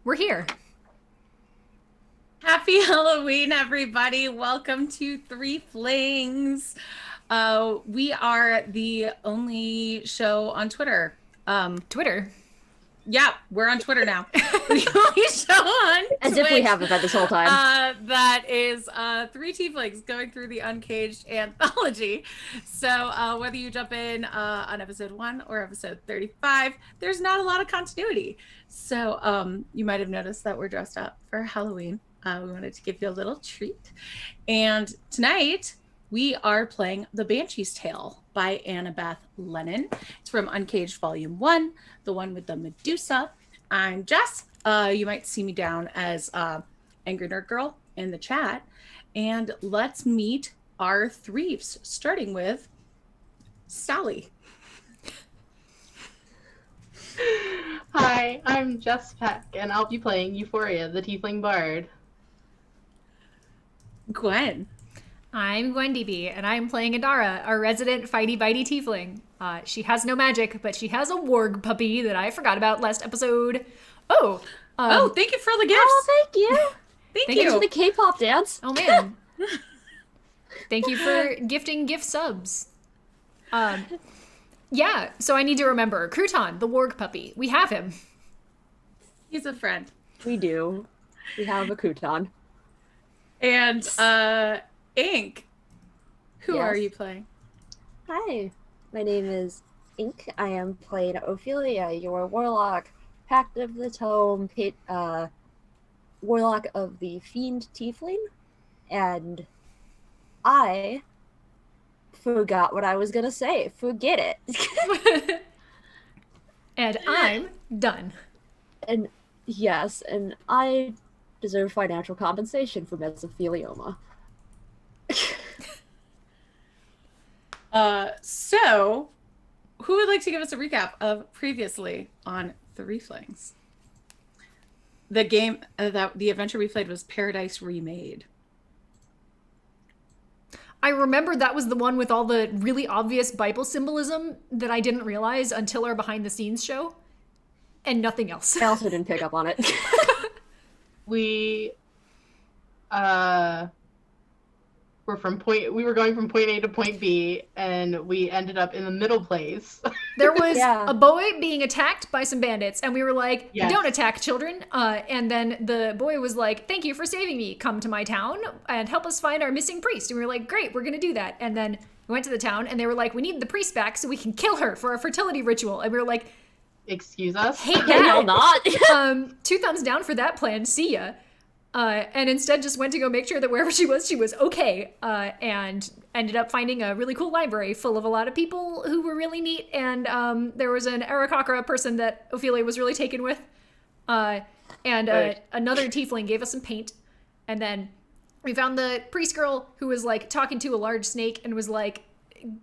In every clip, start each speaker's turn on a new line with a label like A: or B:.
A: We're here.
B: Happy Halloween, everybody. Welcome to Threeflings. We are the only show on Twitter.
A: Twitter.
B: Yeah, we're on Twitter now. The only show on
C: As
B: Twitch
C: if we haven't been this whole time.
B: that is three tieflings going through the Uncaged Anthology. So whether you jump in on episode 1 or episode 35, there's not a lot of continuity. So you might have noticed that we're dressed up for Halloween. We wanted to give you a little treat. And tonight we are playing The Banshee's Tale by Annabeth Lennon. It's from Uncaged Volume 1, the one with the Medusa. I'm Jess. You might see me down as Angry Nerd Girl in the chat. And let's meet our threefs, starting with Sally.
D: Hi, I'm Jess Peck, and I'll be playing Euphoria, the Tiefling Bard.
B: Gwen.
A: I'm Gwen DB, and I'm playing Adara, our resident fighty bitey tiefling. She has no magic, but she has a warg puppy that I forgot about last episode.
B: Thank you for the gifts.
C: Oh, thank you.
B: Thank
A: thank
B: you.
C: For the K-pop dance.
A: Oh man. Thank you for gifting gift subs. Yeah, so I need to remember. Crouton, the warg puppy. We have him.
B: He's a friend.
C: We do. We have a Kutan.
B: And Ink, who are
C: Yes.
B: you playing?
C: Hi, my name is Ink. I am playing Ophelia, your warlock, Pact of the Tome, warlock of the Fiend Tiefling, and I forgot what I was gonna say. Forget it.
A: And I'm done.
C: And yes, and I deserve financial compensation for mesothelioma.
B: So who would like to give us a recap of previously on Threeflings? The game the adventure we played was Paradise Remade.
A: I remember that was the one with all the really obvious Bible symbolism that I didn't realize until our behind the scenes show, and nothing else.
C: I also didn't pick up on it.
D: We were going from point A to point B, and we ended up in the middle place.
A: There was
C: Yeah.
A: a boy being attacked by some bandits, and we were like,
D: Yes.
A: don't attack children. And then the boy was like, thank you for saving me. Come to my town and help us find our missing priest. And we were like, great, we're going to do that. And then we went to the town, and they were like, we need the priest back so we can kill her for our fertility ritual. And we were like,
D: Excuse us?
A: hate
C: Hell
A: that.
C: not.
A: 2 thumbs down for that plan. See ya. And instead just went to go make sure that wherever she was okay, and ended up finding a really cool library full of a lot of people who were really neat, and there was an Arakakra person that Ophelia was really taken with, and
D: Right.
A: another tiefling gave us some paint, and then we found the priest girl who was like talking to a large snake and was like,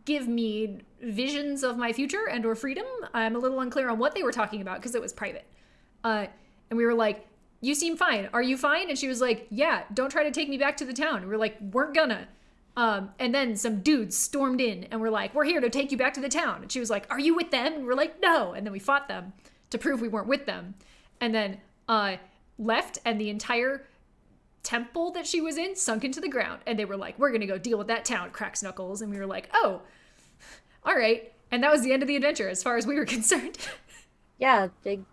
A: give me visions of my future and or freedom. I'm a little unclear on what they were talking about because it was private. And we were like, you seem fine. Are you fine? And she was like, yeah, don't try to take me back to the town. And we're like, we're gonna. And then some dudes stormed in and we're like, we're here to take you back to the town. And she was like, are you with them? And we're like, no. And then we fought them to prove we weren't with them. And then left, and the entire temple that she was in sunk into the ground. And they were like, we're gonna go deal with that town, cracks knuckles. And we were like, oh, all right. And that was the end of the adventure as far as we were concerned.
C: Yeah, big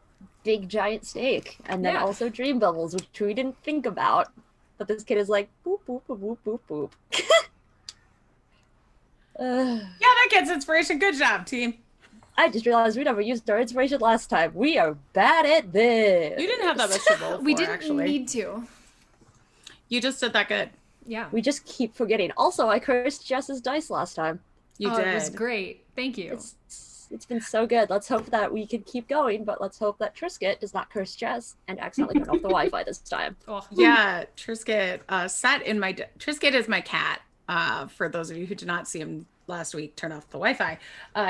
C: giant snake, and then
A: Yeah.
C: also dream bubbles, which we didn't think about. But this kid is like boop boop boop boop boop boop.
B: Yeah, that gets inspiration. Good job, team.
C: I just realized we never used our inspiration last time. We are bad at this.
B: You didn't have that much to roll for,
A: We didn't
B: actually.
A: need to.
B: You just did that good.
A: Yeah.
C: We just keep forgetting. Also, I cursed Jess's dice last time.
B: You
A: Oh,
B: did.
A: It was great. Thank you.
C: It's been so good. Let's hope that we can keep going, but let's hope that Trisket does not curse Jess and accidentally turn off the Wi-Fi this time.
A: Oh.
B: Yeah, Trisket sat in my... Trisket is my cat. For those of you who did not see him last week, turn off the Wi-Fi.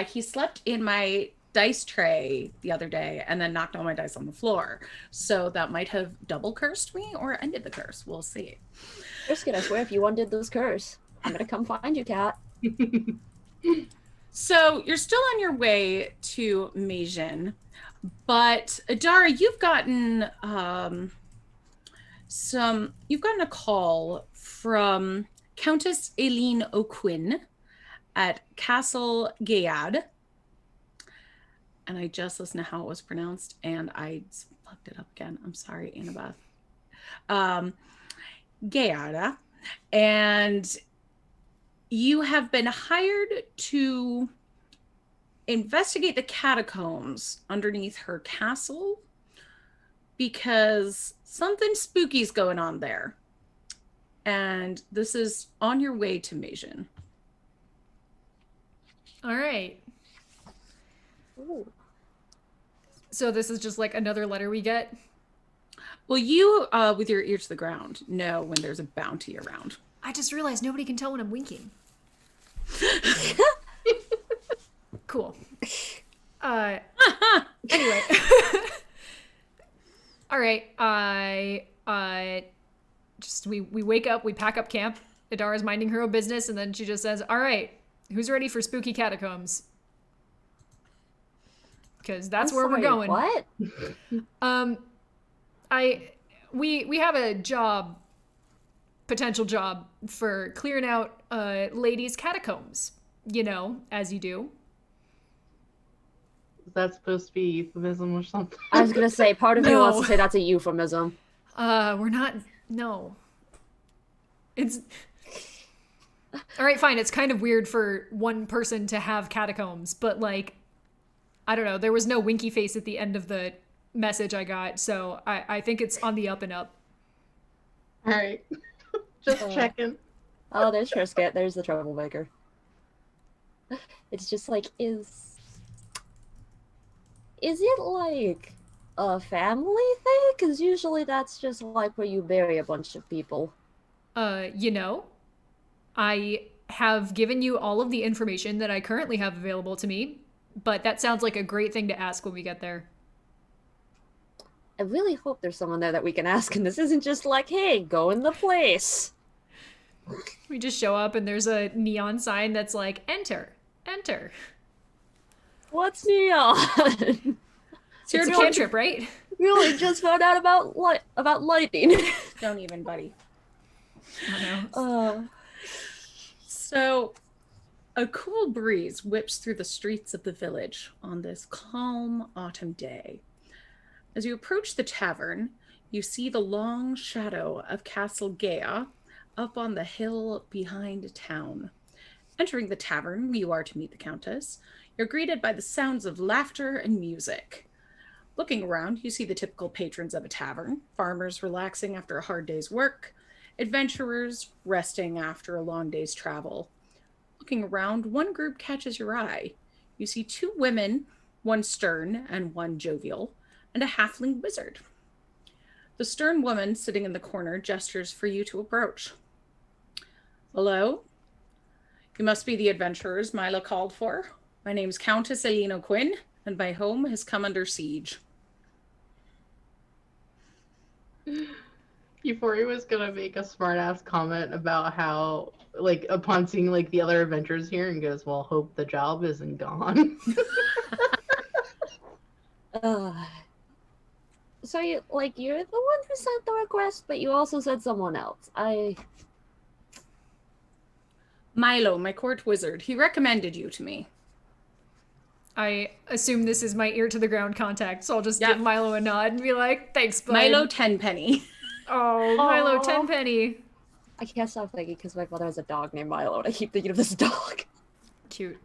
B: He slept in my dice tray the other day and then knocked all my dice on the floor. So that might have double cursed me or ended the curse. We'll see.
C: Trisket, I swear, if you undid this curse, I'm gonna come find you, cat.
B: So you're still on your way to Meijin, but Adara, you've gotten a call from Countess Aileen O'Quinn at Castle Gayad. And I just listened to how it was pronounced, and I fucked it up again. I'm sorry, Annabeth. Gayada. And you have been hired to investigate the catacombs underneath her castle because something spooky's going on there. And this is on your way to Meijin.
A: All right.
C: Ooh.
A: So this is just like another letter we get?
B: Well, you, with your ear to the ground, know when there's a bounty around.
A: I just realized nobody can tell when I'm winking. Cool. Anyway. All right. We wake up, we pack up camp. Adara's minding her own business, and then she just says, all right, who's ready for spooky catacombs? Because that's where we're going.
C: What?
A: We have a potential job for clearing out ladies' catacombs, as you do.
D: Is that supposed to be euphemism or something?
C: I was gonna say, part of me
A: No.
C: wants to say that's a euphemism.
A: We're not. No. It's. All right, fine. It's kind of weird for one person to have catacombs, but like, I don't know. There was no winky face at the end of the message I got, so I think it's on the up and up.
D: All right. Just checking.
C: Oh, there's Trisket. There's the troublemaker. It's just like, is it like a family thing? Because usually that's just like where you bury a bunch of people.
A: I have given you all of the information that I currently have available to me, but that sounds like a great thing to ask when we get there.
C: I really hope there's someone there that we can ask, and this isn't just like, hey, go in the place.
A: We just show up and there's a neon sign that's like, enter.
C: What's neon?
A: It's a cantrip, right?
C: We only just found out about lightning.
B: Don't even, buddy.
A: I don't know.
B: So, a cool breeze whips through the streets of the village on this calm autumn day. As you approach the tavern, you see the long shadow of Castle Gaea up on the hill behind town. Entering the tavern, you are to meet the Countess. You're greeted by the sounds of laughter and music. Looking around, you see the typical patrons of a tavern, farmers relaxing after a hard day's work, adventurers resting after a long day's travel. Looking around, one group catches your eye. You see two women, one stern and one jovial, and a halfling wizard. The stern woman sitting in the corner gestures for you to approach. Hello? You must be the adventurers Mila called for. My name's Countess Aileen O'Quinn, and my home has come under siege.
D: Euphoria was gonna make a smart-ass comment about how, like, upon seeing, like, the other adventurers here, and goes, well, hope the job isn't gone.
C: So you're the one who sent the request, but you also said someone else.
B: Milo, my court wizard, he recommended you to me.
A: I assume this is my ear to the ground contact, so I'll just give Milo a nod and be like, thanks, bud.
B: Milo Tenpenny.
A: Oh, Milo Tenpenny.
C: I can't stop thinking because my mother has a dog named Milo, and I keep thinking of this dog.
A: Cute.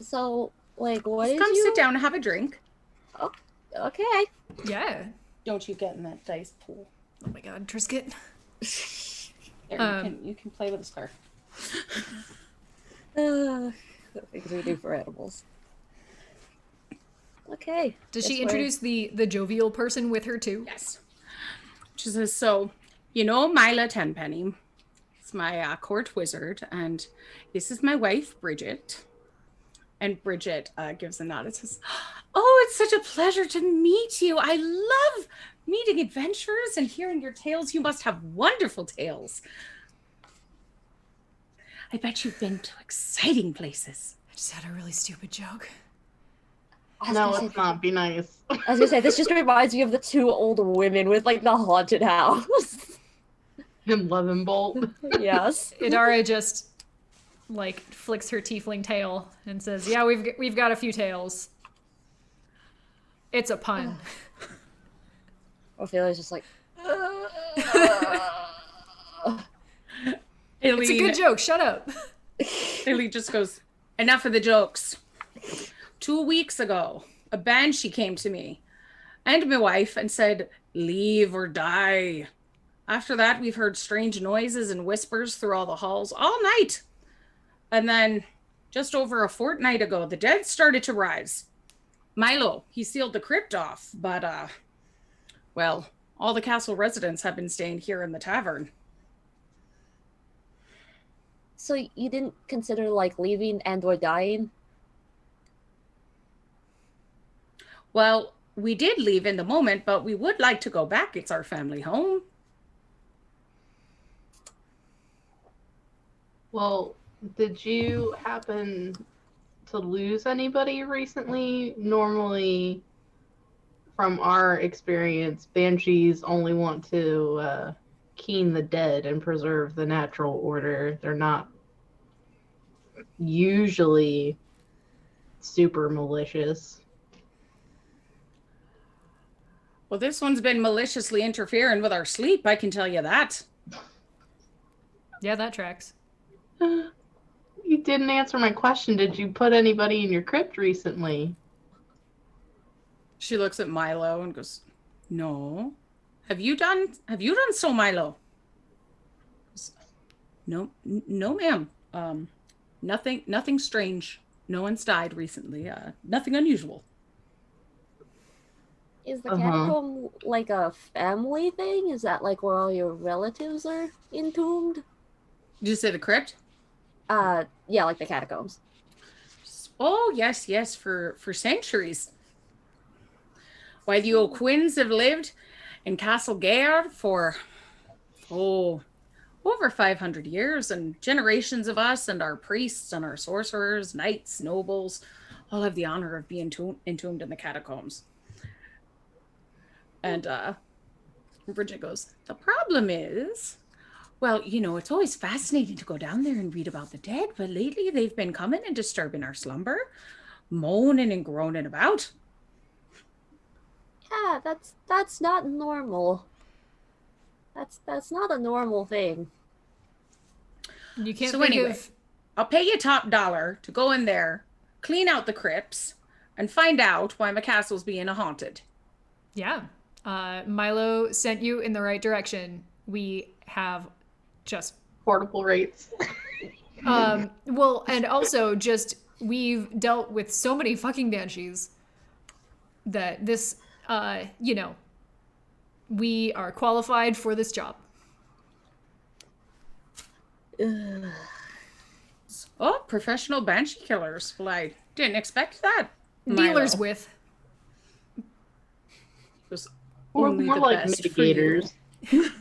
C: So, like, what
B: Just
C: did
B: come
C: you...
B: sit down and have a drink.
C: Oh, okay.
A: Yeah.
B: Don't you get in that dice pool.
A: Oh my god, Trisket.
B: There, you can play with a scarf.
C: Things we do for animals. Okay.
A: Does she introduce the jovial person with her too?
B: Yes. She says, so, Mila Tenpenny. It's my court wizard, and this is my wife, Bridget. And Bridget gives a nod and says, oh, it's such a pleasure to meet you. I love meeting adventurers and hearing your tales. You must have wonderful tales. I bet you've been to exciting places.
A: I just had a really stupid joke.
D: No, let's not. Be nice.
C: I was gonna say, this just reminds me of the two old women with, like, the haunted house.
D: And Levenbolt.
C: Yes.
A: Idara just, like, flicks her tiefling tail and says, yeah, we've got a few tails. It's a pun.
C: Ophelia's just like,
A: It's a good joke, shut up.
B: Aileen just goes, enough of the jokes. 2 weeks ago, a Banshee came to me and my wife and said, leave or die. After that, we've heard strange noises and whispers through all the halls all night. And then, just over a fortnight ago, the dead started to rise. Milo, he sealed the crypt off, but, well, all the castle residents have been staying here in the tavern.
C: so you didn't consider, like, leaving and or dying?
B: Well, we did leave in the moment, but we would like to go back. It's our family home.
D: Well, did you happen to lose anybody recently? Normally, from our experience, banshees only want to keen the dead and preserve the natural order. They're not usually super malicious.
B: Well, this one's been maliciously interfering with our sleep, I can tell you that.
A: Yeah, that tracks.
D: You didn't answer my question. Did you put anybody in your crypt recently?
B: She looks at Milo and goes, no. Have you done so, Milo? No, no, ma'am. Nothing strange. No one's died recently. Nothing unusual.
C: Is the catacomb like a family thing? Is that like where all your relatives are entombed?
B: Did you say the crypt?
C: Yeah, like the catacombs.
B: Oh, yes, for centuries. Why, the O'Quinns have lived in Castle Gaard for, over 500 years, and generations of us and our priests and our sorcerers, knights, nobles, all have the honor of being entombed in the catacombs. And Bridget goes, the problem is, well, it's always fascinating to go down there and read about the dead, but lately they've been coming and disturbing our slumber, moaning and groaning about.
C: Yeah, that's not normal. That's not a normal thing.
A: You can't
B: So
A: think
B: anyway,
A: of...
B: I'll pay you top dollar to go in there, clean out the crypts, and find out why my castle's being haunted.
A: Yeah. Milo sent you in the right direction. We have just...
D: Portable rates.
A: Well, and also just, we've dealt with so many fucking banshees that this, we are qualified for this job.
B: Oh, professional banshee killers. Well, I didn't expect that.
A: Dealers
B: Milo.
A: with.
B: Was
D: Or
B: only
D: more
B: the
D: like
B: best for you.
D: mitigators.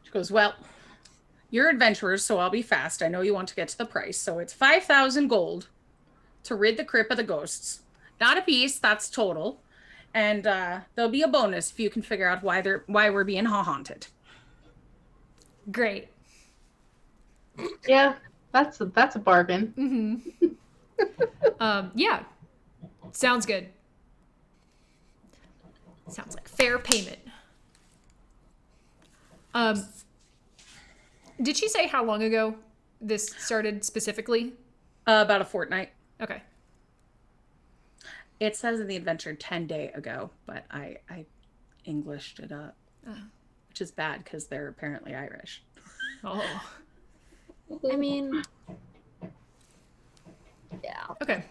B: She goes, well, you're adventurers, so I'll be fast. I know you want to get to the price. So it's 5,000 gold to rid the crypt of the ghosts. Not a piece, that's total. And there'll be a bonus if you can figure out why we're being haunted.
A: Great.
D: Yeah, that's a bargain.
A: Mm-hmm. Yeah. Sounds good. Sounds like fair payment. Did she say how long ago this started specifically?
B: About a fortnight.
A: Okay.
B: It says in the adventure 10 days ago, but I Englished it up, which is bad because they're apparently Irish.
A: Oh.
C: I mean, yeah.
A: Okay.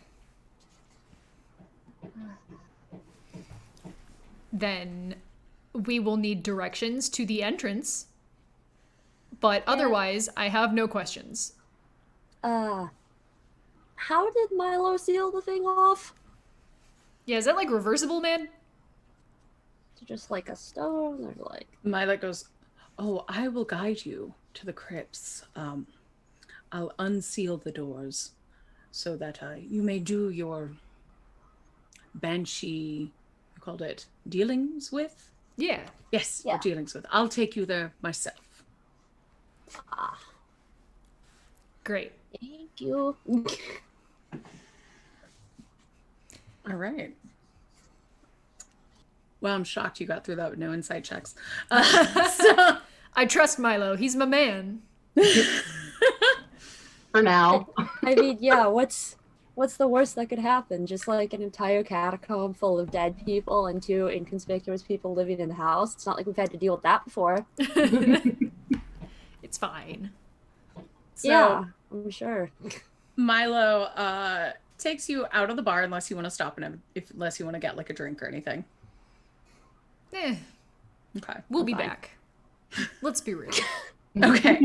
A: Then we will need directions to the entrance. But otherwise, I have no questions.
C: How did Milo seal the thing off?
A: Yeah, is that like reversible, man?
C: Is it just like a stone or like...
B: Milo goes, oh, I will guide you.
E: to the crypts, I'll unseal the doors so that you may do your Banshee, you called it dealings with?
A: Yeah.
E: Yes,
C: Yeah.
E: your dealings with. I'll take you there myself.
C: Ah,
A: Great.
C: thank you.
E: All right. Well, I'm shocked you got through that with no insight checks.
A: I trust Milo. He's my man.
D: For now.
C: I mean, yeah, what's the worst that could happen? Just like an entire catacomb full of dead people and 2 inconspicuous people living in the house. It's not like we've had to deal with that before.
A: It's fine.
E: So,
C: yeah, I'm sure.
E: Milo takes you out of the bar unless you want to stop and unless you want to get like a drink or anything.
A: Eh,
E: Okay.
A: we'll
E: I'm
A: be
E: fine.
A: back. Let's be real.
E: Okay.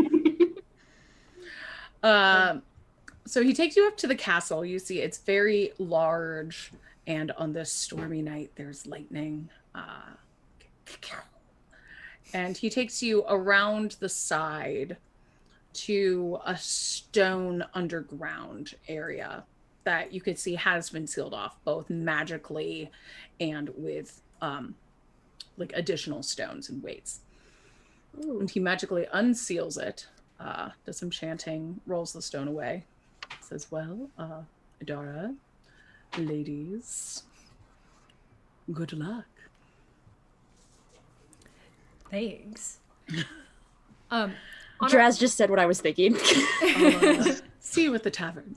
E: So he takes you up to the castle. You see it's very large, and on this stormy night, there's lightning. And he takes you around the side to a stone underground area that you could see has been sealed off, both magically and with like additional stones and weights.
C: Ooh.
E: And he magically unseals it, does some chanting, rolls the stone away, says, well, Adara, ladies, good luck.
A: Thanks. On our,
C: Draz just said what I was thinking.
E: I'll see you at the tavern.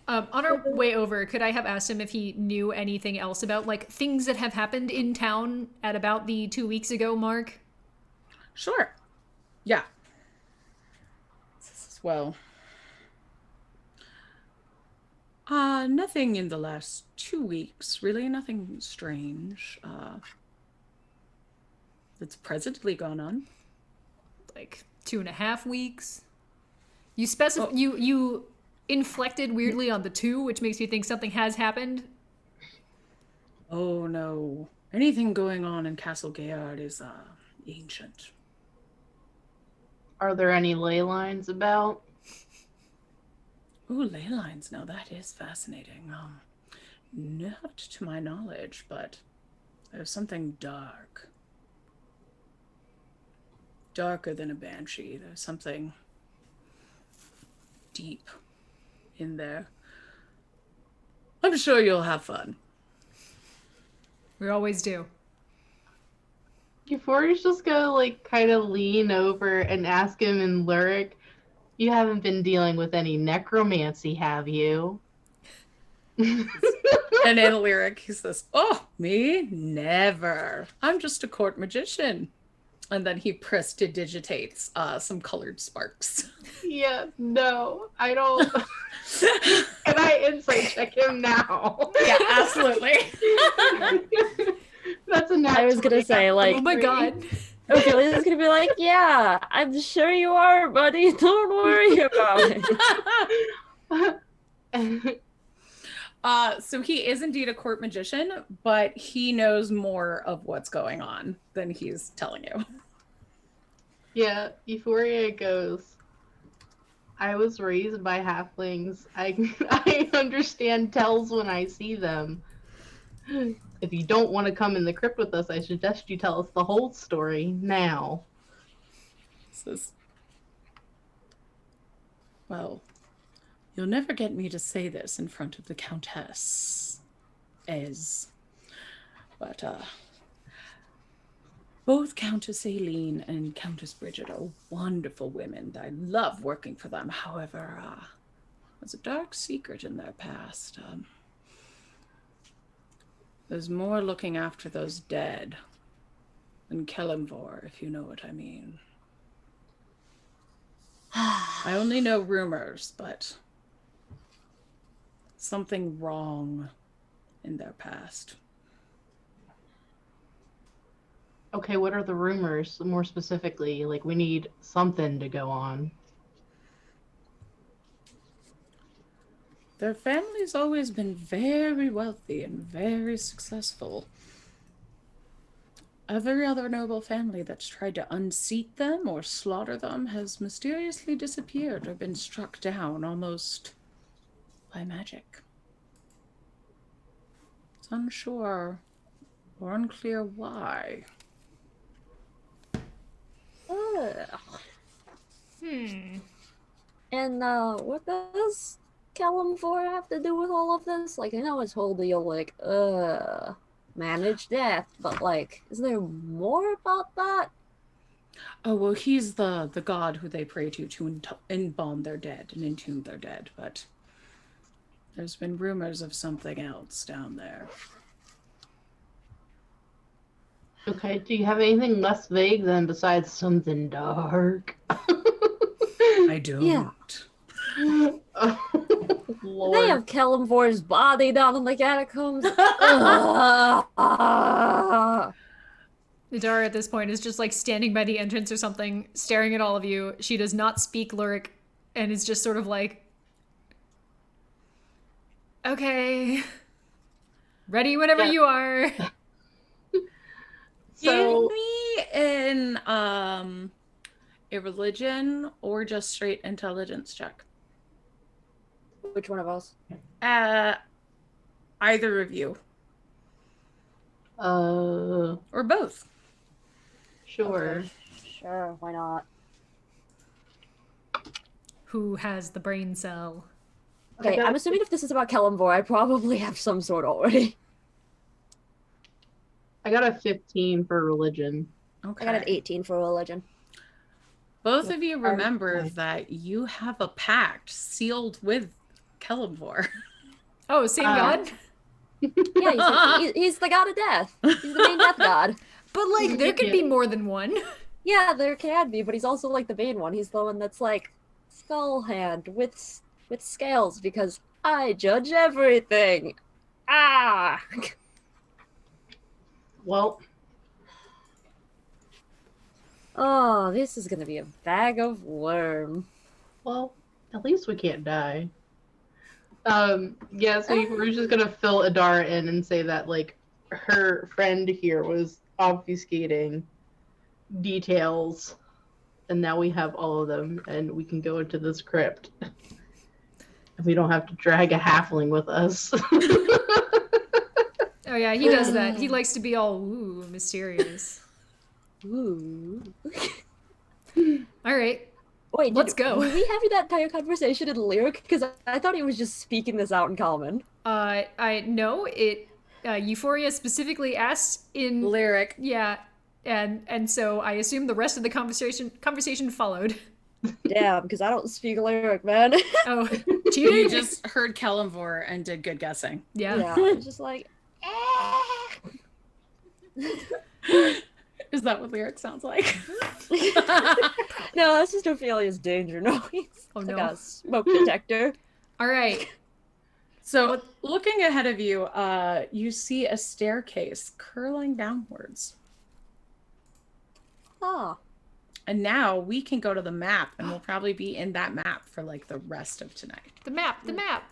A: on our way over, could I have asked him if he knew anything else about like things that have happened in town at about the 2 weeks ago mark?
E: Sure. Yeah. Well, nothing in the last 2 weeks, really. Nothing strange. That's presently gone on.
A: Like 2.5 weeks. You you inflected weirdly on the 2, which makes me think something has happened.
E: Oh no. Anything going on in Castle Gayard is ancient.
D: Are there any ley lines about?
E: Ooh, ley lines. Now that is fascinating. Not to my knowledge, but there's something dark. Darker than a banshee. There's something deep in there. I'm sure you'll have fun.
A: We always do.
D: Euphoria's just gonna like kind of lean over and ask him in lyric, you haven't been dealing with any necromancy, have you?
E: And in lyric, he says, oh, me? Never. I'm just a court magician. And then he prestidigitates some colored sparks.
D: Yeah, no, I don't. Can I insight check him now?
E: Yeah, absolutely.
D: That's a natural.
C: I was gonna say, like,
A: Oh my god.
C: Ophelia's gonna be like, yeah, I'm sure you are, buddy. Don't worry about it.
E: So he is indeed a court magician, but he knows more of what's going on than he's telling you.
D: Yeah, Euphoria goes, I was raised by halflings. I understand tells when I see them. If you don't want to come in the crypt with us, I suggest you tell us the whole story now.
E: Says, well, you'll never get me to say this in front of the Countess, but both Countess Aileen and Countess Bridget are wonderful women. I love working for them. However, there's a dark secret in their past. There's more looking after those dead than Kellamvor, if you know what I mean. I only know rumors, but something wrong in their past.
D: Okay, what are the rumors more specifically? Like, we need something to go on.
E: Their family's always been very wealthy and very successful. Every other noble family that's tried to unseat them or slaughter them has mysteriously disappeared or been struck down almost by magic. It's unsure or unclear why.
C: Ugh.
A: Hmm.
C: And what does Kalimvor have to do with all of this? Like, I know it's whole deal, like, manage death, but like, is there more about that?
E: Oh, well, he's the god who they pray to embalm their dead and entomb their dead, but there's been rumors of something else down there.
D: Okay, do you have anything less vague than besides something dark?
E: I don't.
C: Yeah.
D: Oh,
C: They
D: Lord.
C: have Kalimvor's body down in the catacombs. Ugh.
A: Idara at this point is just like standing by the entrance or something, staring at all of you. She does not speak Lyric and is just sort of like, okay, ready whenever
D: Yeah.
A: you are.
D: So,
E: Give me an a religion or just straight intelligence check.
C: Which one of us?
E: Either of you or both.
D: sure.
C: Okay. Sure, why not?
A: Who has the brain cell?
C: Okay,
D: got
C: I'm
D: it.
C: assuming if this is about Kalimvor, I probably have some sort already.
D: I got a 15 for religion.
E: Okay.
C: I got an 18 for religion.
E: Both of you remember
D: Okay.
E: that you have a pact sealed with Celeborn.
A: Oh, same god?
C: Yeah, he's the god of death. He's the main death god.
A: But like, there could
D: Yeah.
A: be more than one.
C: Yeah, there can be, but he's also like the main one. He's the one that's like skull hand with scales because I judge everything. Ah.
D: Well,
C: Oh, this is gonna be a bag of worm.
D: at least we can't die. Yeah, so we're just gonna fill Adara in and say that, like, her friend here was obfuscating details, and now we have all of them, and we can go into this crypt. And we don't have to drag a halfling with us.
A: Oh yeah, he does that. He likes to be all, ooh, mysterious.
C: Ooh.
A: All right.
C: Wait,
A: Let's go.
C: Were we having that entire conversation in lyric? Because I thought he was just speaking this out in common.
A: I know it. Euphoria specifically asked in
E: Lyric.
A: yeah, and so I assume the rest of the conversation followed.
C: Damn, because I don't speak lyric, man.
A: Oh,
E: You
A: cheating.
E: just heard Celeborn and did good guessing.
A: Yeah.
C: Yeah, it's just like.
E: Is that what lyric sounds like?
C: No, that's just Ophelia's danger noise.
A: Oh,
C: It's
A: no.
C: like a smoke detector.
A: All right.
E: So looking ahead of you, you see a staircase curling downwards.
C: Ah.
E: And now we can go to the map, and we'll probably be in that map for like the rest of tonight.
A: The map. The map.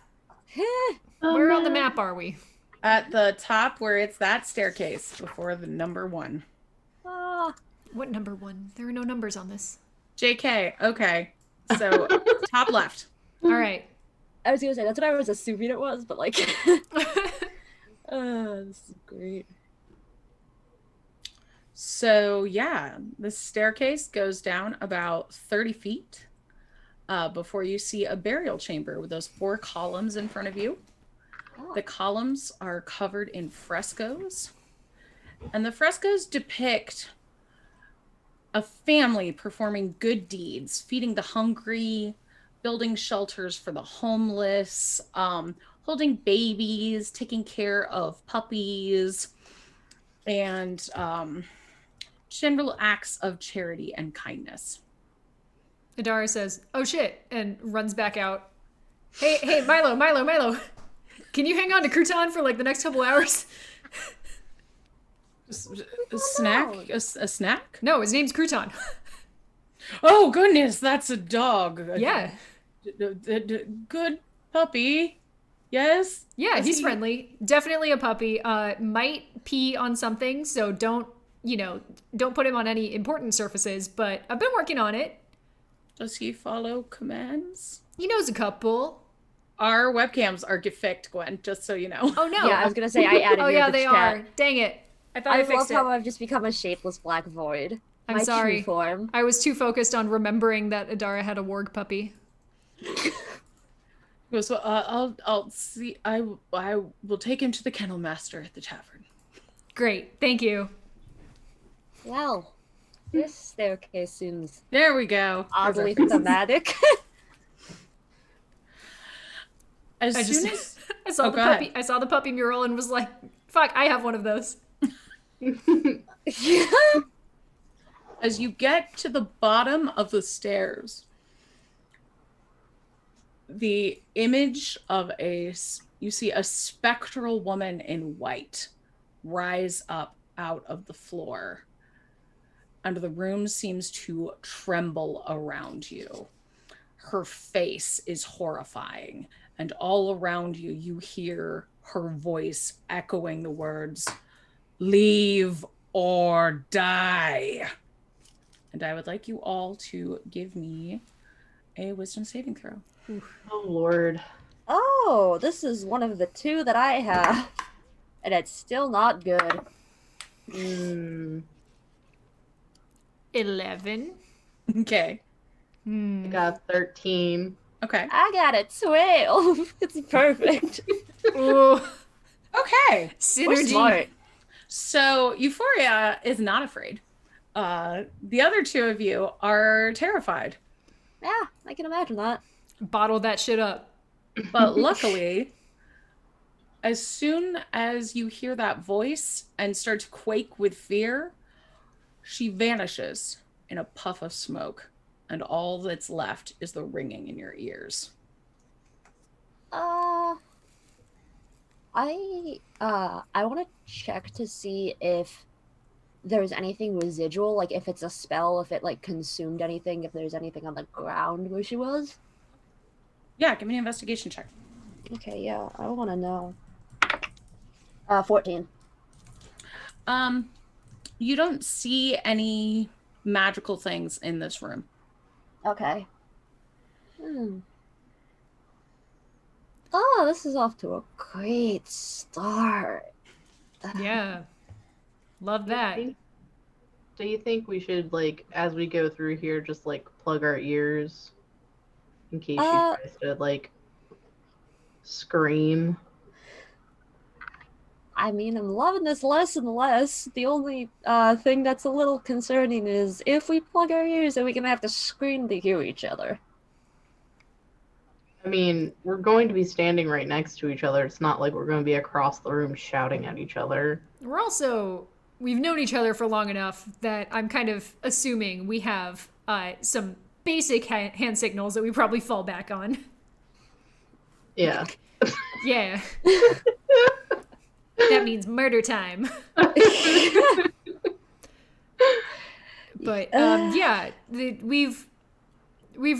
C: Heh.
A: Where on the map are we?
E: At the top where it's that staircase before the number 1.
C: Ah.
A: What number 1? There are no numbers on this.
E: JK. Okay. So top left.
A: All right.
C: I was gonna say that's what I was assuming it was, but like, this is great.
E: So yeah, the staircase goes down about 30 feet before you see a burial chamber with those 4 columns in front of you.
C: Oh.
E: The columns are covered in frescoes, and the frescoes depict a family performing good deeds, feeding the hungry, building shelters for the homeless, holding babies, taking care of puppies, and general acts of charity and kindness.
A: Adara says, "Oh shit," and runs back out. Hey, Milo. Can you hang on to Crouton for like the next couple hours?
E: A snack? A snack?
A: No, his name's Crouton.
E: Oh, goodness, that's a dog.
A: Yeah.
E: Good puppy. Yes?
A: Yeah,
E: Is
A: he's
E: he-
A: friendly. Definitely a puppy. Might pee on something, so don't don't put him on any important surfaces, but I've been working on it.
E: Does he follow commands?
A: He knows a couple.
E: Our webcams are defict, Gwen, just so you know.
A: Oh, no.
C: Yeah, I was gonna say I added
A: Oh,
C: you
A: yeah,
C: to the
A: they
C: chat.
A: are. Dang it. I thought I
C: I love
A: fixed it.
C: how I've just become a shapeless black void.
A: I'm
C: My
A: sorry.
C: true form.
A: I was too focused on remembering that Adara had a warg puppy.
E: So I'll see. I will take him to the kennel master at the tavern.
A: Great. Thank you.
C: Well, this staircase seems
E: There we go.
C: oddly
E: Perfect.
C: thematic.
E: As
A: I
E: soon
A: just
E: as
A: I saw
E: Oh,
A: the
E: go
A: puppy.
E: ahead.
A: I saw the puppy mural and was like, "Fuck, I have one of those."
E: as you get to the bottom of the stairs, the image of you see a spectral woman in white rise up out of the floor, and the room seems to tremble around you. Her face is horrifying, and all around you, you hear her voice echoing the words, "Leave or die." And I would like you all to give me a wisdom saving throw.
D: Oh, Lord.
C: Oh, this is one of the two that I have. And it's still not good.
A: 11.
E: Okay.
D: I got 13.
E: Okay.
C: I got a 12. It's perfect.
A: Ooh,
E: Okay.
C: We're
A: synergy.
C: smart.
E: So Euphoria is not afraid. The other two of you are terrified.
C: Yeah, I can imagine that.
A: Bottle that shit up.
E: But luckily, as soon as you hear that voice and start to quake with fear, she vanishes in a puff of smoke, and all that's left is the ringing in your ears.
C: I want to check to see if there's anything residual, like if it's a spell, if it like consumed anything, if there's anything on the ground where she was.
E: Yeah, give me an investigation check.
C: Okay, yeah, I want to know. 14.
E: You don't see any magical things in this room.
C: Okay. Oh, this is off to a great start.
A: Yeah. Love that.
D: Do you think we should, like, as we go through here, just, like, plug our ears in case she tries to, like, scream?
C: I mean, I'm loving this less and less. The only thing that's a little concerning is if we plug our ears, then we're gonna have to scream to hear each other.
D: I mean, we're going to be standing right next to each other. It's not like we're going to be across the room shouting at each other.
A: We've known each other for long enough that I'm kind of assuming we have some basic hand signals that we probably fall back on.
D: Yeah.
A: Yeah. That means murder time. But yeah, we've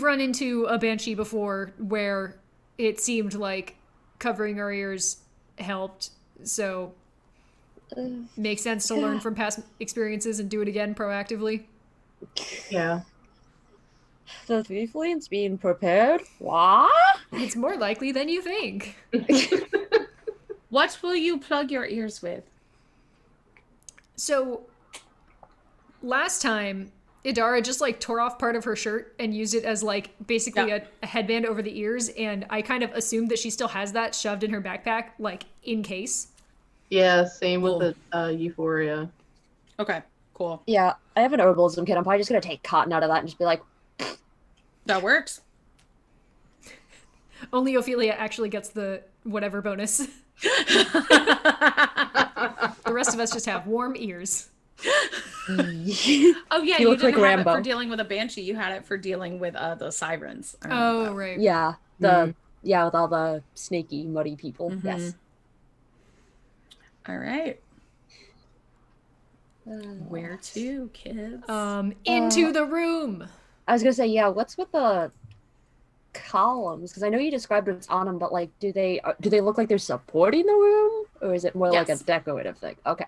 A: run into a Banshee before where it seemed like covering our ears helped, so makes sense to learn from past experiences and do it again proactively.
D: Yeah.
C: The Threeflings being prepared? What?
A: It's more likely than you think.
E: What will you plug your ears with?
A: So last time Idara just like tore off part of her shirt and used it as like basically a headband over the ears, and I kind of assumed that she still has that shoved in her backpack, like in case.
D: Yeah, same
E: Cool.
D: with the Euphoria.
E: Okay, cool.
C: Yeah, I have an herbalism kit. I'm probably just gonna take cotton out of that and just be like,
E: That works.
A: Only Ophelia actually gets the whatever bonus. The rest of us just have warm ears.
E: Oh yeah,
C: You look
E: didn't
C: like
E: have
C: Rambo.
E: it for dealing with a banshee. You had it for dealing with the sirens. I remember
A: Oh,
E: that.
A: right.
C: yeah, yeah, with all the snaky, muddy people.
E: Mhm.
C: Yes.
E: All right. Where to, kids?
A: Into the room.
C: I was gonna say, yeah. What's with the columns? Because I know you described what's on them, but like, do they look like they're supporting the room, or is it more like a
E: Yes.
C: decorative thing? Okay.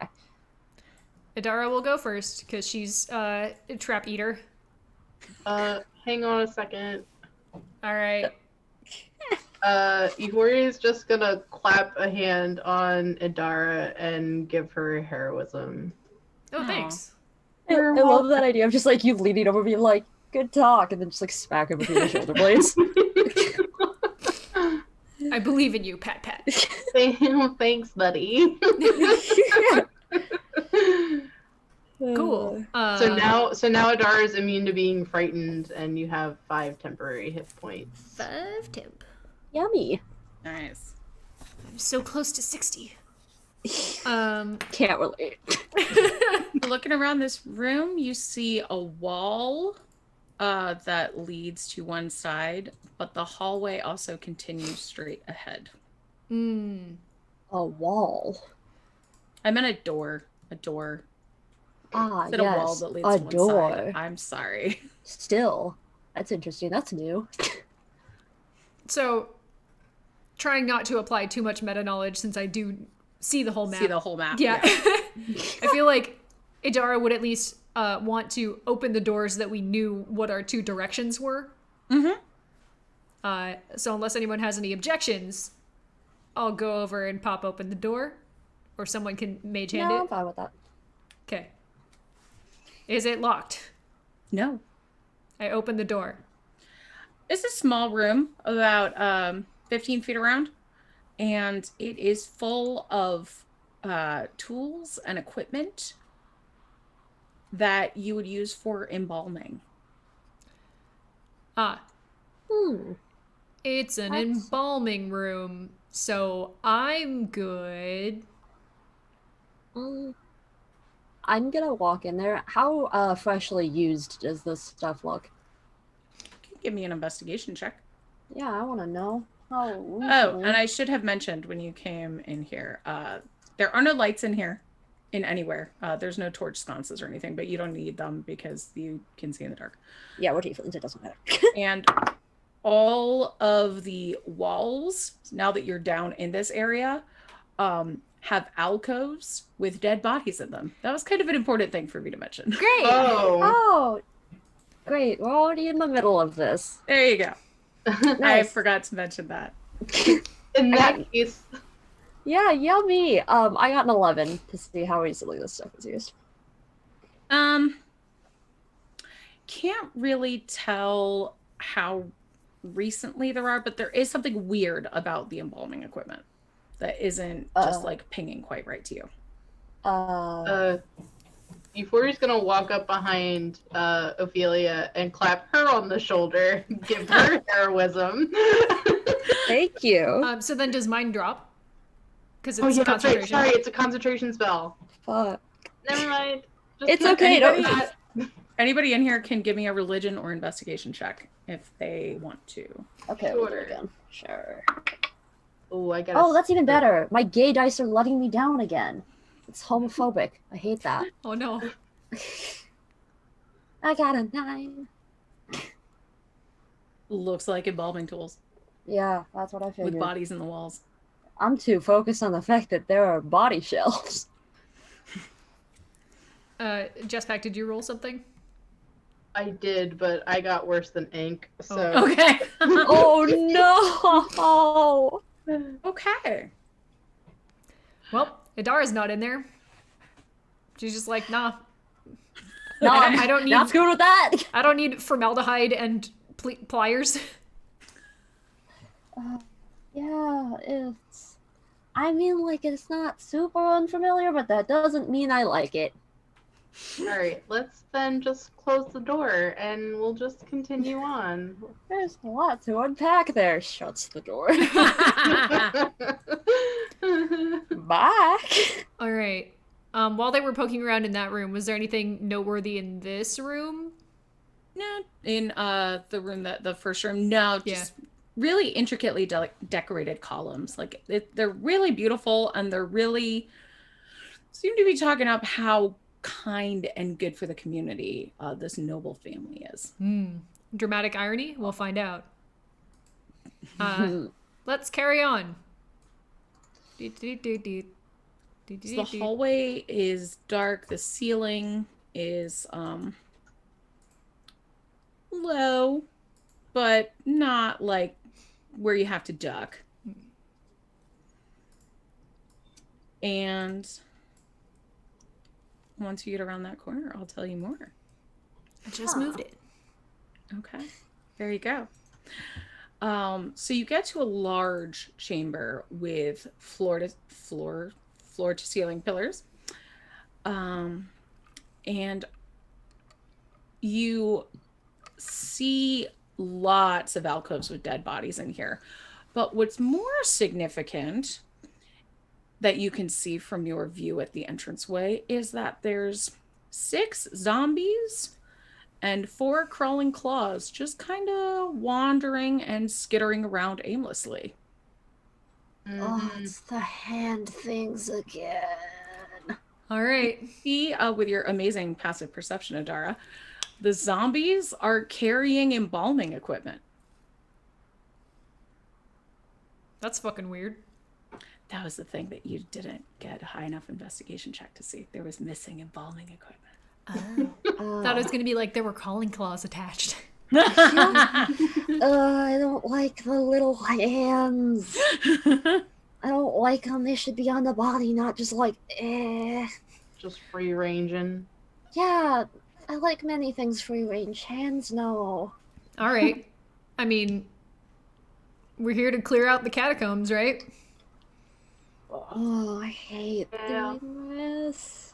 A: Adara will go first because she's a trap eater.
D: Hang on a second.
A: All right.
D: Ihori is just gonna clap a hand on Adara and give her heroism.
A: Oh, thanks.
C: I love that idea of just like you leaning over me like, good talk, and then just like smack her between the shoulder blades.
A: I believe in you, Pat Pat.
D: Thanks, buddy.
A: Cool.
D: So now Adara is immune to being frightened, and you have 5 temporary hit points.
A: 5 temp.
C: Yummy.
E: Nice.
A: I'm so close to 60.
C: Can't relate.
E: Looking around this room, you see a wall that leads to one side, but the hallway also continues straight ahead.
C: A wall.
E: I meant a door. A door.
C: Ah,
E: Instead
C: yes.
E: of wall that leads
C: A
E: to one
C: door.
E: side. I'm sorry.
C: Still. That's interesting. That's new.
A: So, trying not to apply too much meta knowledge since I do see the whole map.
E: See the whole map.
A: Yeah. I feel like Idara would at least want to open the doors that we knew what our 2 directions were.
E: Mm-hmm.
A: So unless anyone has any objections, I'll go over and pop open the door. Or someone can mage hand
C: No,
A: it.
C: I'm fine with that.
A: Okay. Is it locked?
E: No.
A: I open the door.
E: It's a small room, about 15 feet around, and it is full of tools and equipment that you would use for embalming.
A: It's an
C: That's-
A: embalming room, so I'm good.
C: I'm gonna walk in there. How freshly used does this stuff look?
E: Give me an investigation check.
C: Yeah, I want to know. How
E: Oh,
C: recently-
E: and I should have mentioned when you came in here, there are no lights in here, in anywhere. There's no torch sconces or anything, but you don't need them because you can see in the dark.
C: Yeah, we're tieflings. It doesn't matter.
E: And all of the walls, now that you're down in this area, have alcoves with dead bodies in them. That was kind of an important thing for me to mention.
A: Great!
D: Oh.
C: Oh, great. We're already in the middle of this.
E: There you go. I
C: Nice.
E: forgot to mention that.
D: In that case,
C: Yeah, yummy. I got an 11 to see how easily this stuff is used.
E: Can't really tell how recently there are, but there is something weird about the embalming equipment that isn't just like pinging quite right to you.
D: Euphoria's gonna walk up behind Ophelia and clap her on the shoulder, give her heroism.
C: Thank you.
A: So then does mine drop? Because it's
D: Oh yeah, that's right.
A: concentration.
D: Sorry, it's a concentration spell.
C: Fuck.
D: Never mind. Just
C: It's
D: keep
C: okay,
D: doing
C: don't-
D: that.
E: Anybody in here can give me a religion or investigation check if they want to.
C: Okay, we'll do
D: Sure.
C: it again. Sure.
D: Oh, I got.
C: Oh, that's even better. My gay dice are letting me down again. It's homophobic. I hate that.
A: Oh no.
C: I got a 9.
E: Looks like embalming tools
C: Yeah, that's what I figured.
E: with bodies in the walls.
C: I'm too focused on the fact that there are body shelves.
A: Jesspack, did you roll something?
D: I did, but I got worse than Ink. So
E: Okay.
C: Oh no!
E: Okay.
A: Well, Idara's not in there. She's just like, nah.
C: No,
A: I don't need.
C: not good with that.
A: I don't need formaldehyde and pliers.
C: Yeah, it's. I mean, like, it's not super unfamiliar, but that doesn't mean I like it.
D: all right, let's then just close the door and we'll just continue on.
C: There's a lot to unpack there. Shuts the door. Bye.
A: All right. While they were poking around in that room, was there anything noteworthy in this room?
E: No, in the room that the first room, no, just really intricately decorated columns. Like they're really beautiful, and they're really seem to be talking up how kind and good for the community this noble family is.
A: Dramatic irony? We'll find out. Let's carry on.
E: So the hallway is dark. The ceiling is low, but not like where you have to duck. And once you get around that corner, I'll tell you more.
A: I just moved it.
E: Okay, there you go. So you get to a large chamber with floor to ceiling pillars. And you see lots of alcoves with dead bodies in here. But what's more significant that you can see from your view at the entranceway is that there's 6 zombies and 4 crawling claws just kind of wandering and skittering around aimlessly.
C: Oh, it's the hand things again.
A: All right.
E: See, with your amazing passive perception, Adara, the zombies are carrying embalming equipment.
A: That's fucking weird.
E: That was the thing that you didn't get a high enough investigation check to see. There was missing embalming equipment.
A: Thought it was gonna be like there were calling claws attached.
C: I don't like the little hands. I don't like them. They should be on the body, not just like,
D: Just free ranging.
C: Yeah, I like many things free range. Hands, no.
A: All right. I mean, we're here to clear out the catacombs, right?
C: Oh, I hate
D: Yeah.
C: doing this.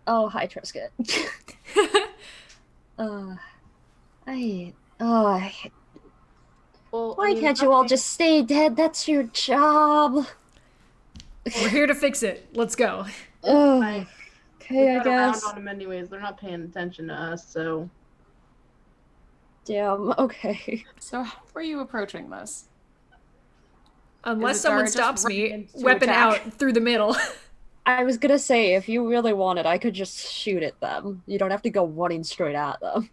C: Oh, hi, Trisket. I hate.
D: Well,
C: Why can't you all just stay dead? That's your job.
A: We're here to fix it. Let's go.
C: Ugh.
D: We
C: Okay, I
D: got around
C: guess.
D: on them anyways. They're not paying attention to us, so
C: Damn, okay.
E: So how are you approaching this?
A: Unless
E: Is it
A: someone
E: Dara just
A: stops me,
E: running to
A: weapon
E: attack?
A: out through the middle.
C: I was gonna say, if you really wanted, I could just shoot at them. You don't have to go running straight at them.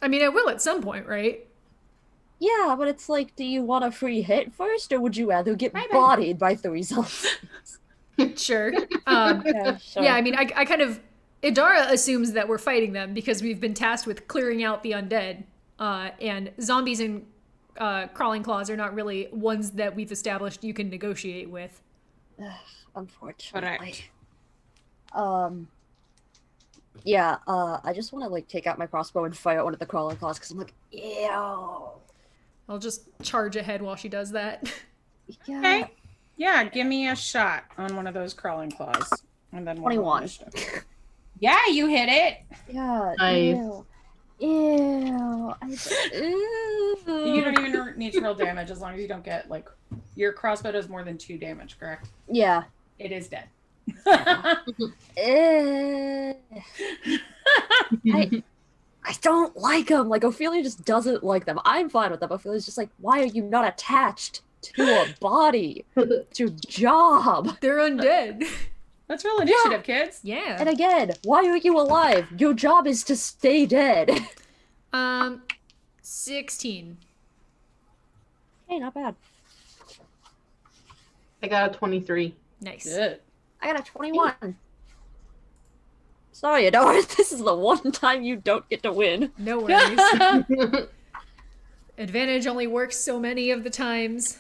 A: I mean, I will at some point, right?
C: Yeah, but it's like, do you want a free hit first, or would you rather get bodied by 3 zombies?
A: Sure.
C: Yeah, sure.
A: Yeah, I mean, I kind of... Idara assumes that we're fighting them because we've been tasked with clearing out the undead. And zombies and crawling claws are not really ones that we've established you can negotiate with.
C: Unfortunately. Yeah, I just want to, like, take out my crossbow and fire at one of the crawling claws, because I'm like, ew.
A: I'll just charge ahead while she does that.
C: Yeah.
E: Okay. Yeah, give me a shot on one of those crawling claws. And then
C: 21.
E: Yeah, you hit it.
C: Yeah,
D: Nice.
C: ew. Ew. Ew.
E: You don't even need to roll damage as long as you don't get, like, your crossbow does more than 2 damage, correct?
C: Yeah.
E: It is dead.
C: I don't like them. Like, Ophelia just doesn't like them. I'm fine with them. Ophelia's just like, why are you not attached to a body? To job?
A: They're undead.
E: Let's roll initiative, kids.
A: Yeah.
C: And again, why are you alive? Your job is to stay dead.
A: 16.
C: Hey, not bad.
D: I got a 23.
A: Nice.
E: Good.
C: I got a 21. Sorry, Adora. This is the one time you don't get to win.
A: No worries. Advantage only works so many of the times.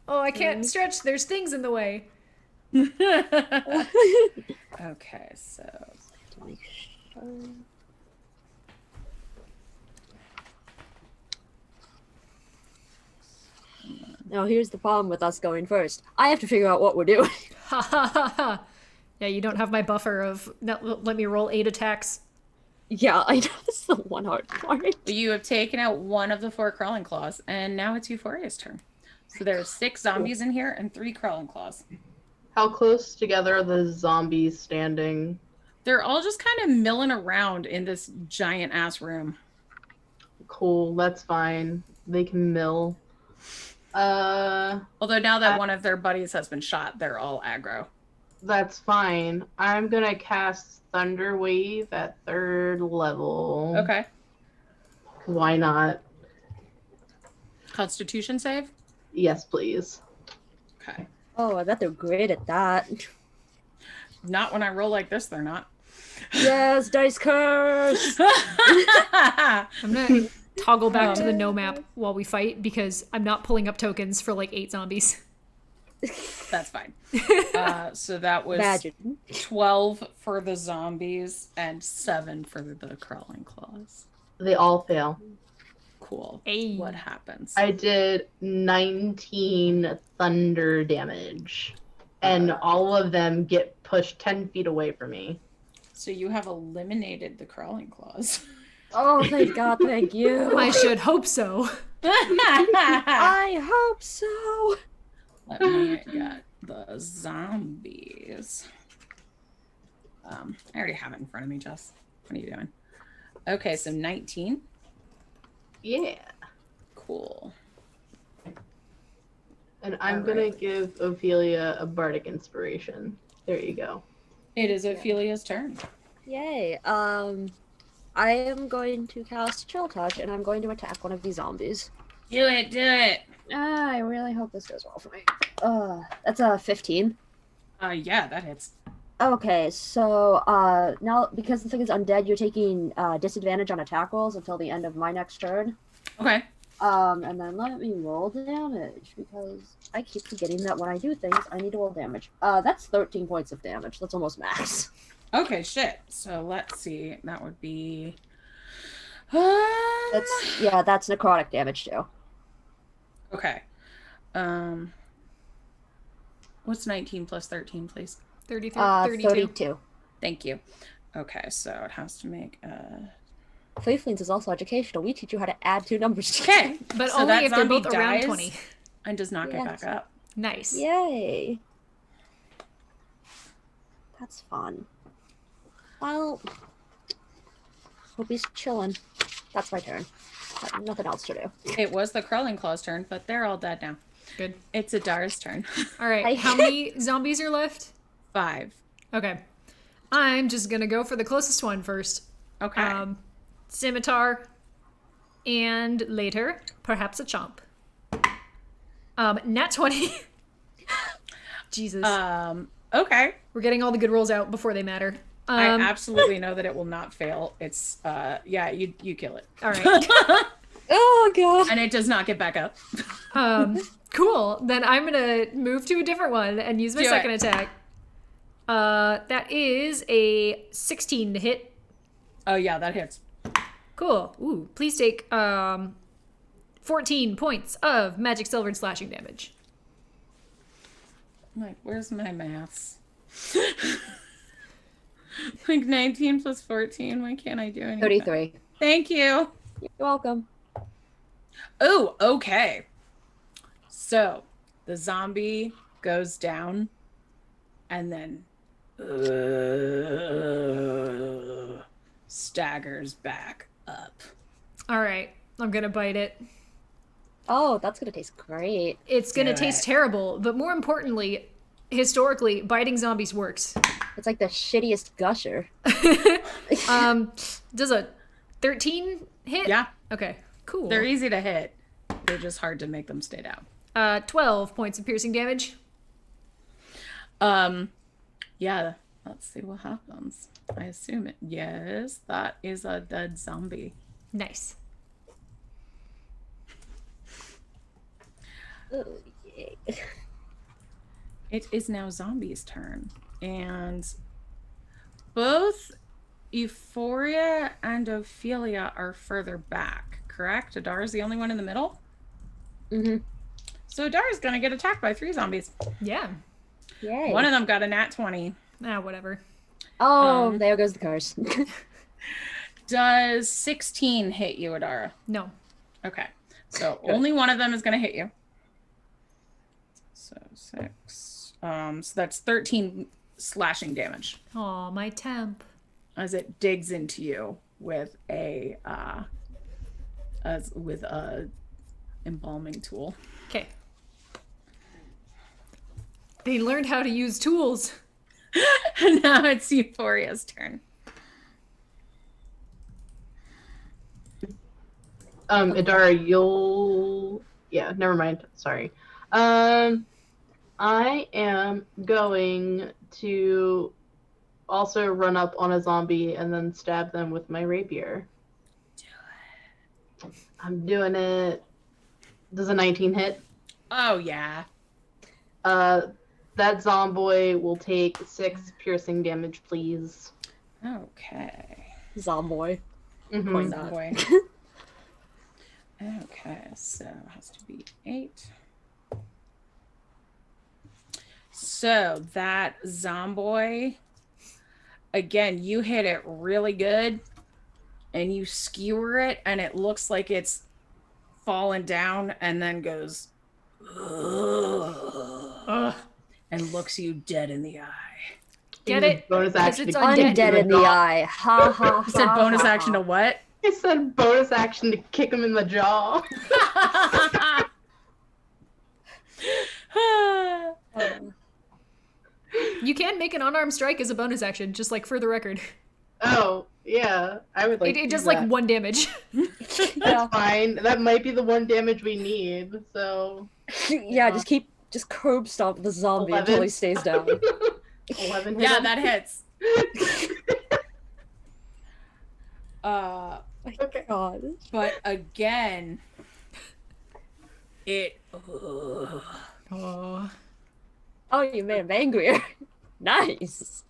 A: Oh, I can't stretch. There's things in the way.
E: Okay, so
C: Now, here's the problem with us going first. I have to figure out what we're doing.
A: Ha ha ha ha. Yeah, you don't have my buffer of let me roll 8 attacks.
C: Yeah, I know. This is the one hard part.
E: you have taken out one of the 4 crawling claws, and now it's Euphoria's turn. So there are 6 zombies in here and 3 crawling claws.
D: How close together are the zombies standing?
E: They're all just kind of milling around in this giant ass room.
D: Cool, that's fine. They can mill.
E: Although now that one of their buddies has been shot, they're all aggro.
D: That's fine. I'm gonna cast Thunder Wave at 3rd level.
E: Okay.
D: Why not?
E: Constitution save?
D: Yes, please.
E: Okay.
C: Oh, I bet they're great at that.
E: Not when I roll like this, they're not.
C: Yes, dice curse.
A: I'm gonna toggle back to the no map while we fight because I'm not pulling up tokens for like 8 zombies.
E: That's fine. So that was
C: Imagine.
E: 12 for the zombies and 7 for the crawling claws.
D: They all fail.
E: Cool.
A: Hey.
E: What happens?
D: I did 19 thunder damage, and all of them get pushed 10 feet away from me.
E: So you have eliminated the crawling claws.
C: Oh, thank God, thank you.
A: I should hope so.
C: I hope so.
E: Let me get the zombies. I already have it in front of me, Jess. What are you doing? Okay, so 19.
D: Yeah.
E: Cool.
D: And I'm
E: All
D: gonna
E: right.
D: give Ophelia a bardic inspiration. There you go.
E: It is Ophelia's turn.
C: Yay. I am going to cast Chill Touch, and I'm going to attack one of these zombies.
E: Do it, do it.
C: I really hope this goes well for me. That's a 15.
E: Yeah, that hits.
C: Okay, so now because the thing is undead, you're taking disadvantage on attack rolls until the end of my next turn.
E: Okay.
C: And then let me roll damage because I keep forgetting that when I do things, I need to roll damage. That's 13 points of damage. That's almost max.
E: Okay, shit. So let's see. That would be.
C: That's necrotic damage too.
E: Okay. What's 19 plus 13, please?
A: 32.
C: 32.
E: Thank you. Okay, so it has to make
C: Threeflings is also educational. We teach you how to add 2 numbers
E: Okay.
A: But
E: So
A: only
E: that
A: if they're
E: zombie
A: both around
E: dies
A: 20.
E: and does not get
C: Yes.
E: back up.
A: Nice.
C: Yay. That's fun. Well, hope he's chilling. That's my turn. Got nothing else to do.
E: It was the crawling claws turn, but they're all dead now.
A: Good.
E: It's Adar's turn.
A: All right. How many zombies are left?
E: 5.
A: Okay. I'm just going to go for the closest one first.
E: Okay.
A: Scimitar. And later, perhaps a chomp. Nat 20. Jesus.
E: Okay.
A: We're getting all the good rolls out before they matter.
E: I absolutely know that it will not fail. It's yeah, you kill it.
A: All right.
C: Oh, God.
E: And it does not get back up.
A: Cool. Then I'm gonna move to a different one and use my
E: Do
A: second
E: it.
A: attack. That is a 16 to hit.
E: Oh yeah, that hits.
A: Cool. Ooh, please take 14 points of magic silvered slashing damage.
E: I'm like, where's my maths? Like 19 plus 14. Why can't I do anything?
C: 33.
E: Thank you.
C: You're welcome.
E: Oh, okay. So the zombie goes down and then staggers back up.
A: All right. I'm gonna bite it.
C: Oh, that's gonna taste great.
A: It's gonna
E: Do
A: taste
E: it.
A: terrible, but more importantly, historically, biting zombies works.
C: It's like the shittiest gusher.
A: Does a 13 hit?
E: Yeah,
A: Okay, cool.
E: they're easy to hit. They're just hard to make them stay down.
A: 12 points of piercing damage.
E: Yeah, let's see what happens. I assume it. Yes, that is a dead zombie.
A: Nice.
C: Oh, yay.
E: It is now zombie's turn. And both Euphoria and Ophelia are further back, correct? Adar's the only one in the middle?
C: Mm-hmm.
E: So Adar's gonna get attacked by 3 zombies.
A: Yeah.
C: Yay.
E: One of them got a nat 20.
A: Whatever.
C: Oh, there goes the curse.
E: Does 16 hit you, Adara?
A: No.
E: Okay. So only one of them is gonna hit you. So 6. So that's 13 slashing damage
A: Aw, my temp.
E: as it digs into you with a embalming tool.
A: Okay. They learned how to use tools.
E: And now it's Euphoria's turn.
D: Idara, you'll... Yeah, never mind. Sorry. I'm I am going to also run up on a zombie and then stab them with my rapier.
E: Do it.
D: I'm doing it. Does a 19 hit?
E: Oh, yeah.
D: That zomboy will take 6 piercing damage, please.
E: Okay.
C: Zomboy.
D: Mhm.
C: Point not.
E: Boy. Okay, so it has to be 8. So that zomboy, again, you hit it really good, and you skewer it, and it looks like it's fallen down, and then goes,
A: Ugh.
E: and looks you dead in the eye.
A: Get
D: Use
A: it?
D: bonus
A: 'Cause
D: action
A: it's
D: to kick
A: undead.
D: him
C: Undead in the
D: jaw.
C: eye. Ha ha.
E: You said
C: ha,
E: bonus
C: ha,
E: action to
C: ha.
E: what?
D: I said bonus action to kick him in the jaw.
A: You can make an unarmed strike as a bonus action, just like for the record.
D: Oh, yeah. I would like
A: It
D: to
A: does
D: do
A: like
D: that.
A: 1 damage.
C: Yeah.
D: Fine. That might be the 1 damage we need, so...
C: Yeah, just curb stomp the zombie until
D: 11.
C: he stays down.
D: 11 hit
E: Yeah,
D: him.
E: that hits.
C: My
D: Okay.
C: God.
E: But again, it.
A: Oh.
C: Oh, you made him angrier. Nice.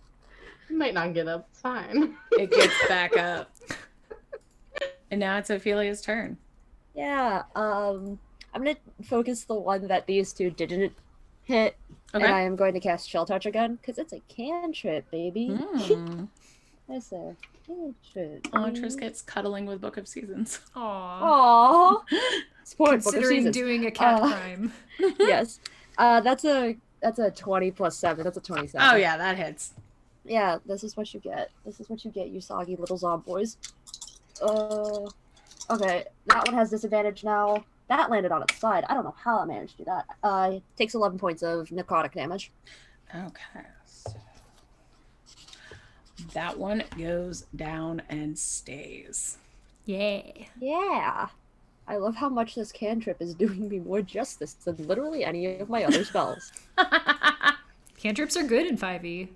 D: He might not get up. It's fine.
E: It gets back up. And now it's Ophelia's turn.
C: Yeah. I'm gonna focus the one that these two didn't hit,
E: Okay.
C: and I am going to cast Shell Touch again because it's a cantrip, baby.
E: Hmm.
C: It's a cantrip.
E: Elantris gets cuddling with Book of Seasons.
A: Aw.
C: Aww. Support Book of
A: Considering
C: Seasons.
A: doing a cat
C: Uh,
A: crime.
C: Yes. That's a 20 plus 7. That's a 27.
E: Oh, yeah, that hits.
C: Yeah, this is what you get. This is what you get, you soggy little zomboys. Okay, that one has disadvantage now. That landed on its side. I don't know how I managed to do that. It takes 11 points of necrotic damage.
E: Okay. So that one goes down and stays.
A: Yeah.
C: Yeah. I love how much this cantrip is doing me more justice than literally any of my other spells.
A: Cantrips are good in 5e.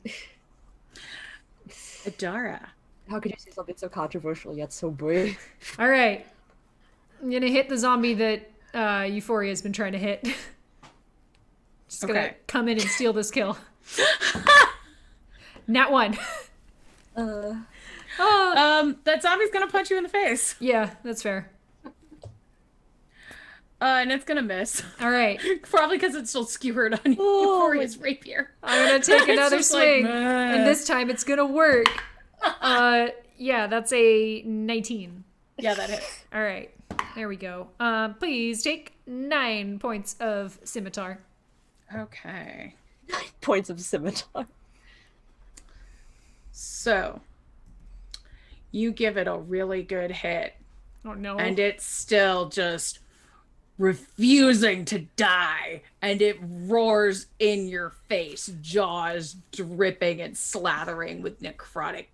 E: Adara.
C: How could you say something so controversial yet so brave?
A: All right. I'm going to hit the zombie that Euphoria has been trying to hit. Just going to
E: Okay.
A: come in and steal this kill. Nat 1. Oh.
E: That zombie's gonna punch you in the face.
A: Yeah, that's fair.
E: And it's gonna miss.
A: All right.
E: Probably because it's still skewered on Euphoria's rapier.
A: I'm going to take
E: It's
A: another
E: just like,
A: swing.
E: meh.
A: And this time it's going to work. Yeah, that's a 19.
E: Yeah, that hits.
A: All right. There we go. Please take 9 points of scimitar.
E: Okay.
C: Points of scimitar.
E: So you give it a really good hit,
A: Oh no.
E: and it's still just refusing to die, and it roars in your face, jaws dripping and slathering with necrotic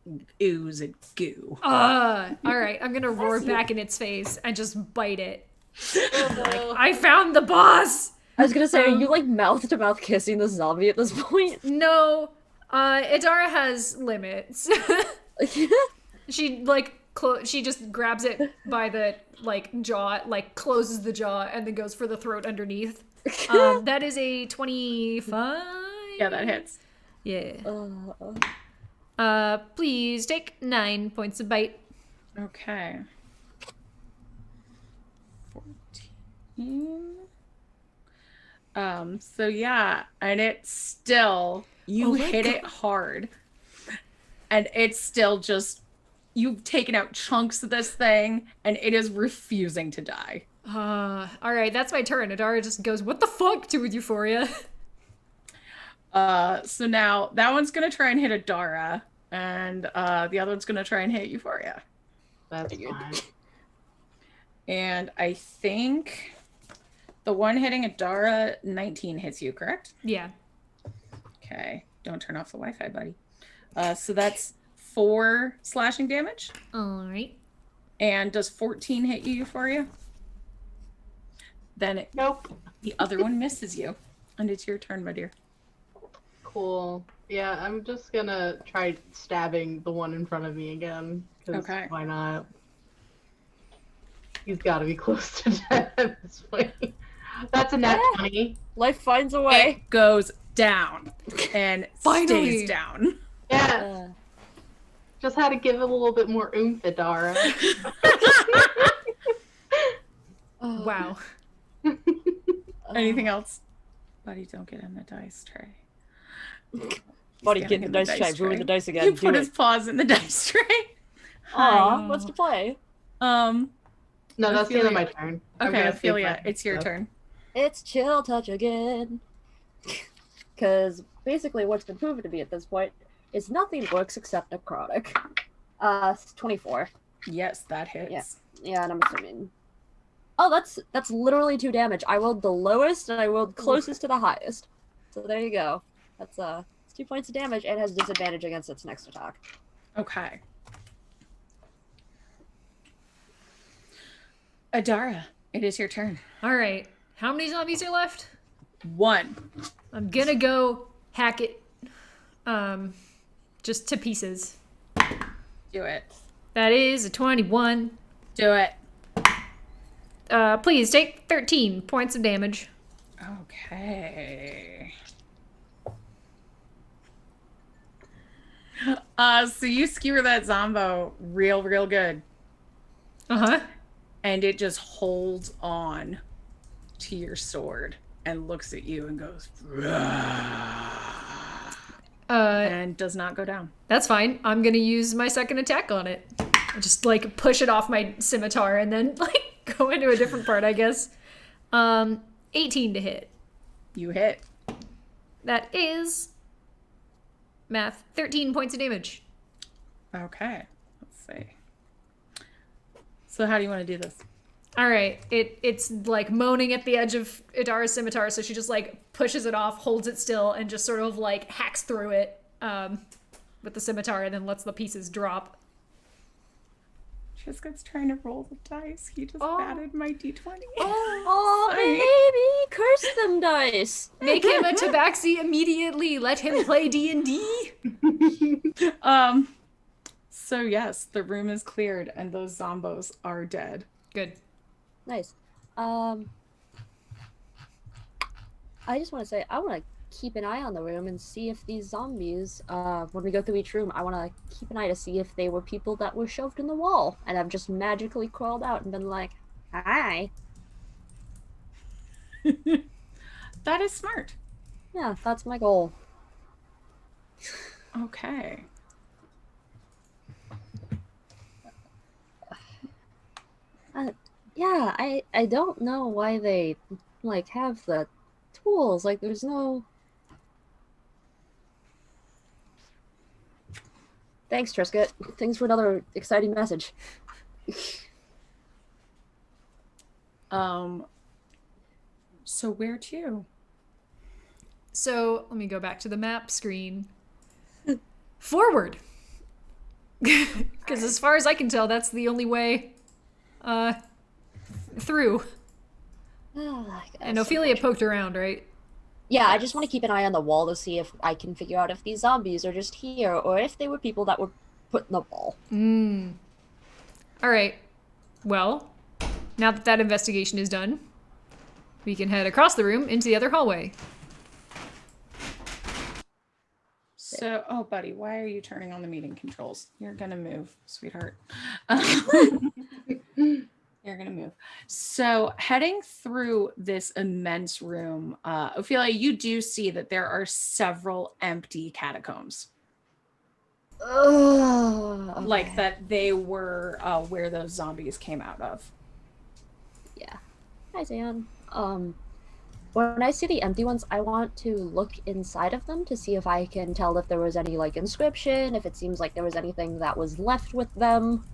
E: ooze and goo.
A: All right. I'm gonna roar back in its face and just bite it. I found the boss.
C: I was gonna say, are you like mouth to mouth kissing the zombie at this point?
A: No. Idara has limits. She like she just grabs it by the like jaw, like closes the jaw, and then goes for the throat underneath. That is a 25.
E: Yeah, that hits.
A: Yeah.
C: Uh,
A: Please take 9 points of bite.
E: Okay. 14. So yeah, and it's still, you
A: Oh my
E: hit
A: God.
E: it hard, and it's still just, you've taken out chunks of this thing, and it is refusing to die.
A: All right, that's my turn. Idara just goes, "What the fuck?" to Euphoria.
E: So now that one's gonna try and hit Adara, and the other one's gonna try and hit Euphoria.
D: That's fine.
E: And I think the one hitting Adara, 19 hits you, correct?
A: Yeah.
E: Okay, don't turn off the Wi-Fi, buddy. So that's 4 slashing damage.
A: All right.
E: And does 14 hit you, Euphoria? Then
D: Nope.
E: the other one misses you. And it's your turn, my dear.
D: Cool. Yeah, I'm just gonna try stabbing the one in front of me again. 'Cause
E: Okay.
D: why not? He's got to be close to death at this point. That's a nat 20.
C: Life finds a way.
E: It goes down and
A: Finally.
E: stays down.
D: Yes. Just had to give it a little bit more oomph, Adara.
A: Wow.
E: Anything else? Buddy, don't get in the dice tray.
C: Buddy,
E: He's
C: get in the
E: getting
C: dice tray. Ruin the dice again.
E: He
C: Do
E: put
C: it.
E: his paws in the dice tray.
C: Aw, what's the play?
D: No, that's the end of my
E: Ophelia.
D: turn. I'm
E: Okay,
D: gonna save
E: Ophelia,
D: my
E: it's your
D: stuff.
E: turn.
C: It's chill touch again. Because basically what's been proven to me at this point is nothing works except necrotic. 24.
E: Yes, that hits.
C: Yeah, and I'm assuming. Oh, that's literally 2 damage. I rolled the lowest and I rolled closest to the highest. So there you go. That's it's 2 points of damage and has disadvantage against its next attack.
E: Okay. Adara, it is your turn.
A: All right. How many zombies are left?
E: 1.
A: I'm gonna go hack it, just to pieces.
E: Do it.
A: That is a 21.
E: Do it.
A: Please take 13 points of damage.
E: Okay. So you skewer that zombo real good.
A: Uh-huh.
E: And it just holds on to your sword and looks at you and goes, and does not go down.
A: That's fine. I'm gonna use my second attack on it. I just, like, push it off my scimitar and then, like, go into a different part, I guess. 18 to hit.
E: You hit.
A: That is... math. 13 points of damage.
E: Okay. Let's see. So how do you want to do this?
A: All right. It's, like, moaning at the edge of Idara's scimitar, so she just, like, pushes it off, holds it still, and just sort of, like, hacks through it with the scimitar and then lets the pieces drop.
E: Triscuit's trying to roll the dice. He just batted my d20.
C: Oh,
E: Sorry.
C: baby! Curse them dice!
A: Make him a tabaxi immediately. Let him play D&D.
E: So yes, the room is cleared and those zombos are dead.
A: Good.
C: Nice. I just want to say, I want to keep an eye on the room and see if these zombies, when we go through each room, I want to keep an eye to see if they were people that were shoved in the wall and have just magically crawled out and been like, hi.
E: That is smart.
C: Yeah, that's my goal.
E: Okay.
C: Yeah, I don't know why they, like, have the tools. Like, there's no... Thanks, Triscuit. Thanks for another exciting message.
E: So where to?
A: So let me go back to the map screen. Forward. Because as far as I can tell, that's the only way through. And Ophelia poked around, right?
C: Yeah, I just want to keep an eye on the wall to see if I can figure out if these zombies are just here or if they were people that were put in the wall.
A: All right. Well, now that that investigation is done, we can head across the room into the other hallway.
E: So, oh, buddy, why are you turning on the meeting controls? You're gonna move, sweetheart. You're gonna move. So, heading through this immense room, Ophelia, you do see that there are several empty catacombs.
C: Oh, okay.
E: Like that they were where those zombies came out of.
C: Yeah. Hi, Zan. When I see the empty ones, I want to look inside of them to see if I can tell if there was any, like, inscription, if it seems like there was anything that was left with them,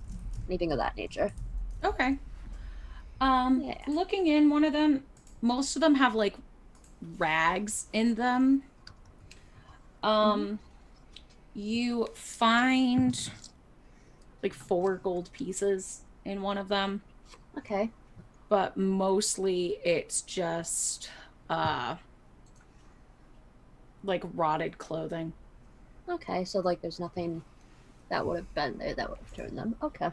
C: anything of that nature.
E: Okay.
C: Yeah.
E: Looking in one of them, most of them have like rags in them. You find like 4 gold pieces in one of them,
C: Okay.
E: but mostly it's just like rotted clothing.
C: Okay, so like there's nothing that would have been there that would have turned them. Okay.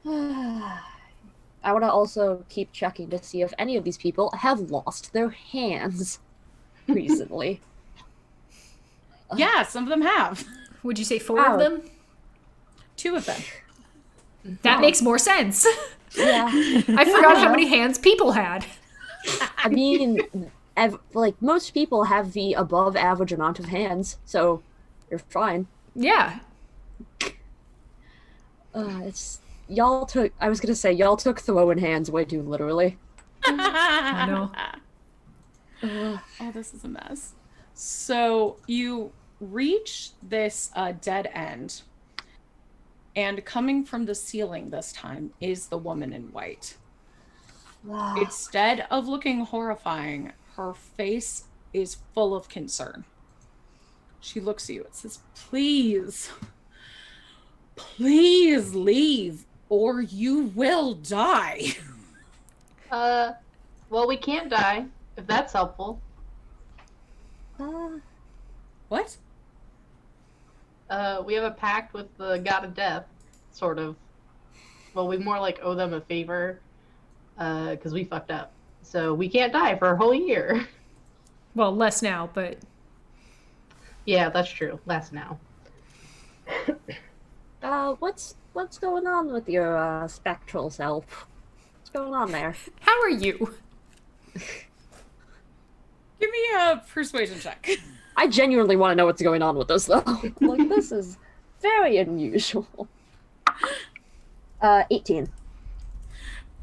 C: I want to also keep checking to see if any of these people have lost their hands recently.
E: Yeah, some of them have.
A: Would you say 4 of
C: Wow.
A: them?
E: 2 of them.
A: That
C: Oh.
A: makes more sense.
C: Yeah.
A: I forgot how many hands people had.
C: I mean, like most people have the above average amount of hands, so you're fine.
A: Yeah.
C: It's y'all took. I was gonna say y'all took throwing hands way too literally.
A: I know.
E: Oh, this is a mess. So you reach this dead end, and coming from the ceiling this time is the woman in white. Instead of looking horrifying, her face is full of concern. She looks at you and says, please leave, or you will die.
D: Well, we can't die, if that's helpful.
E: What?
D: We have a pact with the god of death, sort of. Well, we more like owe them a favor, because we fucked up. So we can't die for a whole year.
A: Well, less now, but
D: Yeah, that's true. Less now.
C: What's going on with your spectral self? What's going on there?
A: how are you?
E: Give me a persuasion check.
C: I genuinely want to know what's going on with this though. Like this is very unusual. 18.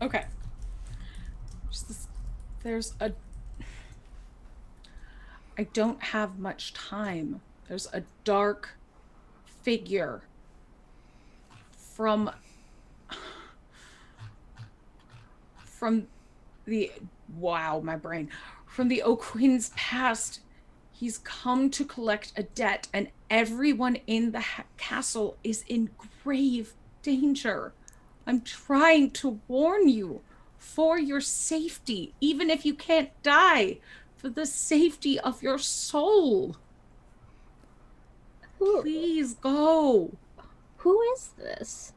E: Okay. There's a... I don't have much time. There's a dark figure from the... Wow, my brain. From the O'Quinn's past. He's come to collect a debt, and everyone in the castle is in grave danger. I'm trying to warn you for your safety, even if you can't die, for the safety of your soul. Please go.
C: Who is this?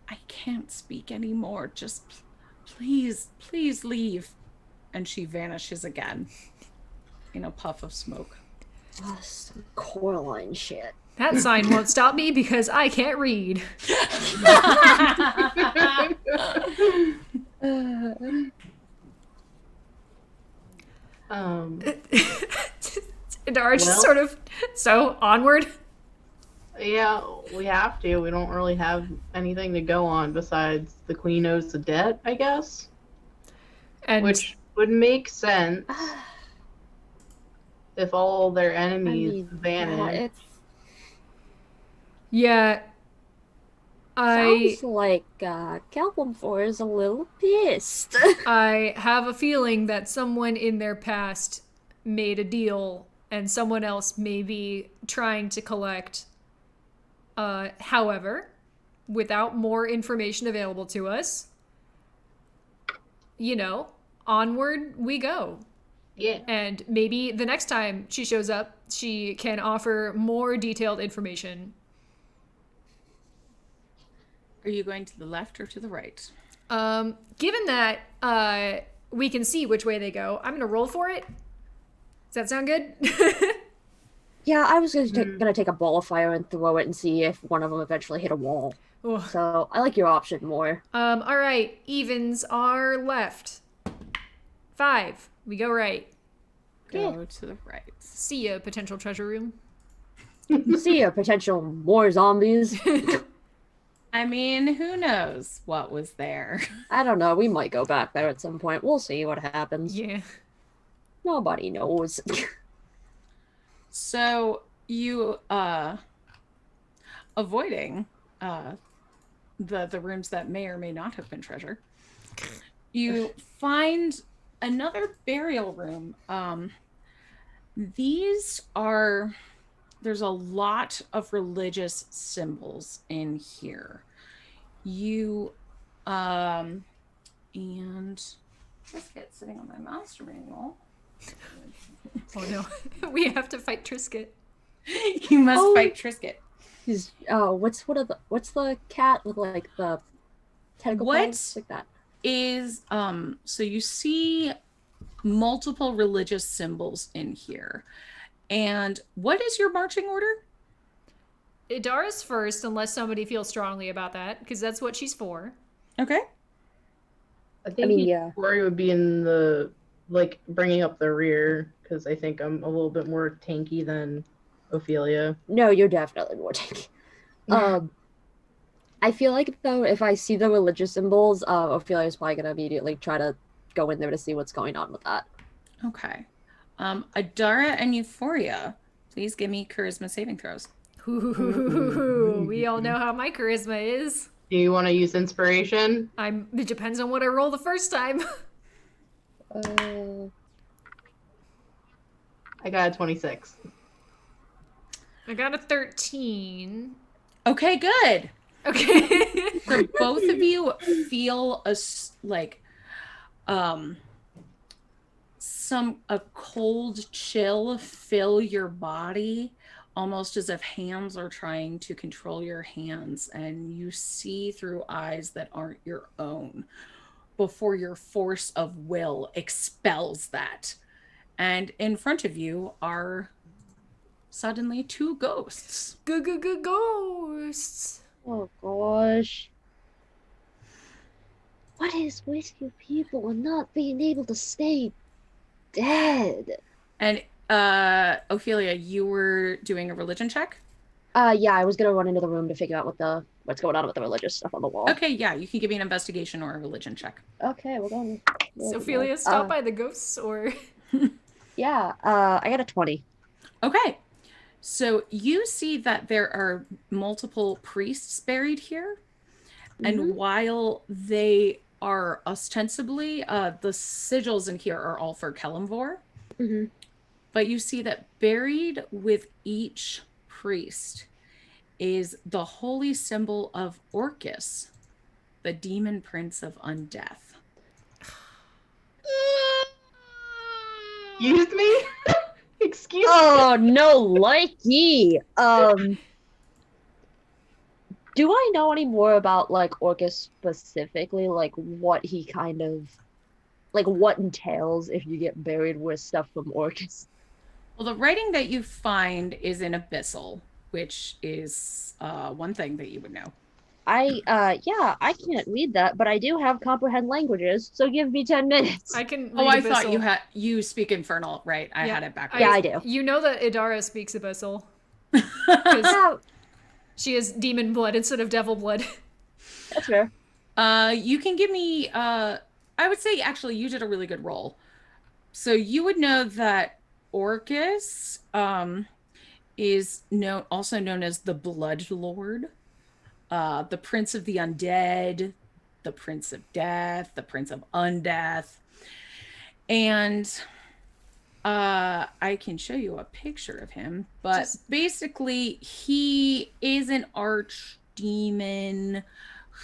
E: I can't speak anymore. Just please leave. And she vanishes again in a puff of smoke.
C: Some Coraline shit.
A: That sign won't stop me because I can't read. Dara just
D: Well-
A: sort of, so onward.
D: Yeah, we have to. We don't really have anything to go on besides the queen owes the debt, I guess.
A: And
D: Which would make sense if all their enemies vanish.
A: yeah, I
C: Sounds like Calvin 4 is a little pissed.
A: I have a feeling that someone in their past made a deal and someone else may be trying to collect. However, without more information available to us, onward we go.
D: Yeah.
A: And maybe the next time she shows up, she can offer more detailed information.
E: Are you going to the left or to the right?
A: Given that we can see which way they go, I'm going to roll for it. Does that sound good?
C: Yeah, I was gonna take a ball of fire and throw it and see if one of them eventually hit a wall.
A: Oh.
C: So I like your option more.
A: All right. Evens are left. 5. We go right.
E: Go to the right.
A: See ya, potential treasure room.
C: See ya, potential more zombies.
E: I mean, who knows what was there?
C: I don't know. We might go back there at some point. We'll see what happens.
A: Yeah.
C: Nobody knows.
E: So you avoiding the rooms that may or may not have been treasure, you find another burial room. There's a lot of religious symbols in here. You and Biscuit sitting on my master manual.
A: Oh no, we have to fight Trisket.
E: You must
C: Oh.
E: fight Trisket.
C: He's what's the cat with like the tentacle
E: What?
C: paws like that?
E: Is so you see multiple religious symbols in here. And what is your marching order?
A: Idara's first, unless somebody feels strongly about that, because that's what she's for.
E: Okay.
D: I think
C: yeah.
D: Rory would be in the, like, bringing up the rear, because I think I'm a little bit more tanky than Ophelia.
C: No, you're definitely more tanky. I feel like though if I see the religious symbols, Ophelia's probably gonna immediately try to go in there to see what's going on with that.
E: Okay. Idara and Euphoria, please give me charisma saving throws.
A: Ooh, we all know how my charisma is.
D: Do you want to use inspiration?
A: It depends on what I roll the first time.
D: I got a 26.
A: I got a 13.
E: Okay, good.
A: Okay.
E: So both of you feel a cold chill fill your body, almost as if hands are trying to control your hands, and you see through eyes that aren't your own before your force of will expels that. And in front of you are suddenly two ghosts.
A: Ghosts.
C: Oh gosh. What is with you people and not being able to stay dead?
E: And Ophelia, you were doing a religion check?
C: Yeah, I was gonna run into the room to figure out what's going on with the religious stuff on the wall.
E: Okay, yeah, you can give me an investigation or a religion check.
C: Okay, well done.
A: Ophelia, stop by the ghosts, or?
C: Yeah, I got a 20.
E: Okay, so you see that there are multiple priests buried here, and while they are ostensibly, the sigils in here are all for Kelemvor, but you see that buried with each priest is the holy symbol of Orcus, the demon prince of undeath.
D: Excuse me? Excuse me?
C: Oh no, likey. Do I know any more about like Orcus specifically? Like what he kind of like what entails if you get buried with stuff from Orcus?
E: Well, the writing that you find is in Abyssal, which is one thing that you would know.
C: I can't read that, but I do have comprehend languages, so give me 10 minutes.
A: I can read
E: Oh, I
A: Abyssal.
E: thought you speak Infernal, right? I had it backwards.
C: Yeah, I do.
A: You know that Idara speaks Abyssal.
C: Yeah,
A: She has demon blood instead of devil blood.
C: that's fair.
E: You can give me, I would say actually you did a really good roll. So you would know that Orcus is also known as the Blood Lord, the Prince of the Undead, the Prince of Death, the Prince of Undeath. And I can show you a picture of him, but basically he is an archdemon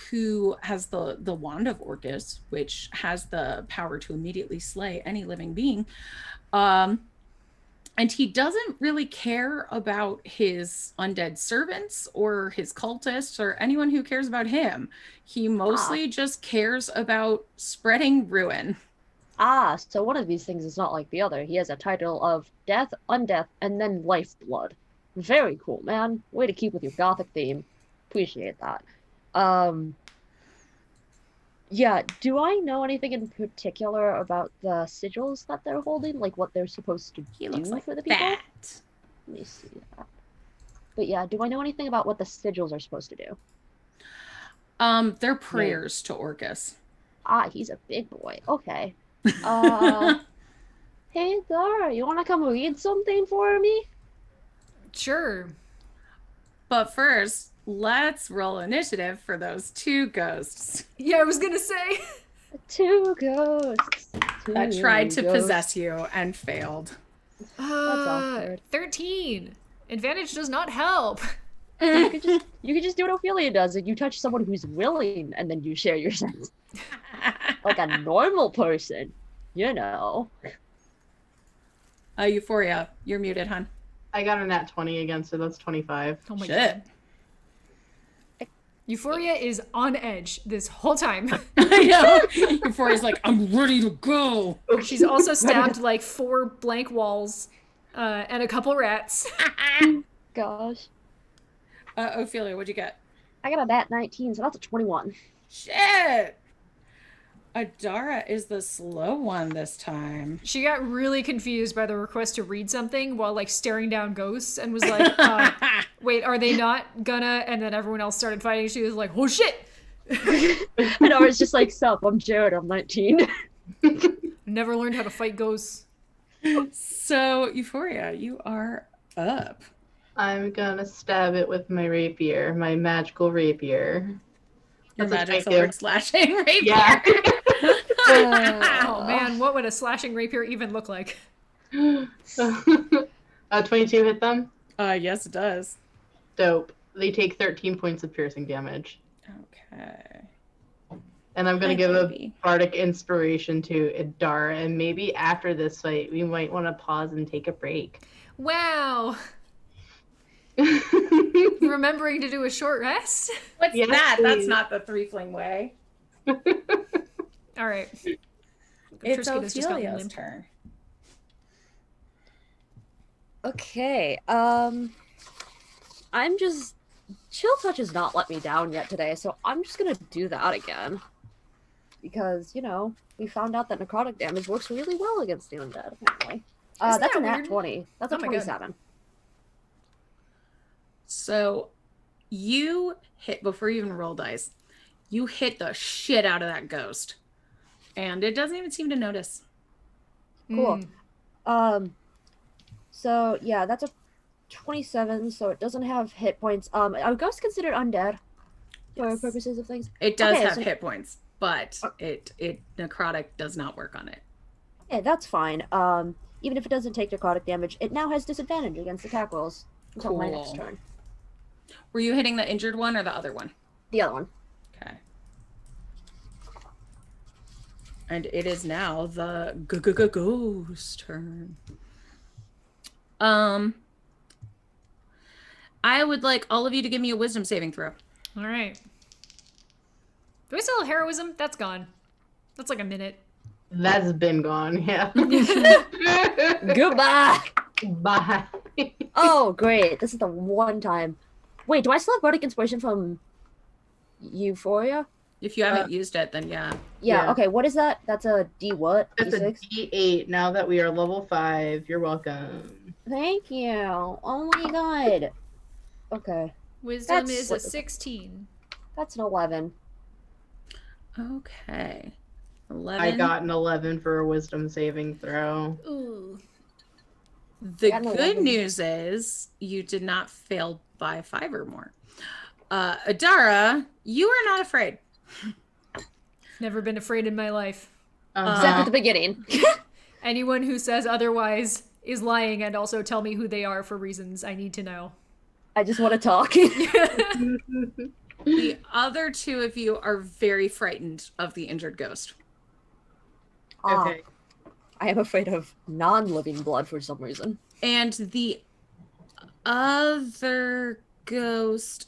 E: who has the wand of Orcus, which has the power to immediately slay any living being. And he doesn't really care about his undead servants or his cultists or anyone who cares about him. He mostly just cares about spreading ruin.
C: So one of these things is not like the other. He has a title of Death, Undeath, and then Lifeblood. Very cool, man. Way to keep with your gothic theme. Appreciate that. Yeah, do I know anything in particular about the sigils that they're holding? Like what they're supposed to
E: He
C: do
E: looks like
C: for the people?
E: that.
C: Let me see that. But yeah, do I know anything about what the sigils are supposed to do?
E: They're prayers to Orcus.
C: He's a big boy. Okay. Hey, Dara, you want to come read something for me?
A: Sure.
E: But first, let's roll initiative for those two ghosts
A: Yeah, I was gonna say.
C: Two ghosts.
E: that tried to possess you and failed.
C: That's awkward.
A: 13. Advantage does not help.
C: You could just do what Ophelia does, and you touch someone who's willing, and then you share your sense. Like a normal person, you know.
E: Euphoria, you're muted, hon.
D: I got a nat 20 again, so that's 25.
A: Oh my
E: Shit.
A: god. Euphoria is on edge this whole time.
E: I know. Euphoria's like, I'm ready to go.
A: She's also stabbed like 4 blank walls and a couple rats.
C: Gosh.
E: Ophelia, what'd you get?
C: I got a nat 19, so that's a 21.
E: Shit. Adara is the slow one this time.
A: She got really confused by the request to read something while like staring down ghosts and was like, wait, are they not gonna? And then everyone else started fighting. She was like, oh shit!
C: And I was just like, sup, I'm Jared, I'm 19.
A: Never learned how to fight ghosts.
E: So, Euphoria, you are up.
D: I'm gonna stab it with my rapier, my magical rapier.
E: Your
D: That's a
E: magic
D: thank you.
E: sword slashing rapier.
D: Yeah.
A: Oh man, what would a slashing rapier even look like?
D: 22 hit them?
E: Yes, it does.
D: Dope. They take 13 points of piercing damage.
E: Okay.
D: And I'm gonna
E: Hi,
D: give
E: baby.
D: a bardic inspiration to Idara, and maybe after this fight, we might want to pause and take a break.
A: Wow. Remembering to do a short rest?
E: What's
D: Yes,
E: that? That's
D: please.
E: not the Threefling way.
A: All right.
E: It's
A: Triskaidus just got
E: Ophelia's
A: limp.
E: turn.
C: Okay, I'm just... Chill Touch has not let me down yet today, so I'm just gonna do that again. Because, you know, we found out that necrotic damage works really well against the undead, apparently.
A: Isn't
C: That's
A: that
C: a nat
A: weird?
C: 20. That's a
A: Oh my God.
C: 27.
E: So you hit, before you even roll dice, you hit the shit out of that ghost. And it doesn't even seem to notice.
C: Cool.
A: Mm.
C: So, yeah, that's a 27, so it doesn't have hit points. Are ghosts considered undead for
E: Yes.
C: purposes of things?
E: It does
C: Okay,
E: have
C: so-
E: hit points, but it necrotic does not work on it.
C: Yeah, that's fine. Even if it doesn't take necrotic damage, it now has disadvantage against attack rolls until my next
E: Cool.
C: turn.
E: Were you hitting the injured one or the other one?
C: The other one.
E: Okay. And it is now the ghost turn. I would like all of you to give me a wisdom saving throw.
A: All right. Do I still have heroism? That's gone. That's like a minute.
D: That's been gone, yeah.
C: Goodbye!
D: Bye.
C: Oh, great. This is the one time. Wait, do I still have Bardic Inspiration from Euphoria?
E: If you haven't used it, then yeah.
C: Yeah,
D: Yeah.
C: okay, what is that? That's a D what?
D: That's a
C: D6?
D: D8 now that we are level 5. You're welcome.
C: Thank you. Oh my god. Okay,
A: Wisdom
C: That's
A: is a
C: what-
A: 16.
C: that's an 11.
E: Okay. 11.
D: I got an 11 for a wisdom saving throw.
A: Ooh.
E: The
C: Got an
E: good
C: 11.
E: news is you did not fail by 5 or more. Adara, you are not afraid.
A: Never been afraid in my life.
C: Except at the beginning.
A: Anyone who says otherwise is lying and also tell me who they are for reasons I need to know.
C: I just want to talk.
E: The other two of you are very frightened of the injured ghost.
D: Okay.
C: I am afraid of non-living blood for some reason.
E: And the other ghost,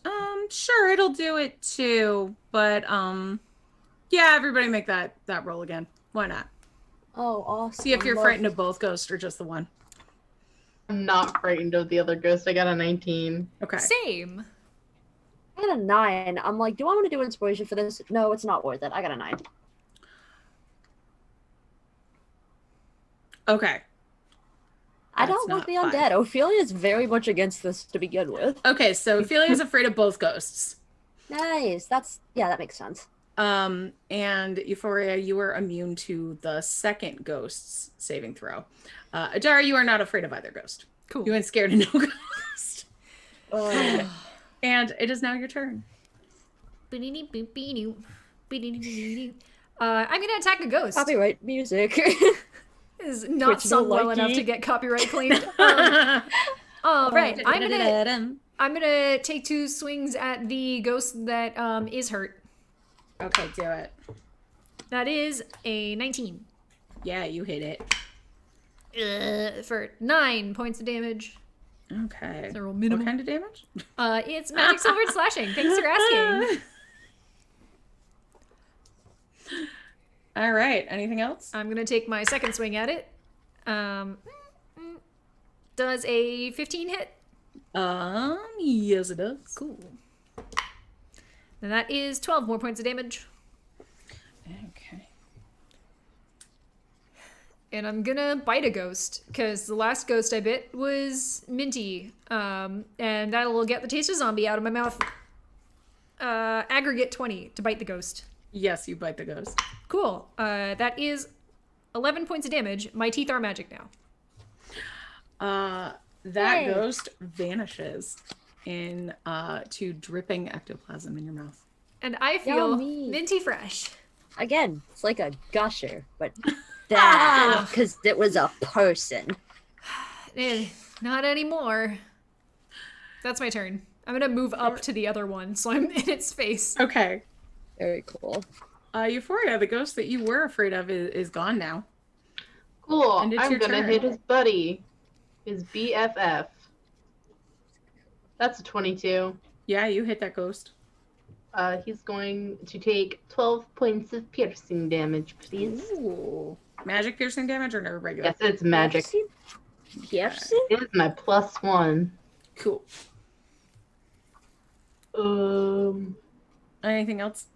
E: sure, it'll do it too. But yeah, everybody make that roll again. Why not?
C: Oh, awesome.
E: See if you're
C: Love-
E: frightened of both ghosts or just the one.
D: I'm not frightened of the other ghost. I got a 19.
E: Okay.
A: Same.
C: I got a 9. I'm like, do I want to do inspiration for this? No, it's not worth it. I got a 9.
E: Okay.
C: I
E: That's
C: don't like the
E: not
C: undead. Ophelia is very much against this to begin with.
E: Okay, so Ophelia's afraid of both ghosts.
C: Nice. That makes sense.
E: And Euphoria, you are immune to the second ghost's saving throw. Adara, you are not afraid of either ghost.
A: Cool.
E: You ain't scared of no ghost.
C: Uh,
E: And it is now your turn.
A: I'm gonna attack a ghost.
C: copyright music.
A: Is not
C: Twitch
A: sung
C: don't
A: well
C: like
A: enough
C: it.
A: to get copyright claimed. All right, I'm gonna take 2 swings at the ghost that is hurt.
E: Okay, do it.
A: That is a 19.
E: Yeah, you hit it.
A: for 9 points of damage.
E: Okay.
A: So roll minimum.
E: What kind of damage?
A: It's magic silver slashing. Thanks for asking.
E: All right. Anything else?
A: I'm gonna take my second swing at it. Does a 15 hit?
E: Yes, it does.
A: Cool. And that is 12 more points of damage.
E: Okay.
A: And I'm gonna bite a ghost, because the last ghost I bit was minty. And that'll get the taste of zombie out of my mouth. Aggregate 20 to bite the ghost.
E: Yes, you bite the ghost.
A: Cool. That is 11 points of damage. My teeth are magic now.
E: That
C: Yay.
E: ghost vanishes in to dripping ectoplasm in your mouth.
A: And I feel
C: Yummy.
A: minty fresh.
C: Again, it's like a gusher, but bad because it was a person.
A: Not anymore. That's my turn. I'm gonna move up to the other one, so I'm in its face.
E: Okay.
C: Very cool.
E: Euphoria, the ghost that you were afraid of is gone now.
D: Cool.
E: And it's
D: I'm
E: your
D: gonna
E: turn.
D: hit his buddy, his BFF. That's a 22.
E: Yeah, you hit that ghost.
D: He's going to take 12 points of piercing damage, please.
E: Ooh. Magic piercing damage or no regular?
D: Yes, it's magic.
C: PFC?
D: It is my +1.
E: Cool. Anything else?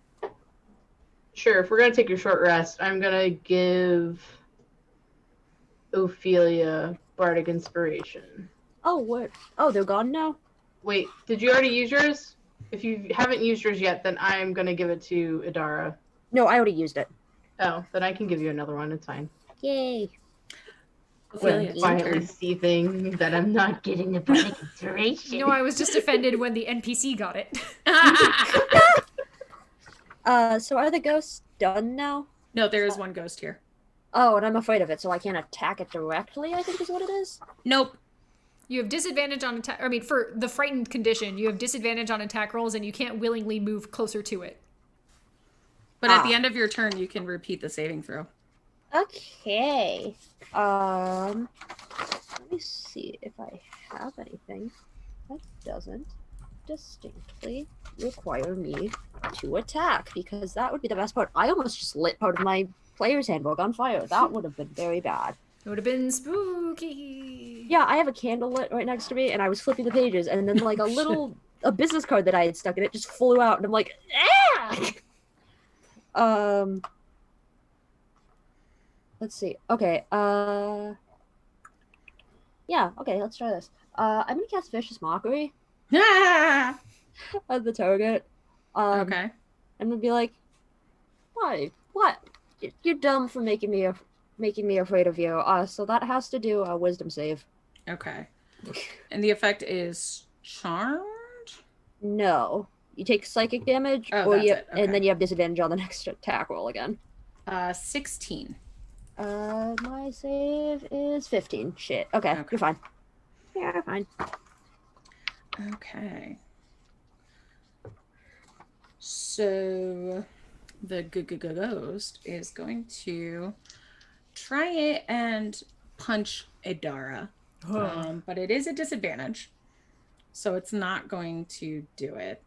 D: Sure. If we're gonna take a short rest, I'm gonna give Ophelia Bardic Inspiration.
C: Oh, what? Oh, they're gone now?
D: Wait, did you already use yours? If you haven't used yours yet, then I'm gonna give it to Idara.
C: No, I already used it.
D: Oh, then I can give you another one. It's fine.
C: Yay.
E: Ophelia,
D: When
E: it's your
D: finally
E: turn.
D: seething that I'm not getting the Bardic Inspiration.
A: No, I was just offended when the NPC got it.
C: So are the ghosts done now?
E: No, there is one ghost here.
C: Oh, and I'm afraid of it, so I can't attack it directly, I think is what it is.
E: Nope.
A: You have disadvantage on attack. I mean, for the frightened condition, you have disadvantage on attack rolls, and you can't willingly move closer to it.
E: But at the end of your turn, you can repeat the saving throw.
C: Okay. Let me see if I have anything that doesn't distinctly require me to attack, because that would be the best part. I almost just lit part of my player's handbook on fire. That would have been very bad.
A: It would have been spooky.
C: Yeah, I have a candle lit right next to me, and I was flipping the pages, and then like a business card that I had stuck in it just flew out, and I'm like, ah! Let's see. Okay. Yeah. Okay. Let's try this. I'm gonna cast Vicious Mockery
E: Ah!
C: at the target.
E: Okay.
C: I'm gonna be like, why? What? You're dumb for making me afraid of you. So that has to do a wisdom save.
E: Okay. And the effect is charmed?
C: No. You take psychic damage,
E: Oh,
C: or
E: that's
C: you,
E: it. Okay.
C: and then you have disadvantage on the next attack roll again.
E: 16.
C: My save is 15. Shit. Okay. You're fine. Yeah, you're fine.
E: Okay. So the ghost is going to try it and punch Idara. But it is a disadvantage. So it's not going to do it.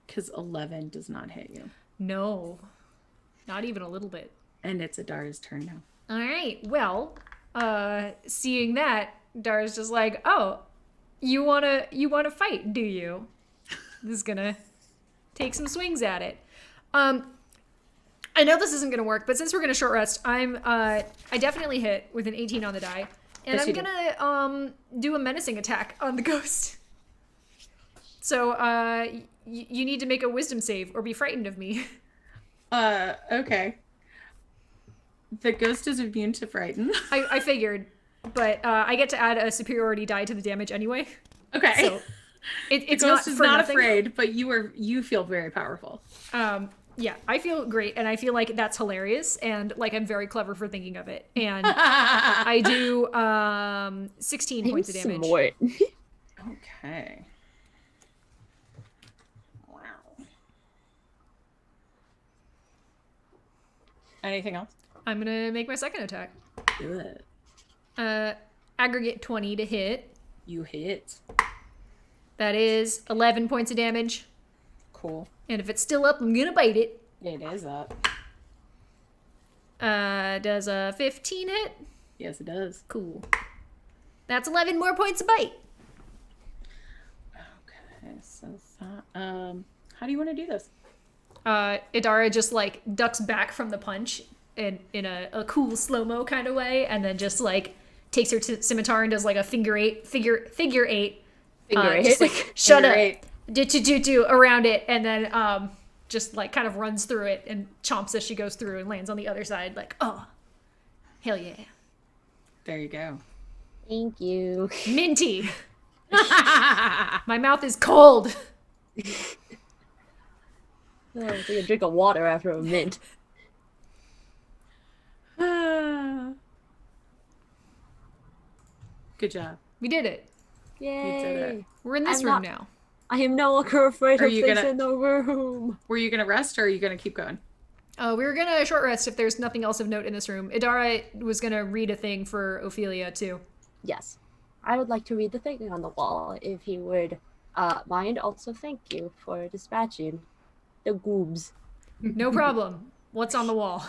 E: Because 11 does not hit you.
A: No, not even a little bit.
E: And it's Idara's turn now.
A: All right. Well, seeing that, Dara's just like, "Oh, you wanna fight, do you?" This is gonna take some swings at it. I know this isn't gonna work, but since we're gonna short rest, I definitely hit with an 18 on the die, and
E: Yes,
A: I'm
E: you
A: gonna do a menacing attack on the ghost. So you need to make a wisdom save or be frightened of me.
E: Okay. The ghost is immune to frighten.
A: I figured, but I get to add a superiority die to the damage anyway.
E: Okay.
A: So it's
E: the ghost
A: not
E: is
A: for
E: not
A: nothing.
E: afraid, but you feel very powerful.
A: Yeah, I feel great, and I feel like that's hilarious, and like I'm very clever for thinking of it. And I do 16 points of damage.
E: Okay. Wow. Anything else?
A: I'm gonna make my second attack.
E: Do it.
A: Aggregate 20 to hit.
E: You hit.
A: That is 11 points of damage.
E: Cool.
A: And if it's still up, I'm gonna bite it.
E: It is up.
A: Does a 15 hit?
E: Yes, it does.
A: Cool. That's 11 more points of bite.
E: Okay, so that, how do you want to do this?
A: Idara just like ducks back from the punch in a cool slow-mo kind of way, and then just like takes her scimitar and does like a figure eight. Just like shut
E: Figure
A: up.
E: eight.
A: Do around it, and then just like kind of runs through it and chomps as she goes through and lands on the other side like, oh, hell yeah.
E: There you go.
C: Thank you.
A: Minty. My mouth is cold.
C: Oh, take a drink of water after a mint.
E: Good job.
A: We did it.
C: Yay!
E: did it.
A: We're in this
C: I'm
A: room
C: not-
A: now.
C: I am no longer afraid
E: Are
C: of
E: you
C: things
E: gonna-
C: in the room.
E: Were you gonna rest or are you gonna keep going?
A: We were gonna short rest if there's nothing else of note in this room. Idara was gonna read a thing for Ophelia too.
C: Yes. I would like to read the thing on the wall, if you would mind. Also, thank you for dispatching the goobs.
A: No problem. What's on the wall?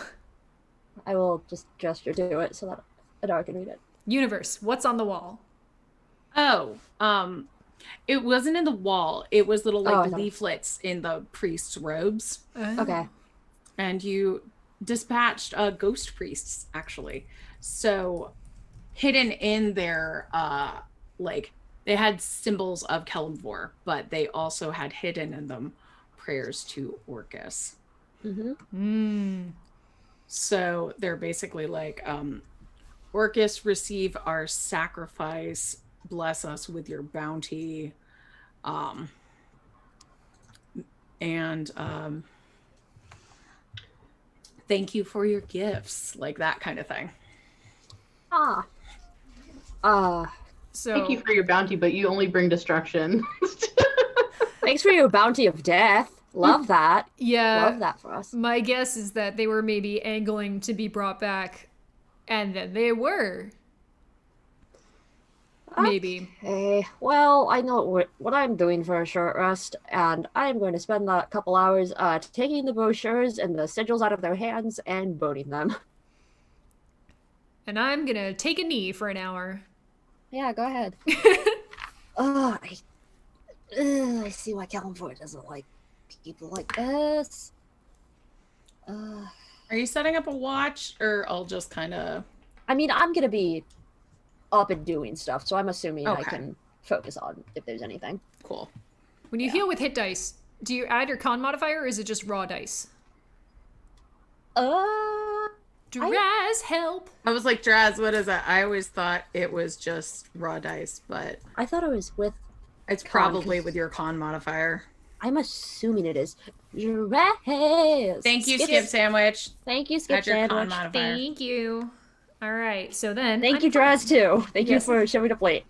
C: I will just gesture to it so that Adar can read it.
A: Universe. What's on the wall?
E: Oh, it wasn't in the wall. It was little
C: I
E: like
C: thought-
E: leaflets in the priest's robes.
C: Okay.
E: And you dispatched ghost priests actually. So hidden in their like they had symbols of Kelemvor, but they also had hidden in them prayers to Orcus.
C: Mm-hmm.
E: So they're basically like Orcus, receive our sacrifice, bless us with your bounty, and thank you for your gifts, like that kind of thing.
A: So
D: Thank you for your bounty, but you only bring destruction.
C: Thanks for your bounty of death. Love that.
A: yeah,
C: Love that for us.
A: my guess is that they were maybe angling to be brought back, and then they were. Maybe.
C: Okay. Well, I know what I'm doing for a short rest, and I'm going to spend a couple hours taking the brochures and the sigils out of their hands and burning them.
A: And I'm gonna take a knee for an hour.
C: Yeah, go ahead. I see why Kelemvor doesn't like people like this.
E: Are you setting up a watch, or I'll just kind of?
C: I mean, I'm gonna be up and doing stuff, so I'm assuming I
E: Okay.
C: can focus on if there's anything.
E: Cool.
A: When you heal with hit dice, do you add your con modifier, or is it just raw dice? Draz, help!
E: I was like, Draz, what is that? I always thought it was just raw dice, but
C: I thought it was with.
E: it's
C: Con,
E: probably
C: 'cause-
E: with your con modifier.
C: I'm assuming it is. Draz.
E: Thank you, Skip Sandwich.
C: Thank you, Skip
E: Add your con
C: Sandwich.
E: modifier.
A: Thank you. All right, so then
C: Thank
A: I'm
C: you, Draz, too. Thank
A: Yes.
C: you for showing up late.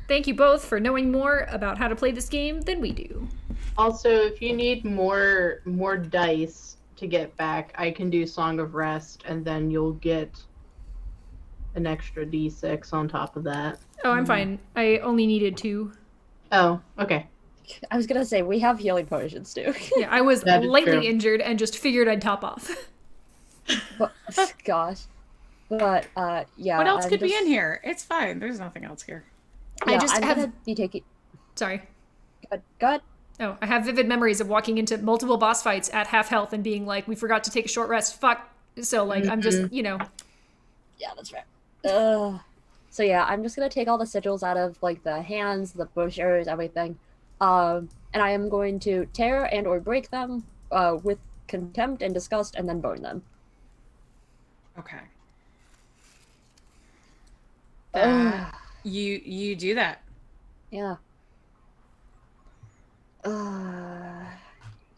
A: Thank you both for knowing more about how to play this game than we do.
D: Also, if you need more dice to get back, I can do Song of Rest, and then you'll get an extra D6 on top of that.
A: Oh, I'm fine. I only needed 2.
D: Oh, okay.
C: I was gonna say we have healing potions too.
A: Yeah, I was
D: That is
A: lightly
D: true.
A: injured and just figured I'd top off.
C: But, gosh. But yeah.
E: What else
C: I'm
E: could be
C: just-
E: in here? It's fine. There's nothing else here.
A: I
C: Yeah,
A: just
C: I'm
A: have-
C: gonna be taking.
A: Sorry.
C: Good.
A: Oh, I have vivid memories of walking into multiple boss fights at half health and being like, we forgot to take a short rest. Fuck. So, like, I'm just, you know.
C: Yeah, that's right. So yeah, I'm just gonna take all the sigils out of like the hands, the brochures, everything, and I am going to tear and or break them with contempt and disgust, and then burn them.
E: Okay.
C: Ugh.
E: You do that.
C: Yeah.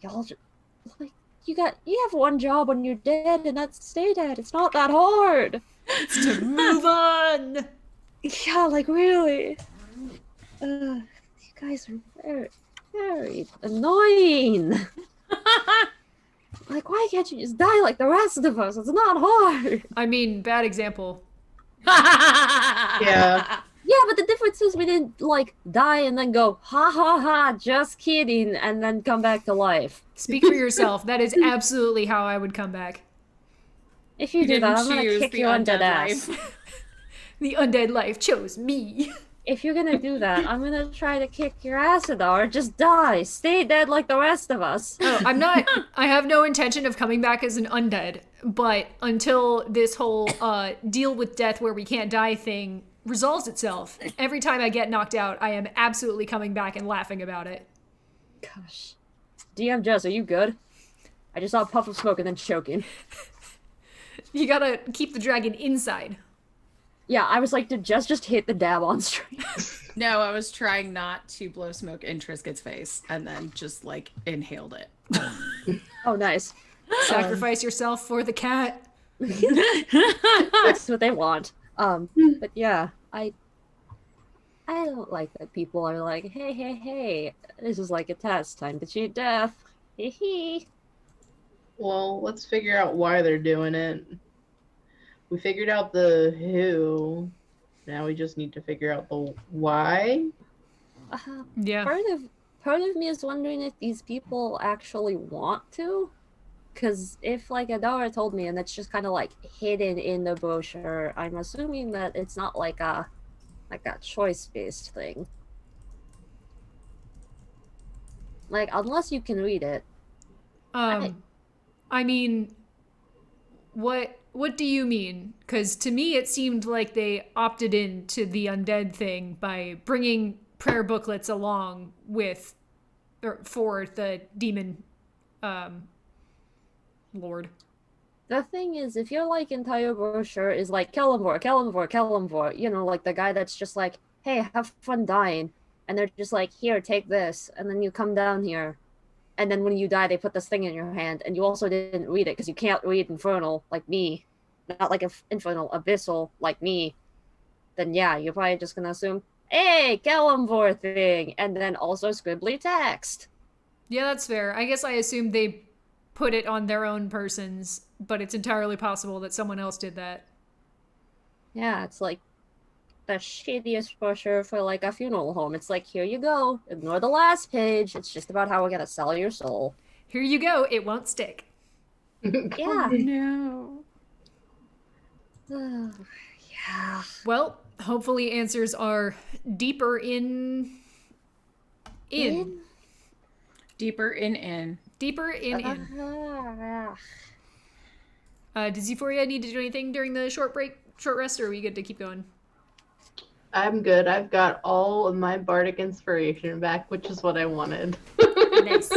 C: Y'all just, like you have one job when you're dead, and that's stay dead. It's not that hard.
A: To move on.
C: Yeah, like really. You guys are very, very annoying. Like, why can't you just die like the rest of us? It's not hard.
A: I mean, bad example.
D: Yeah.
C: Yeah, but the difference is we didn't like die and then go ha ha ha, just kidding, and then come back to life.
A: Speak for yourself. That is absolutely how I would come back.
C: If you do that, I'm gonna
E: choose
C: kick
E: the
C: your undead
E: undead
C: ass.
E: life.
A: The undead life chose me.
C: If you're gonna do that, I'm gonna try to kick your ass, Adar. Just die. Stay dead like the rest of us.
A: Oh, I have no intention of coming back as an undead, but until this whole deal with death where we can't die thing resolves itself, every time I get knocked out, I am absolutely coming back and laughing about it.
C: Gosh. DM Jess, are you good? I just saw a puff of smoke and then choking.
A: You gotta keep the dragon inside.
C: Yeah, I was like, did Jess just hit the dab on stream?
E: No, I was trying not to blow smoke in Triscuit's face and then just like inhaled it.
C: Oh, nice.
A: Sacrifice yourself for the cat.
C: That's what they want. But yeah, I don't like that people are like, hey, this is like a test, time to cheat death. Hee hee.
D: Well, let's figure out why they're doing it. We figured out the who. Now we just need to figure out the why.
A: Yeah.
C: Part of me is wondering if these people actually want to. Because if like Adara told me and it's just kind of like hidden in the brochure, I'm assuming that it's not like a choice-based thing. Like, unless you can read it.
A: I mean, what do you mean? Because to me, it seemed like they opted in to the undead thing by bringing prayer booklets along with, or for the demon, lord.
C: The thing is, if your like entire brochure is like Kellamvor, you know, like the guy that's just like, hey, have fun dying, and they're just like, here, take this, and then you come down here, and then when you die, they put this thing in your hand, and you also didn't read it because you can't read Infernal like me, not like Infernal, Abyssal like me, then yeah, you're probably just gonna assume, hey, Kellamvor thing, and then also scribbly text.
A: Yeah, that's fair. I guess I assumed they put it on their own persons, but it's entirely possible that someone else did that.
C: Yeah, it's like the shittiest brochure for like a funeral home. It's like, here you go. Ignore the last page. It's just about how we're gonna sell your soul.
A: Here you go. It won't stick.
C: Yeah.
E: No.
C: Yeah.
A: Well, hopefully answers are deeper in.
E: Deeper in.
A: Deeper in. Does Euphoria need to do anything during the short rest, or are we good to keep going?
D: I'm good. I've got all of my bardic inspiration back, which is what I wanted.
A: Nice.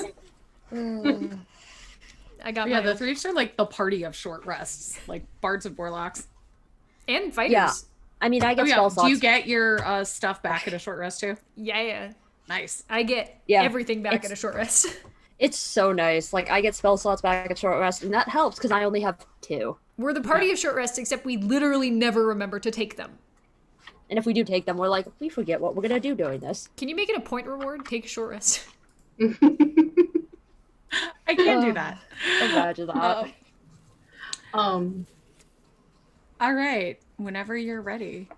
A: I got
E: Yeah,
A: my
E: the Threefs are like the party of short rests, like bards and warlocks.
A: and fighters.
C: Yeah. I mean, I get spell slots.
E: Do you get your stuff back at a short rest too?
A: Yeah.
E: Nice.
A: I get
C: Yeah.
A: everything back at a short rest.
C: It's so nice. Like, I get spell slots back at short rest, and that helps because I only have 2.
A: We're the party of short rest, except we literally never remember to take them.
C: And if we do take them, we're like, we forget what we're gonna do during this.
A: Can you make it a point reward? Take a short rest.
E: I can't do that.
C: Imagine that.
E: All right. Whenever you're ready,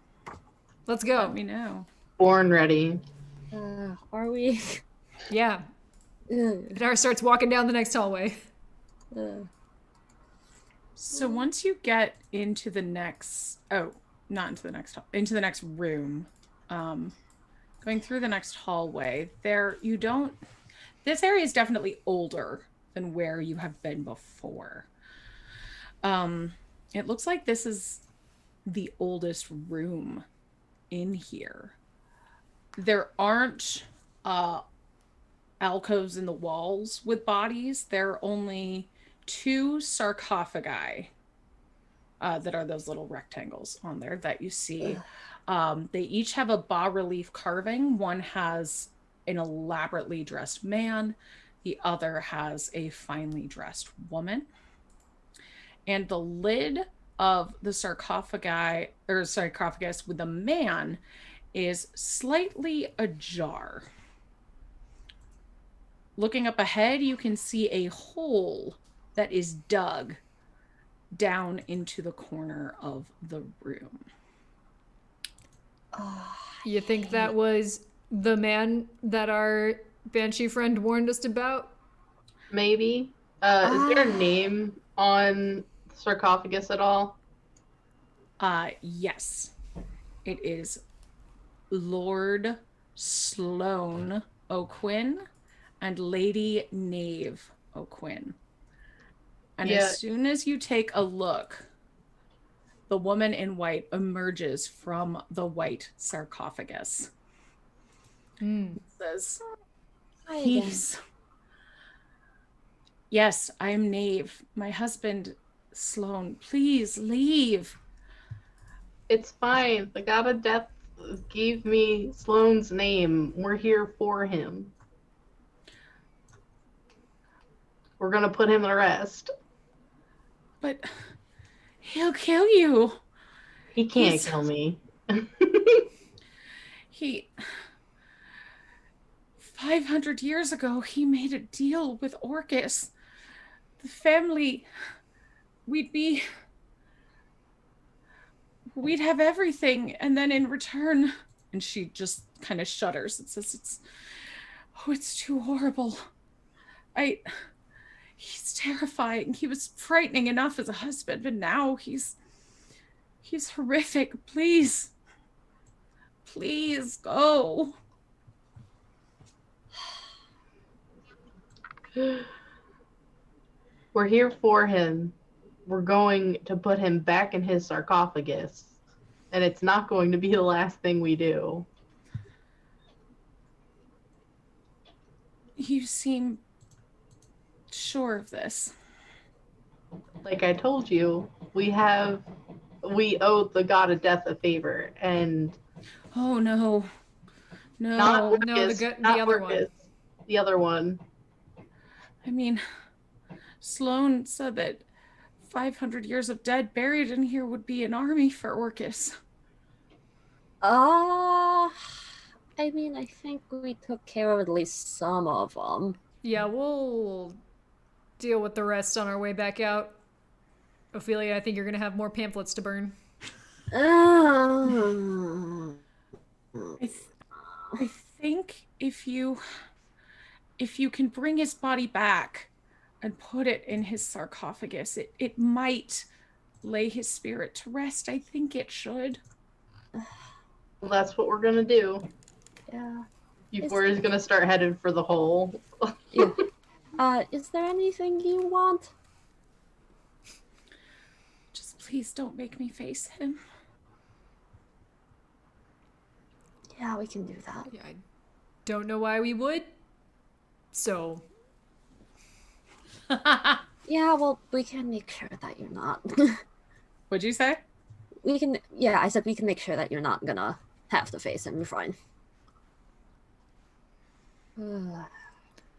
A: Let's go.
E: let me know.
D: Born ready.
C: Are we?
A: Yeah. Adara starts walking down the next hallway.
E: So once you get into the next, into the next room, going through the next hallway, this area is definitely older than where you have been before. It looks like this is the oldest room in here. There aren't alcoves in the walls with bodies. There are only 2 sarcophagi that are those little rectangles on there that you see. They each have a bas-relief carving. One has an elaborately dressed man. The other has a finely dressed woman. And the lid of the sarcophagus with the man is slightly ajar. Looking up ahead, you can see a hole that is dug down into the corner of the room.
A: You think that was the man that our Banshee friend warned us about?
D: Maybe. Is there a name on the sarcophagus at all?
E: Yes. It is Lord Sloane O'Quinn and Lady Knave O'Quinn. And
D: Yeah.
E: as soon as you take a look, the woman in white emerges from the white sarcophagus. It says,
C: Hi again.
E: he's... Yes, I am Knave. My husband, Sloane, please leave.
D: It's fine. The god of death gave me Sloane's name. We're here for him. We're gonna put him to rest.
E: But he'll kill you.
D: He can't
E: He's-
D: kill me.
E: He... 500 years ago, he made a deal with Orcus. The family... We'd have everything, and then in return... And she just kind of shudders and says, it's too horrible. He's terrifying. He was frightening enough as a husband, but now he's horrific. Please go.
D: We're here for him. We're going to put him back in his sarcophagus. And it's not going to be the last thing we do.
E: You seem sure of this.
D: Like I told you, we owe the god of death a favor, and
E: Oh no.
D: not
E: No.
D: Orcus,
A: the
D: not
A: other one.
D: Orcus, the other one.
E: I mean, Sloane said that 500 years of dead buried in here would be an army for Orcus.
C: I mean, I think we took care of at least some of them.
A: Yeah, we'll deal with the rest on our way back out. Ophelia, I think you're gonna have more pamphlets to burn.
E: I think if you can bring his body back and put it in his sarcophagus, it might lay his spirit to rest. I think it should.
D: Well, that's what we're gonna do.
C: Yeah.
D: Euphoria's gonna start headed for the hole.
C: Yeah. Is there anything you want?
E: Just please don't make me face him.
C: Yeah, we can do that.
A: Yeah, I don't know why we would. So,
C: Yeah, well, we can make sure that you're not.
E: What'd you say?
C: I said we can make sure that you're not gonna have to face him. You're fine.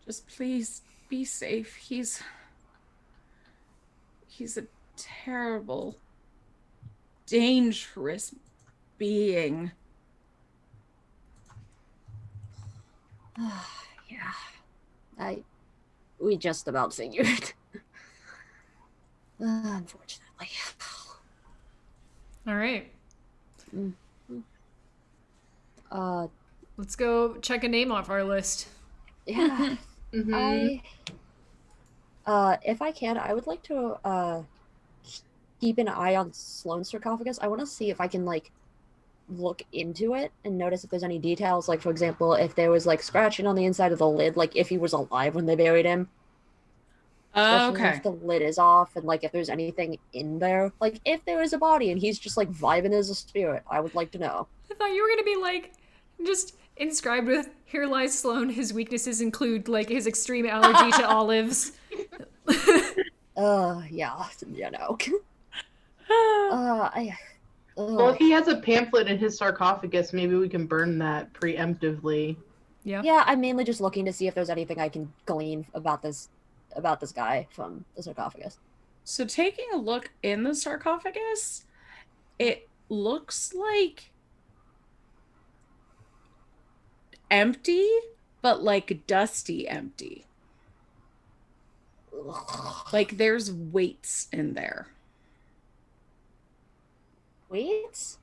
E: Just please be safe. He's a terrible, dangerous being.
C: Yeah. We just about figured. Unfortunately.
A: all right. Let's go check a name off our list.
C: Yeah.
D: Mhm.
C: If I can, I would like to keep an eye on Sloane's sarcophagus. I want to see if I can look into it and notice if there's any details. Like, for example, if there was scratching on the inside of the lid, like if he was alive when they buried him. Especially
E: Okay.
C: if the lid is off, and if there's anything in there. Like if there is a body and he's just vibing as a spirit, I would like to know.
A: I thought you were gonna be just inscribed with "Here lies Sloane. His weaknesses include his extreme allergy to olives."
C: Yeah, you know.
D: Well, if he has a pamphlet in his sarcophagus, maybe we can burn that preemptively.
A: Yeah.
C: Yeah, I'm mainly just looking to see if there's anything I can glean about this guy from the sarcophagus.
E: So taking a look in the sarcophagus, it looks like empty, but dusty empty. Like there's weights in there.
C: Wait?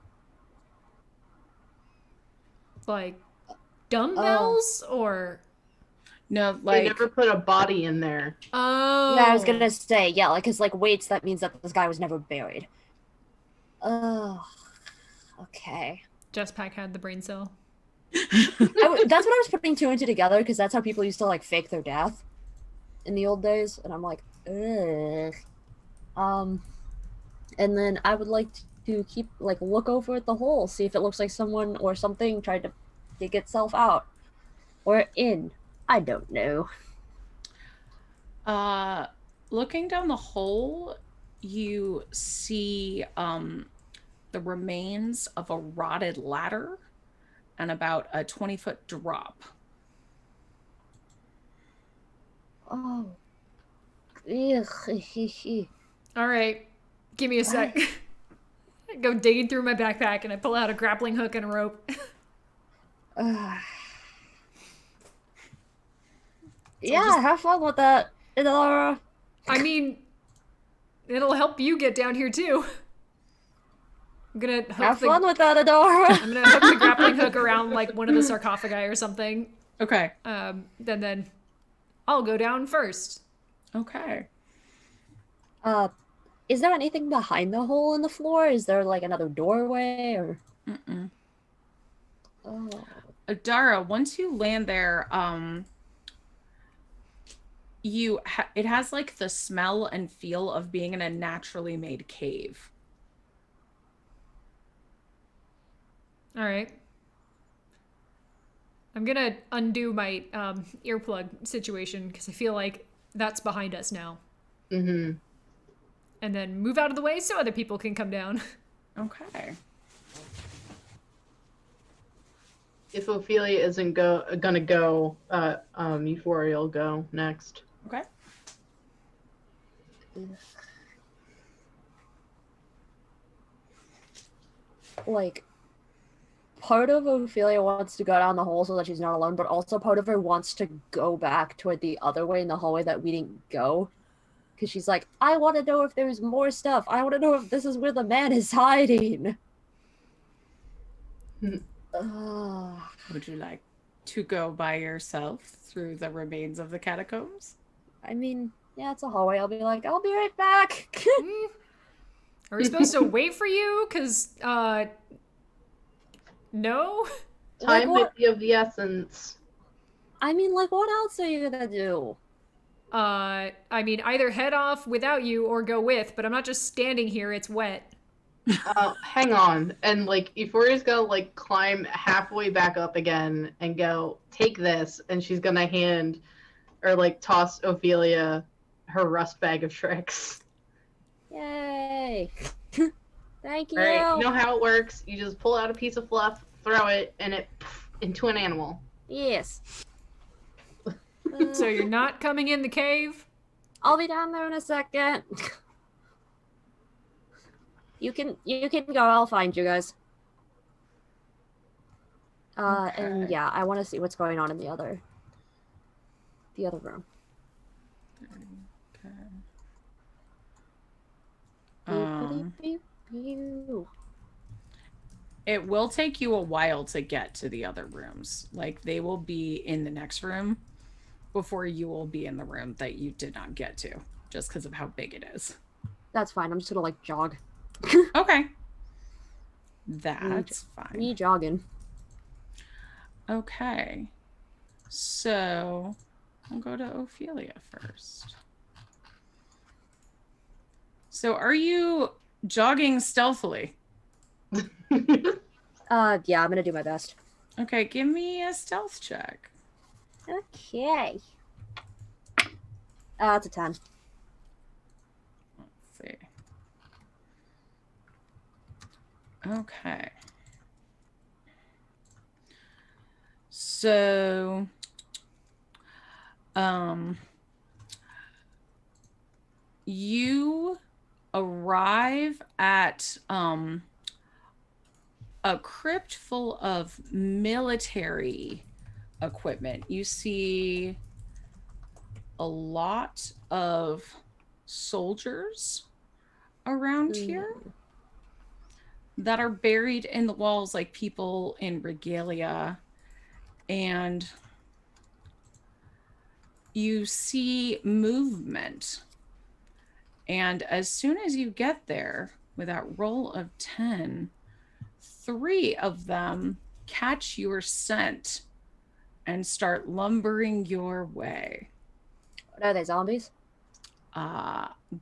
A: Like dumbbells or
E: No,
D: They
E: like
D: never put a body in there.
A: oh
C: Yeah, I was gonna say, yeah, like, cause like weights, that means that this guy was never buried. Oh, okay.
A: Jesspack had the brain cell.
C: That's what I was putting two and two together, because that's how people used to like fake their death in the old days, and I'm like, ugh. And then I would like to keep like look over at the hole, see if it looks like someone or something tried to dig itself out or in. I don't know.
E: looking down the hole, you see the remains of a rotted ladder and about a 20-foot drop.
C: Oh. Ugh.
A: All right, give me a sec. I go digging through my backpack and I pull out a grappling hook and a rope.
C: Yeah,
A: just-
C: have fun with that.
A: I mean, it'll help you get down here too. I'm gonna hook
C: Have fun with that, Adora.
A: I'm gonna hook the grappling hook around like one of the sarcophagi or something.
E: Okay.
A: Then I'll go down first.
E: Okay.
C: Is there anything behind the hole in the floor? Is there like another doorway or?
E: Mm-mm.
C: Oh.
E: Adara, once you land there, it has like the smell and feel of being in a naturally made cave.
A: All right. I'm gonna undo my earplug situation because I feel like that's behind us now.
D: Mm-hmm.
A: And then move out of the way so other people can come down.
E: Okay.
D: If Ophelia isn't gonna go, Euphoria will go next.
E: Okay.
C: Like, part of Ophelia wants to go down the hole so that she's not alone, but also part of her wants to go back toward the other way in the hallway that we didn't go. Because she's like, I want to know if there's more stuff. I want to know if this is where the man is hiding.
E: Would you like to go by yourself through the remains of the catacombs?
C: I mean, yeah, it's a hallway. I'll be like, I'll be right back.
A: Are we supposed to wait for you? Because, no?
D: Time
C: Like,
D: might be of the essence.
C: I mean, like, what else are you gonna do?
A: I mean, either head off without you or go with, but I'm not just standing here, it's wet.
D: Hang on. And like Euphoria's gonna like climb halfway back up again and go, take this, and she's gonna hand or like toss Ophelia her rust bag of tricks.
C: Yay! Thank you.
D: Right? You know how it works. You just pull out a piece of fluff, throw it, and it into an animal.
C: Yes.
A: So you're not coming in the cave?
C: I'll be down there in a second. You can go. I'll find you guys. And
E: Okay.
C: yeah, I want to see what's going on in the other room.
E: Okay.
C: Pew.
E: It will take you a while to get to the other rooms. Like, they will be in the next room before you will be in the room that you did not get to, just because of how big it is.
C: That's fine. I'm just gonna like jog.
E: Okay. That's
C: Me
E: fine.
C: jogging.
E: Okay. So, I'll go to Ophelia first. So, are you jogging stealthily?
C: Yeah, I'm gonna do my best.
E: Okay, give me a stealth check.
C: Okay. It's a 10.
E: Let's see. Okay. So, you arrive at a crypt full of military equipment. You see a lot of soldiers around here. that are buried in the walls like people in regalia. And you see movement. And as soon as you get there, with that roll of 10, 3 of them catch your scent and start lumbering your way.
C: What are they, zombies?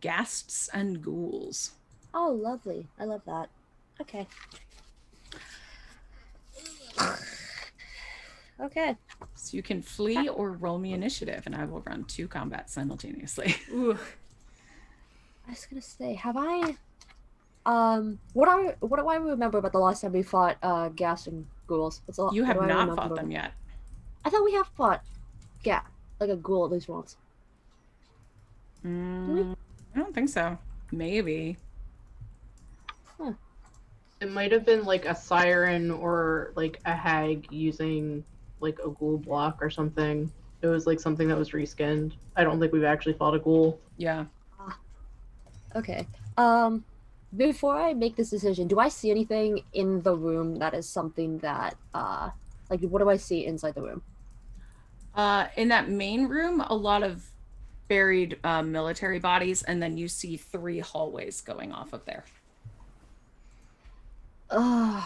E: Ghasts and ghouls.
C: Oh, lovely. I love that. Okay. Okay.
E: So you can flee or roll me initiative, and I will run 2 combats simultaneously.
A: Ooh.
C: I was gonna say, have I what do I remember about the last time we fought gas and ghouls?
E: You have
C: what do I
E: not fought
C: remember?
E: them yet.
C: I thought we have fought like a ghoul at least once.
E: I don't think so. Maybe.
D: It might have been like a siren or like a hag using like a ghoul block or something. It was like something that was reskinned. I don't think we've actually fought a ghoul.
E: Yeah.
C: Okay. Before I make this decision, do I see anything in the room that is something that like what do I see inside the room?
E: In that main room, a lot of buried military bodies, and then you see 3 hallways going off of there.
C: Okay.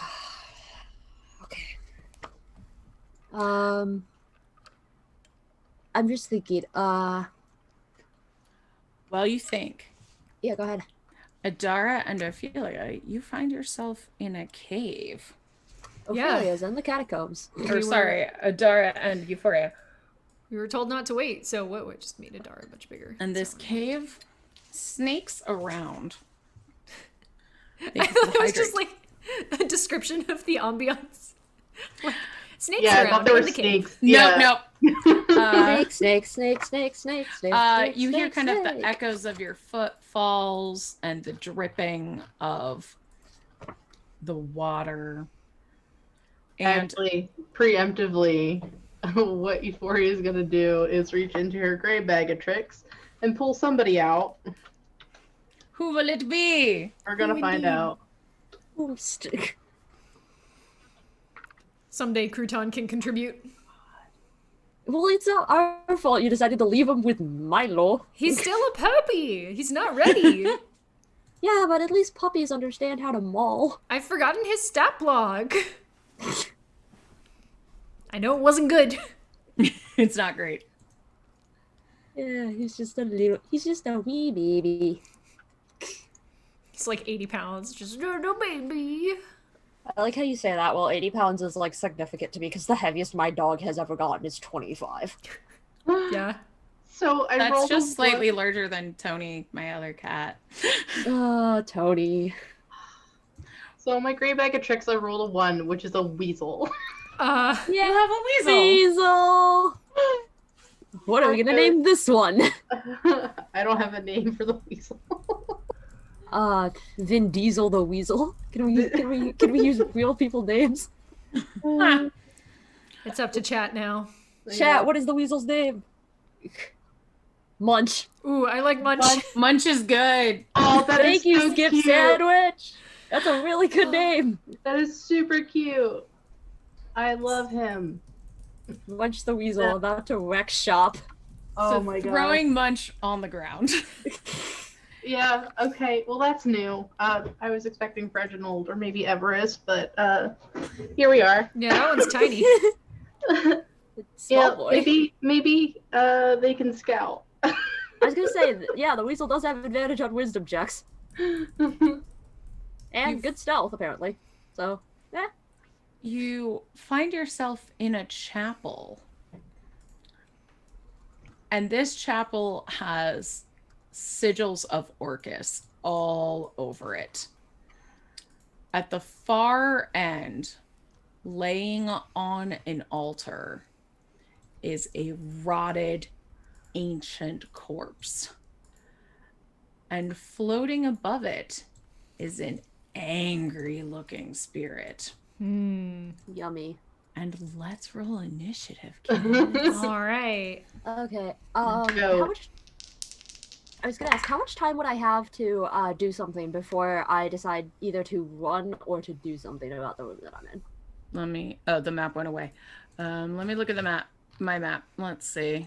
C: I'm just thinking,
E: Well, you think.
C: yeah, go ahead.
E: Adara and Ophelia, you find yourself in a cave.
A: Yeah.
C: Ophelia's in the catacombs.
E: Adara and Euphoria.
A: We were told not to wait, so what just made Adara much bigger?
E: And this cave snakes around.
A: It was just like a description of the ambiance. Like, snakes
D: Yeah, I
A: around
D: thought there
A: in
D: were
A: the cave.
D: snakes. Yeah.
E: Nope.
C: Snake.
E: You hear kind of the echoes of your footfalls and the dripping of the water. And
D: Actually, preemptively, what Euphoria is gonna do is reach into her gray bag of tricks and pull somebody out.
E: who will it be?
D: We're gonna find out.
C: Boomstick.
A: Someday Crouton can contribute.
C: Well, it's not our fault you decided to leave him with Milo.
A: He's still a puppy. He's not ready.
C: Yeah, but at least puppies understand how to maul.
A: I've forgotten his stat blog. I know it wasn't good.
E: It's not great.
C: Yeah, he's just a wee baby.
A: It's like 80 pounds. Just, no, baby.
C: I like how you say that. Well, 80 pounds is like significant to me because the heaviest my dog has ever gotten is 25.
A: Yeah.
D: So I
E: That's
D: rolled
E: just
D: a
E: slightly
D: one.
E: larger than Tony, my other cat.
C: Oh, Tony.
D: So on my gray bag of tricks, I rolled a 1, which is a weasel.
C: Yeah,
E: You have a weasel.
C: Weasel. What are we gonna name this one?
D: I don't have a name for the weasel.
C: Vin Diesel the Weasel. Can we use real people names?
A: It's up to chat now.
C: Chat, what is the weasel's name? Munch.
A: Ooh, I like Munch.
E: Munch is good.
D: Oh, that is
C: Thank you,
D: so
C: Skip
D: cute.
C: Sandwich. That's a really good name.
D: That is super cute. I love him.
C: Munch the Weasel, about to wreck shop.
D: Oh
E: So
D: my god.
E: throwing Munch on the ground.
D: Yeah, okay. Well, that's new. I was expecting Reginald or maybe Everest, but here we are.
A: Yeah, that one's tiny.
C: Small
D: Yeah,
C: boy.
D: maybe they can scout.
C: I was gonna say, yeah, the Weasel does have advantage on wisdom checks. And good stealth, apparently. So, yeah.
E: You find yourself in a chapel. And this chapel has sigils of Orcus all over it. At the far end, laying on an altar, is a rotted ancient corpse. And floating above it is an angry looking spirit.
C: Yummy.
E: And let's roll initiative, kids.
A: All right.
C: Okay.
D: Go.
C: I was gonna ask, how much time would I have to do something before I decide either to run or to do something about the room that I'm in?
E: Let me. Oh, the map went away. Let me look at the map. My map. Let's see.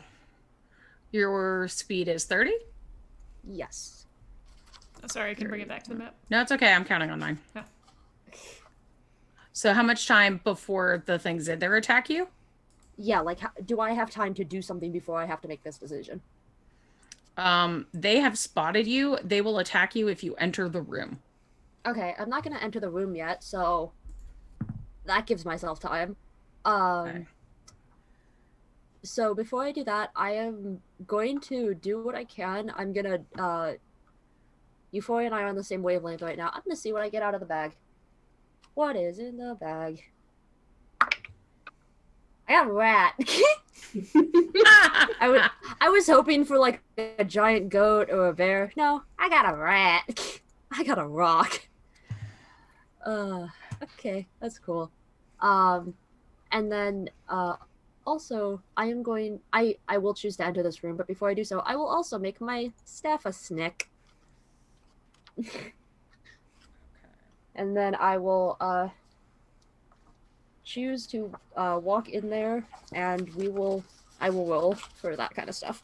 E: Your speed is 30?
C: Yes.
A: Oh, sorry, I can bring it back to the map.
E: No, it's okay. I'm counting on mine.
A: Yeah.
E: So how much time before the things did there attack you?
C: Yeah, like, do I have time to do something before I have to make this decision?
E: They have spotted you. They will attack you if you enter the room.
C: Okay, I'm not gonna enter the room yet, so that gives myself time.
E: Okay.
C: So before I do that, I am going to do what I can. I'm gonna, Euphoria and I are on the same wavelength right now. I'm gonna see what I get out of the bag. What is in the bag? I got a rat. I was hoping for like a giant goat or a bear. No, I got a rat. I got a rock. Okay, that's cool. And then also I will choose to enter this room, but before I do so, I will also make my staff a snake. And then I will choose to walk in there, and I will roll for that kind of stuff.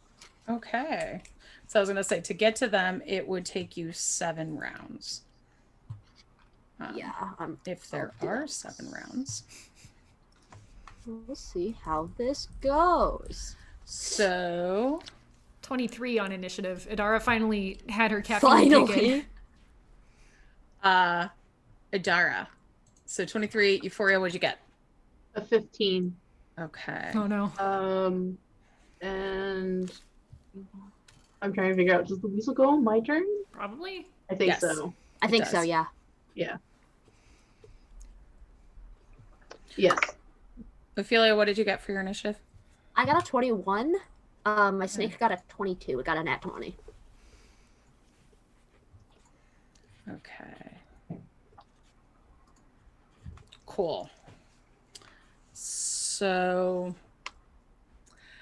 E: Okay. So I was going to say, to get to them, it would take you 7 rounds.
C: Yeah.
E: If there are 7 rounds.
C: We'll see how this goes.
E: So
A: 23 on initiative. Idara finally had her caffeine kick in.
C: Finally.
E: Idara. So 23, Euphoria, what'd you get?
D: A 15.
E: Okay.
A: Oh no.
D: And I'm trying to figure out, does the weasel go on my turn?
A: Probably.
D: I think
E: Yes.
D: so.
C: I think
E: does.
C: so, yeah.
D: Yeah. Yes.
E: Ophelia, what did you get for your initiative?
C: I got a 21. My snake got a 22. It got a nat 20.
E: Okay. Cool. So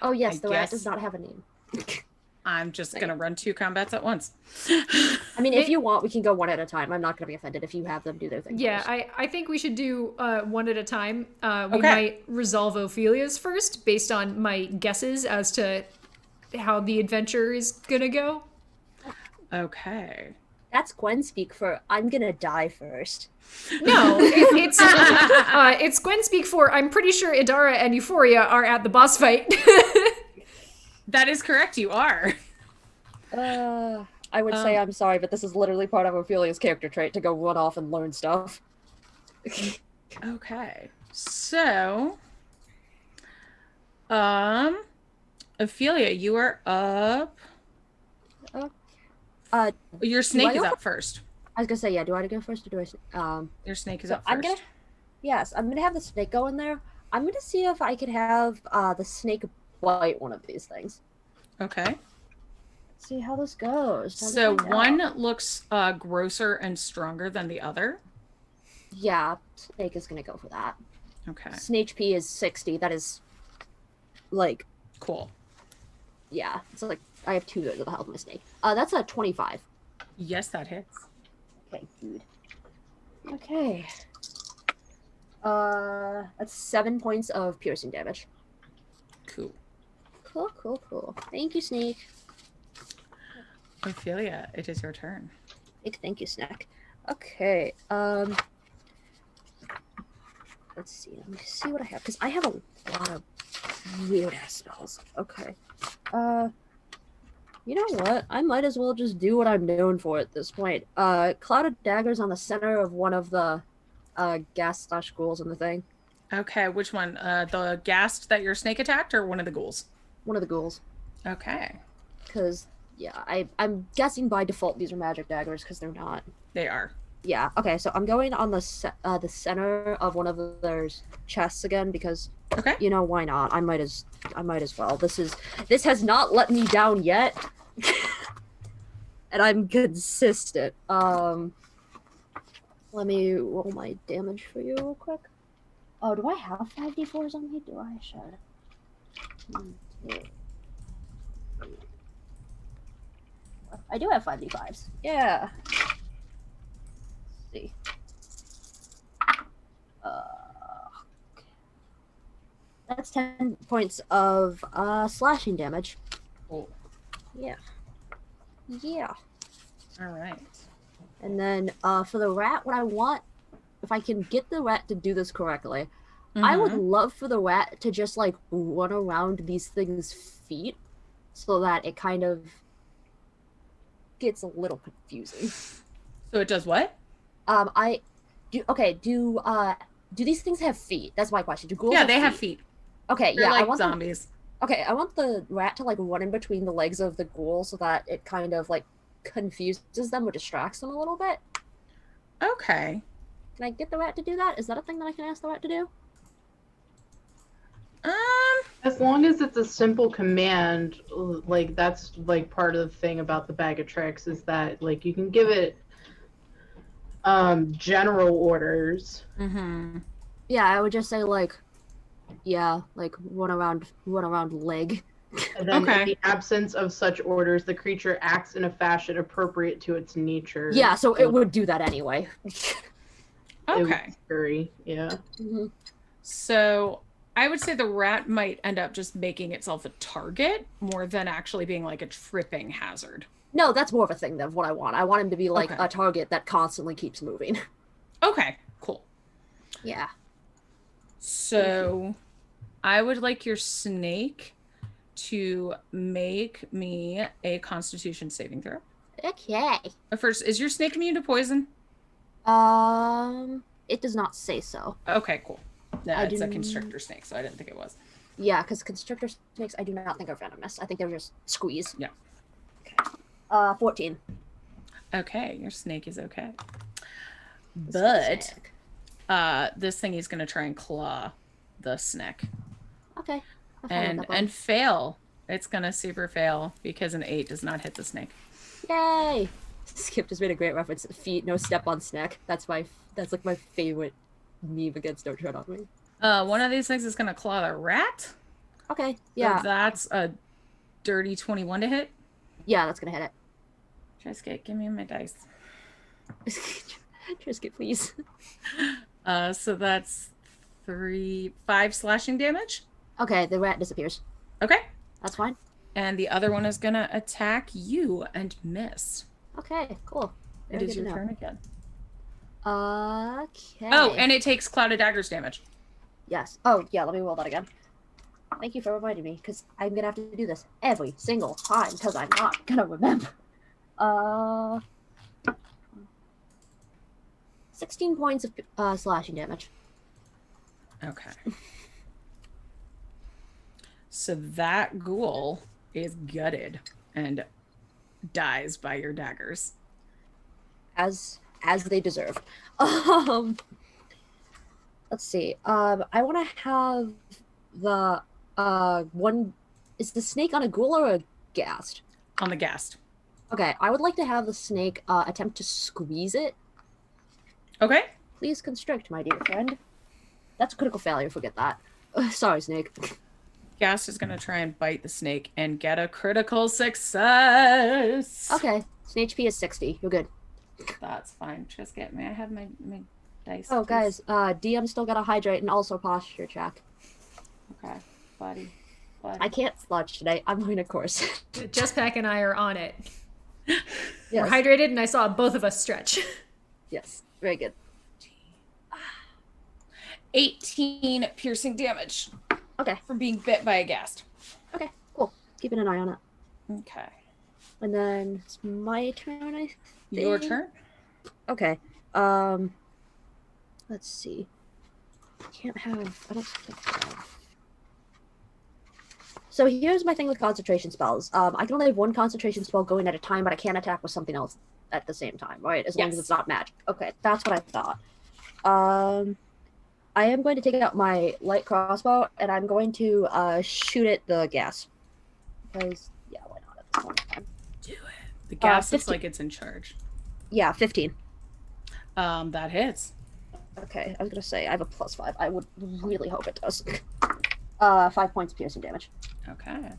C: Oh yes,
E: I
C: the rat
E: guess-
C: does not have a name.
E: I'm just going to run 2 combats at once.
C: I mean, if you want, we can go one at a time. I'm not going to be offended if you have them do their thing.
A: Yeah,
C: first.
A: I think we should do one at a time. We
E: Okay.
A: might resolve Ophelia's first, based on my guesses as to how the adventure is gonna go.
E: Okay.
C: That's Gwen speak for I'm gonna die first.
A: No, it's Gwen speak for I'm pretty sure Idara and Euphoria are at the boss fight.
E: That is correct. You are.
C: I would say I'm sorry, but this is literally part of Ophelia's character trait to go run off and learn stuff.
E: Okay. So, Ophelia, you are up. Your snake is
C: go
E: up first.
C: I was gonna say, yeah. Do I go first or do I?
E: Your snake is
C: So
E: up first.
C: I'm gonna have the snake go in there. I'm gonna see if I can have the snake bite one of these things.
E: Okay.
C: See how this goes. Time to
E: So
C: find
E: one
C: out.
E: looks grosser and stronger than the other.
C: Yeah, snake is gonna go for that.
E: Okay.
C: Snake HP is 60. That is, like,
E: Cool.
C: yeah. It's like I have 2 of the health of my snake. That's a 25.
E: Yes, that hits.
C: Okay, good. Okay. That's 7 points of piercing damage.
E: Cool.
C: Cool. Thank you, Snake.
E: Ophelia, it is your turn.
C: Thank you, Snack. Okay. Let's see. Let me see what I have, because I have a lot of weird ass spells. Okay. You know what? I might as well just do what I'm known for at this point. Cloud of Daggers on the center of one of the ghast/ghouls in the thing.
E: Okay, which one? The ghast that your snake attacked, or one of the ghouls?
C: One of the ghouls.
E: Okay.
C: Because, yeah, I'm guessing by default these are magic daggers, because they're not.
E: They are.
C: Yeah, okay, so I'm going on the center of one of their chests again, because,
E: Okay.
C: you know, why not? I might as well. This has not let me down yet. And I'm consistent. Let me roll my damage for you real quick. Oh, do I have 5d4s on me? Do I? I should. 1, 2, 3, 4, I do have 5d5s. Yeah. Let's see. That's 10 points of slashing damage.
E: Cool.
C: Yeah. Yeah.
E: All right.
C: And then for the rat, what I want, if I can get the rat to do this correctly, I would love for the rat to just like run around these things' feet so that it kind of gets a little confusing.
E: So it does what?
C: Do these things have feet? That's my question. Do ghouls
E: Yeah,
C: have
E: they
C: feet?
E: have feet.
C: Okay,
E: They're
C: yeah,
E: like
C: I want
E: zombies.
C: I want the rat to like run in between the legs of the ghoul so that it kind of like confuses them or distracts them a little bit.
E: Okay.
C: Can I get the rat to do that? Is that a thing that I can ask the rat to do?
D: As long as it's a simple command, like that's like part of the thing about the bag of tricks is that like you can give it general orders.
C: Yeah, I would just say like, yeah, like run around leg.
D: And then
E: Okay.
D: in the absence of such orders, the creature acts in a fashion appropriate to its nature.
C: Yeah, so it would do that anyway.
D: It would
E: Okay.
D: scurry, yeah.
E: So I would say the rat might end up just making itself a target more than actually being like a tripping hazard.
C: No, that's more of a thing of what I want. I want him to be like
E: Okay.
C: a target that constantly keeps moving.
E: Okay, cool.
C: Yeah.
E: So I would like your snake to make me a constitution saving throw.
C: Okay.
E: First, is your snake immune to poison?
C: It does not say so.
E: Okay, cool. No,
C: I
E: it's a
C: do-
E: constrictor snake, so I didn't think it was.
C: Yeah, because constrictor snakes I do not think are venomous. I think they're just squeeze.
E: Yeah.
C: Okay. 14.
E: Okay, your snake is okay.
C: This
E: But
C: snake.
E: this thing is gonna try and claw the snake.
C: Okay. Have fun with that one.
E: And fail. It's gonna super fail because an 8 does not hit the snake.
C: Yay! Skip just made a great reference. Feet, no step on snack. That's like my favorite meme against Don't Tread on Me.
E: One of these things is gonna claw the rat.
C: Okay.
E: So
C: Yeah.
E: that's a dirty 21 to hit.
C: Yeah, that's gonna hit it.
E: Trisket, give me my dice.
C: Trisket, please.
E: So that's 5 slashing damage.
C: Okay, the rat disappears.
E: Okay.
C: That's fine.
E: And the other one is gonna attack you and miss.
C: Okay, cool.
E: It
C: Very
E: is
C: good
E: your
C: to know.
E: turn again.
C: Okay.
E: Oh, and it takes clouded daggers damage.
C: Yes. Oh, yeah, let me roll that again. Thank you for reminding me, because I'm gonna have to do this every single time, because I'm not gonna remember. 16 points of slashing damage.
E: Okay. So that ghoul is gutted and dies by your daggers.
C: As they deserve. Let's see. I want to have the one. Is the snake on a ghoul or a ghast?
E: On the ghast.
C: Okay, I would like to have the snake attempt to squeeze it.
E: Okay.
C: Please constrict, my dear friend. That's a critical failure. Forget that. Sorry, snake.
E: Ghast is going to try and bite the snake and get a critical success.
C: Okay, so HP is 60. You're good.
E: That's fine. Just may I have my dice?
C: Oh,
E: please?
C: guys, DM still gotta hydrate and also posture check.
E: Okay. Buddy.
C: I can't sludge today. I'm going to course.
A: Jesspack and I are on it.
C: Yes.
A: We're hydrated, and I saw both of us stretch.
C: Yes. Very good.
E: 18 piercing damage
C: Okay.
E: from being bit by a ghast.
C: Okay. Cool. Keeping an eye on it.
E: Okay.
C: And then it's my turn, I think.
E: Your turn.
C: Okay. Let's see. I don't think I have. So here's my thing with concentration spells. I can only have one concentration spell going at a time, but I can't attack with something else at the same time, right? As long as
E: Yes.
C: it's not magic. Okay, that's what I thought. I am going to take out my light crossbow, and I'm going to shoot at the gas. Because, yeah, why not at this point in time?
E: Do it. The ghast looks
C: 15.
E: like it's in charge.
C: Yeah, 15.
E: That hits.
C: Okay, I was gonna say I have a +5. I would really hope it does. 5 points piercing damage.
E: Okay.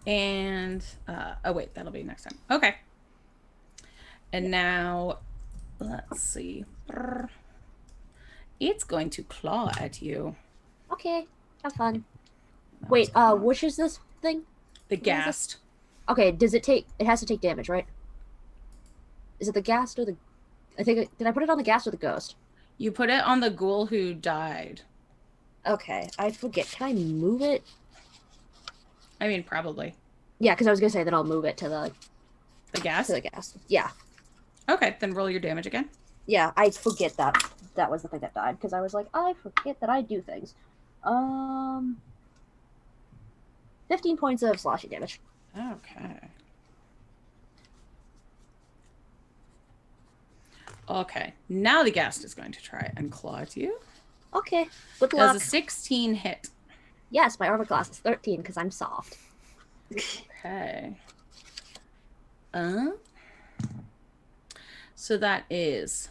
E: And oh wait, that'll be next time. Okay. And now let's see. It's going to claw at you.
C: Okay, have fun.
E: That
C: Wait,
E: was claw.
C: which is this thing?
E: The
C: what is it?
E: ghast.
C: Okay, does it take? It has to take damage, right? Is it the ghast or the? I think did I put it on the ghast or the ghost?
E: You put it on the ghoul who died.
C: Okay, I forget. Can I move it?
E: I mean, probably.
C: Yeah, because I was gonna say that I'll move it to the
E: ghast.
C: ghast. Yeah,
E: Okay, then roll your damage again.
C: yeah. I forget that was the thing that died because I was like, I forget that I do things. 15 points of slashing damage.
E: Okay. Okay, now the ghast is going to try and claw at you.
C: Okay, good
E: Does
C: luck.
E: a 16 hit?
C: Yes, my armor class is 13 because I'm soft.
E: Okay. So that is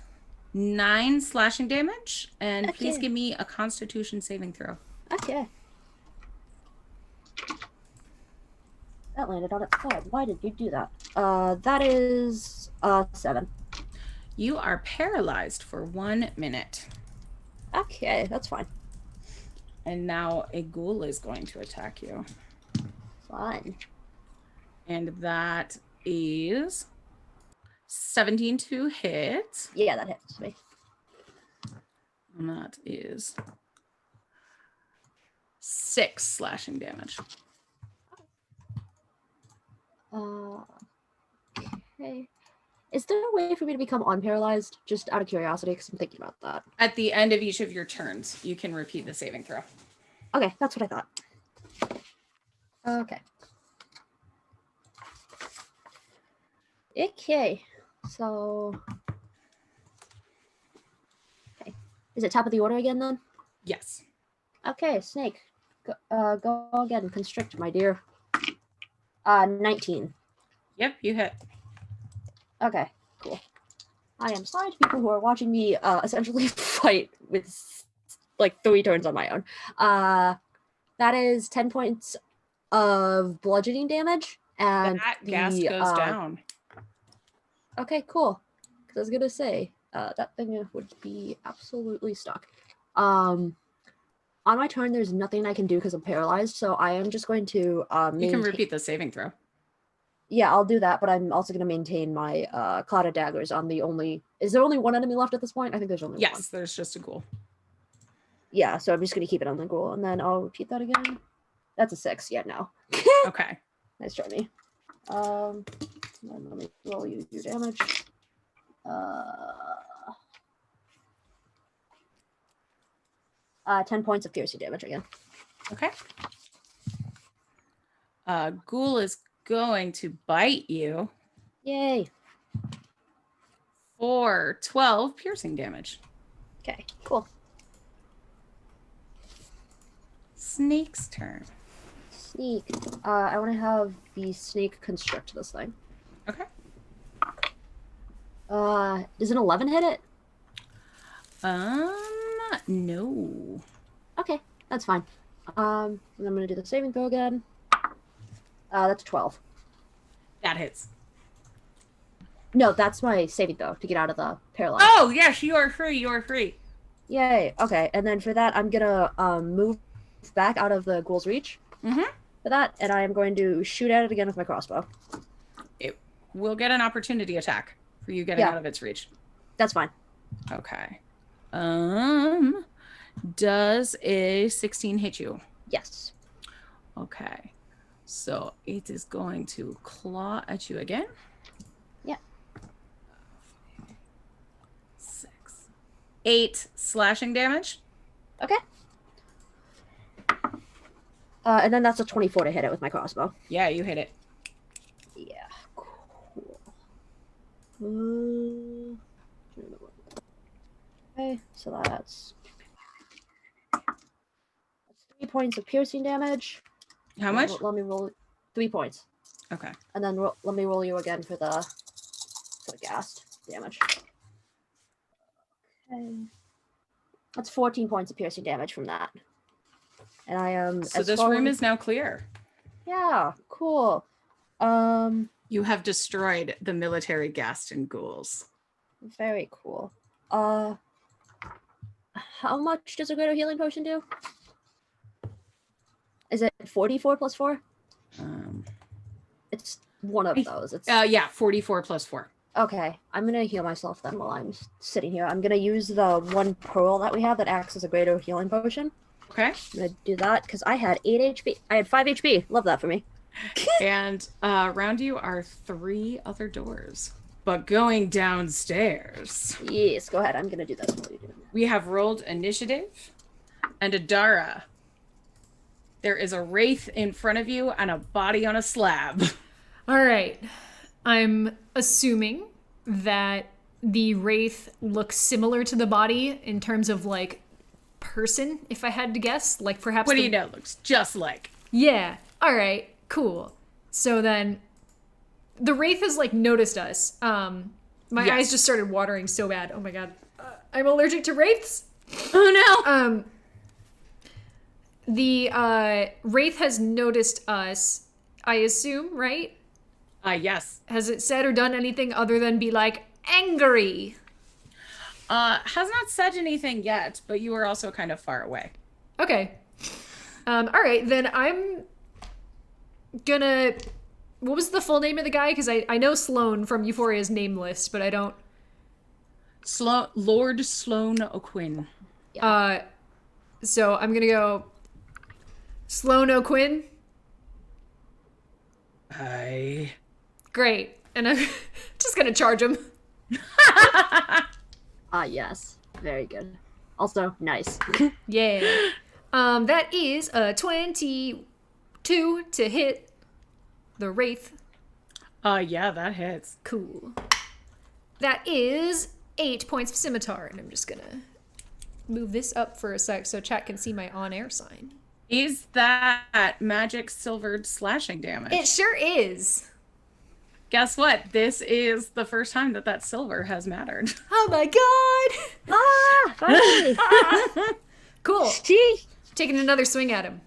E: 9 slashing damage, and please
C: Okay.
E: give me a Constitution saving throw.
C: Okay. That landed on its head. Why did you do that? That is 7.
E: You are paralyzed for 1 minute.
C: Okay, that's fine.
E: And now a ghoul is going to attack you.
C: Fine.
E: And that is 17 to hit.
C: Yeah, that hits me.
E: And that is 6 slashing damage.
C: Okay. Is there a way for me to become unparalyzed? Just out of curiosity, because I'm thinking about that.
E: At the end of each of your turns, you can repeat the saving throw.
C: Okay, that's what I thought. Okay. Okay. So. Okay. Is it top of the order again then?
E: Yes.
C: Okay, Snake. Go again. Constrict, my dear. 19.
E: Yep, you hit.
C: Okay, cool. I am sorry to people who are watching me essentially fight with like 3 turns on my own. That is 10 points of bludgeoning damage, and
E: That ghast goes down.
C: Okay, cool. Because I was gonna say that thing would be absolutely stuck. On my turn, there's nothing I can do because I'm paralyzed, so I am just going to
E: You can repeat the saving throw.
C: Yeah, I'll do that, but I'm also going to maintain my Cloud of Daggers on the only... Is there only one enemy left at this point? I think there's only one.
E: Yes, there's just a ghoul.
C: Yeah, so I'm just going to keep it on the ghoul, and then I'll repeat that again. That's a 6. Yeah, no.
E: Okay.
C: Nice try me. Then let me roll you your damage. 10 points of piercing damage again.
E: Okay. Ghoul is going to bite you
C: Yay.
E: for 12 piercing damage.
C: Okay, cool.
E: Snake's turn.
C: Sneak. I want to have the snake constrict this thing.
E: Okay.
C: Does an 11 hit it?
E: No.
C: Okay, that's fine. And I'm gonna do the saving throw again. That's 12.
E: That hits.
C: No, that's my saving throw to get out of the paralyze.
E: Oh, yes, you are free. You are free.
C: Yay. Okay, and then for that, I'm gonna move back out of the ghoul's reach.
E: Mm-hmm.
C: For that, and I am going to shoot at it again with my crossbow.
E: It will get an opportunity attack for you getting out of its reach.
C: That's fine.
E: Okay. Does a 16 hit you?
C: Yes.
E: Okay. So it is going to claw at you again.
C: Yeah.
E: 6. 8 slashing damage.
C: Okay. And then that's a 24 to hit it with my crossbow.
E: Yeah, you hit it.
C: Yeah. Cool. Okay, so that's 3 points of piercing damage.
E: How much?
C: Let me roll 3 points.
E: Okay.
C: And then let me roll you again for the ghast damage. Okay. That's 14 points of piercing damage from that. And I am...
E: So this room is now clear.
C: Yeah, cool.
E: You have destroyed the military Gaston ghouls.
C: Very cool. How much does a greater healing potion do? Is it 44 plus 4? It's one of those. It's
E: Yeah, 44 plus 4.
C: okay. I'm gonna heal myself then while I'm sitting here. I'm gonna use the one pearl that we have that acts as a greater healing potion.
E: Okay.
C: I'm gonna do that because I had 8 HP. I had 5 HP. Love that for me.
E: And around you are 3 other doors. But going downstairs,
C: Yes, go ahead. I'm gonna do this while you're doing that.
E: we have rolled initiative and Adara. There is a wraith in front of you and a body on a slab.
A: All right. I'm assuming that the wraith looks similar to the body in terms of like person, if I had to guess. Like perhaps.
E: What do you know? Looks just like.
A: Yeah. All right. Cool. So then the wraith has like noticed us. My
E: Yes.
A: eyes just started watering so bad. Oh my god. I'm allergic to wraiths.
E: Oh no.
A: The wraith has noticed us, I assume, right?
E: Yes.
A: Has it said or done anything other than be like angry?
E: Has not said anything yet, but you are also kind of far away.
A: Okay. All right, then I'm gonna. What was the full name of the guy? Because I know Sloan from Euphoria's name list, but I don't.
E: Lord Sloan O'Quinn.
A: So I'm gonna go. Sloan O'Quinn.
E: Hi.
A: Great, and I'm just gonna charge him.
C: Yes. Very good. Also, nice.
A: Yeah. That is a 22 to hit the wraith.
E: Yeah, that hits.
A: Cool. That is 8 points of scimitar, and I'm just gonna move this up for a sec so chat can see my on-air sign.
E: Is that magic silvered slashing damage?
A: It sure is.
E: Guess what? This is the first time that silver has mattered.
A: Oh my god!
C: Finally!
A: Cool.
C: Gee.
A: Taking another swing at him.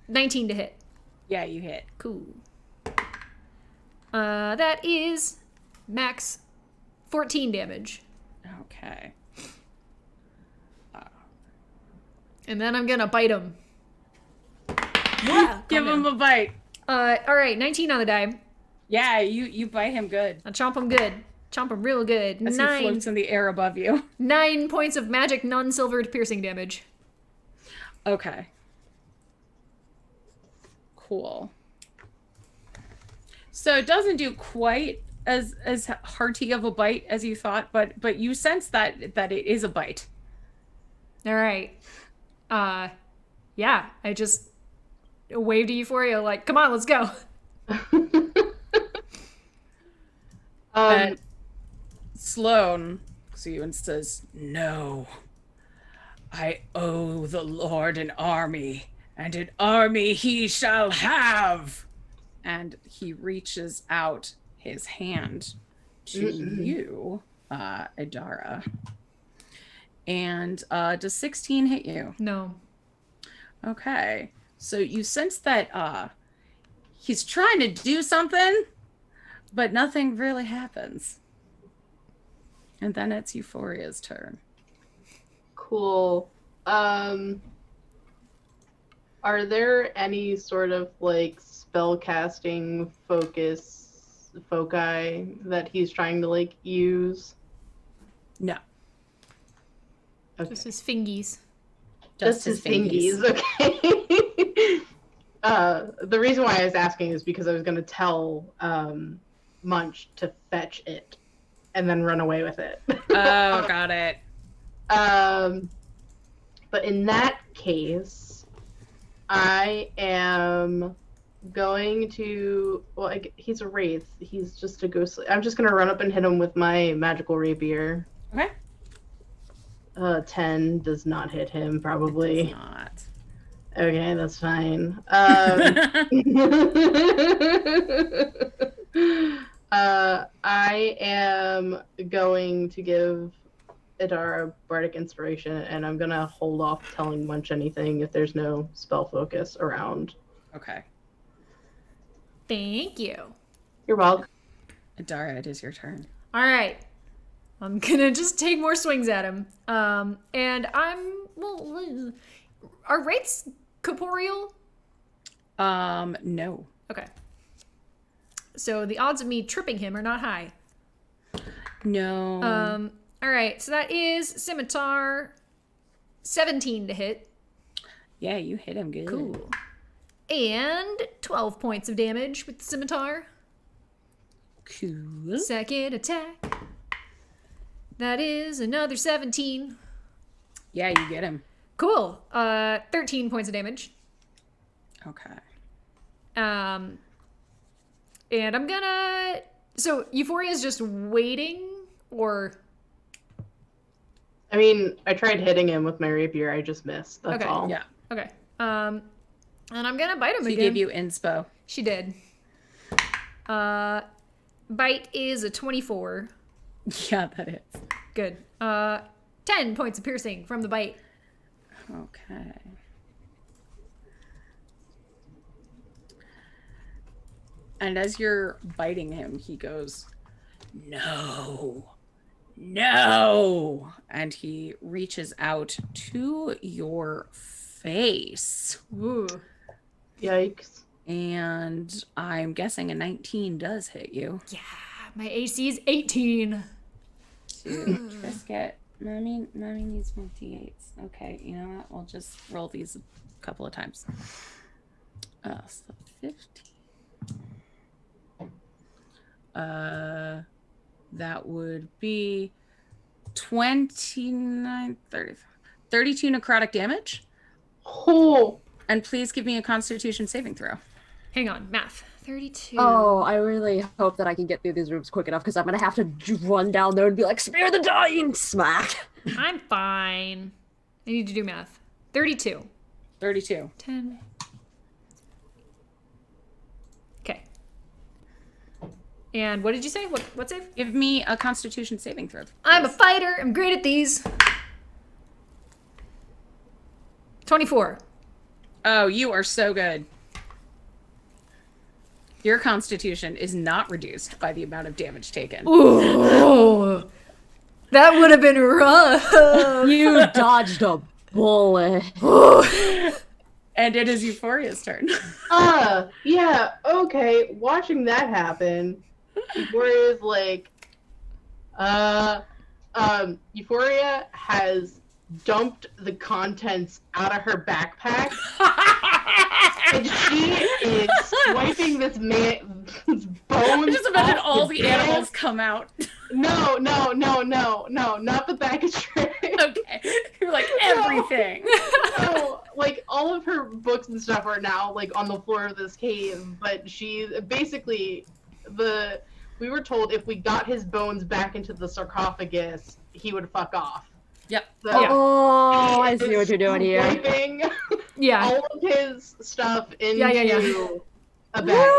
A: 19 to hit.
E: Yeah, you hit.
A: Cool. That is max 14 damage.
E: Okay.
A: And then I'm gonna bite him. Wow,
E: Give him a bite.
A: all right, 19 on the die.
E: Yeah, you bite him good.
A: I'll chomp him good. Chomp him real good.
E: As he floats in the air above you.
A: 9 points of magic non-silvered piercing damage.
E: Okay. Cool. So it doesn't do quite as hearty of a bite as you thought, but you sense that it is a bite.
A: All right. Yeah, I just waved to Euphoria like, come on, let's go.
E: Sloan looks at you and says, "No, I owe the Lord an army, and an army he shall have." And he reaches out his hand to you, Adara. And does 16 hit you?
A: No.
E: Okay. So you sense that he's trying to do something, but nothing really happens. And then it's Euphoria's turn.
D: Cool. Are there any sort of like spell casting foci that he's trying to like use?
E: No.
D: Okay.
A: Just his fingies.
D: Just his fingies. Okay. The reason why I was asking is because I was going to tell Munch to fetch it and then run away with it.
E: Oh, got it.
D: But in that case, I am going to. Well, he's a wraith. He's just a ghostly. I'm just going to run up and hit him with my magical rapier.
E: Okay.
D: 10 does not hit him, probably.
E: It does not.
D: Okay, that's fine. I am going to give Idara Bardic Inspiration, and I'm gonna hold off telling Munch anything if there's no spell focus around.
E: Okay.
A: Thank you.
D: You're welcome.
E: Adara, it is your turn.
A: All right. I'm gonna just take more swings at him. And well, are wraiths corporeal?
E: No.
A: Okay. So the odds of me tripping him are not high.
E: No.
A: All right. So that is scimitar 17 to hit.
E: Yeah, you hit him good.
A: Cool. And 12 points of damage with the scimitar.
E: Cool.
A: Second attack. That is another 17.
E: Yeah, you get him.
A: Cool. 13 points of damage.
E: Okay.
A: And I'm gonna... So, Euphoria is just waiting, or...
D: I mean, I tried hitting him with my rapier. I just missed. That's
A: Okay.
D: all.
E: Yeah.
A: Okay. And I'm gonna bite him
E: She
A: again.
E: gave you inspo.
A: She did. Bite is a 24.
E: Yeah, that is.
A: Good. 10 points of piercing from the bite.
E: Okay. And as you're biting him, he goes, "No. No." And he reaches out to your face.
A: Ooh.
D: Yikes.
E: And I'm guessing a 19 does hit you.
A: Yeah, my AC is 18.
E: To Trisket. Mommy needs more D8s. Okay, you know what? We'll just roll these a couple of times. So 15. That would be 29, 30, 32 necrotic damage.
D: Oh.
E: And please give me a Constitution saving throw.
A: Hang on, math. 32.
C: Oh, I really hope that I can get through these rooms quick enough because I'm gonna have to run down there and be like, "Spare the dying!" Smack.
A: I'm fine. I need to do math. 32.
E: 32.
A: 10. Okay. And what did you say? What save?
E: Give me a Constitution saving throw.
A: I'm a fighter. I'm great at these. 24.
E: Oh, you are so good. Your Constitution is not reduced by the amount of damage taken.
A: Ooh. That would have been rough.
C: You dodged a bullet.
E: And it is Euphoria's turn.
D: Yeah, okay. Watching that happen, Euphoria's like, Euphoria has dumped the contents out of her backpack. And she is swiping this man's bones.
E: Just imagine
D: off
E: all
D: his
E: the
D: bed.
E: animals come out.
D: No, not the bag of tricks.
E: Okay. You're like everything.
D: No, like all of her books and stuff are now like on the floor of this cave, but she basically we were told if we got his bones back into the sarcophagus, he would fuck off.
E: Yep.
D: So
C: Oh, I
D: he
C: see what
D: is
C: you're doing here.
D: Wiping
A: Yeah.
D: all of his stuff into
A: Yeah.
D: a bag.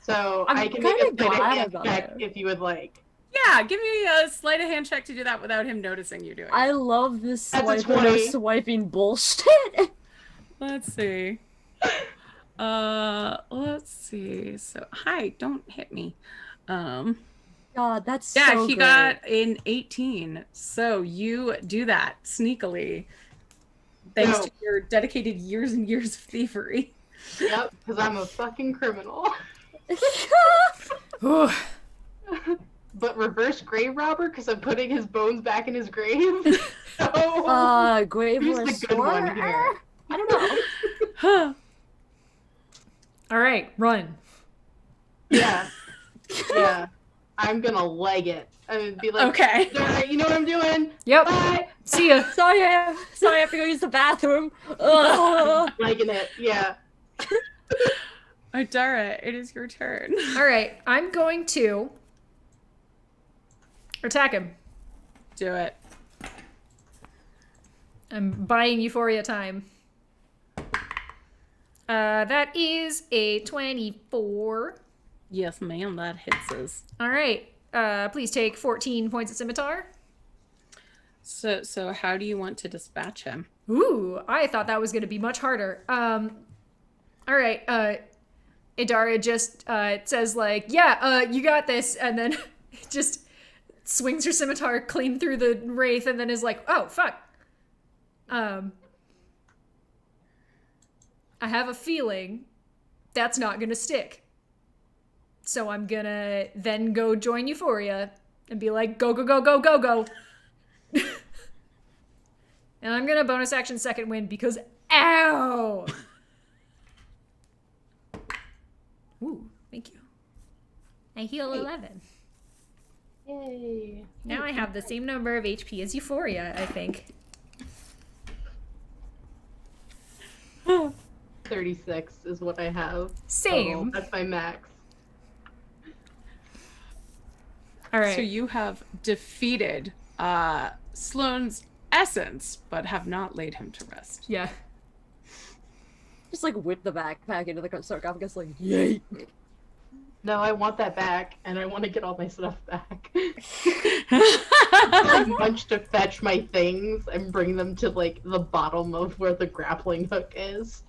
D: So
C: I'm
D: I can
C: kinda
D: make a sleight of
C: glad
D: hand
C: about
D: check
C: it.
D: if you would like.
E: Yeah, give me a sleight of hand check to do that without him noticing you doing it.
C: I love this
D: That's a
C: swiping,
D: 20.
C: swiping bullshit.
E: Let's see. Let's see. So, hi, don't hit me.
C: God, that's
E: Yeah,
C: so
E: he
C: great.
E: got an 18. So you do that sneakily. Thanks
D: No.
E: to your dedicated years and years of thievery.
D: Yep, because I'm a fucking criminal.
A: Ooh.
D: But reverse grave robber because I'm putting his bones back in his grave. So
C: Grave
D: who's the good one
C: Restorer?
D: here?
C: I don't know.
E: Huh.
A: All right, run.
D: Yeah. I'm gonna leg it. I would be like,
E: Okay.
D: "Alright, you know what I'm doing?
A: Yep.
D: Bye.
A: See ya.
C: Sorry, I have to go use the bathroom. Ugh.
D: Legging it. Yeah.
E: Adara, it is your turn.
A: All right, I'm going to attack him.
E: Do it.
A: I'm buying Euphoria time. That is a 24.
E: Yes, ma'am, that hits us.
A: All right. Please take 14 points of scimitar.
E: So how do you want to dispatch him?
A: Ooh, I thought that was going to be much harder. All right. Idara just says like, yeah, you got this, and then just swings her scimitar clean through the wraith, and then is like, oh fuck. I have a feeling that's not gonna stick. So I'm gonna then go join Euphoria and be like, go, go, go, go, go, go. And I'm gonna bonus action second wind because ow! Ooh, thank you. I heal 11.
D: Yay.
A: Now I have the same number of HP as Euphoria, I think.
D: 36 is what I have.
A: Same.
D: Total. That's my max.
A: All right.
E: So you have defeated Sloane's essence, but have not laid him to rest.
A: Yeah.
C: Just like whip the backpack into the sarcophagus, like, yay!
D: No, I want that back, and I want to get all my stuff back. I bunch to fetch my things and bring them to like the bottom of where the grappling hook is.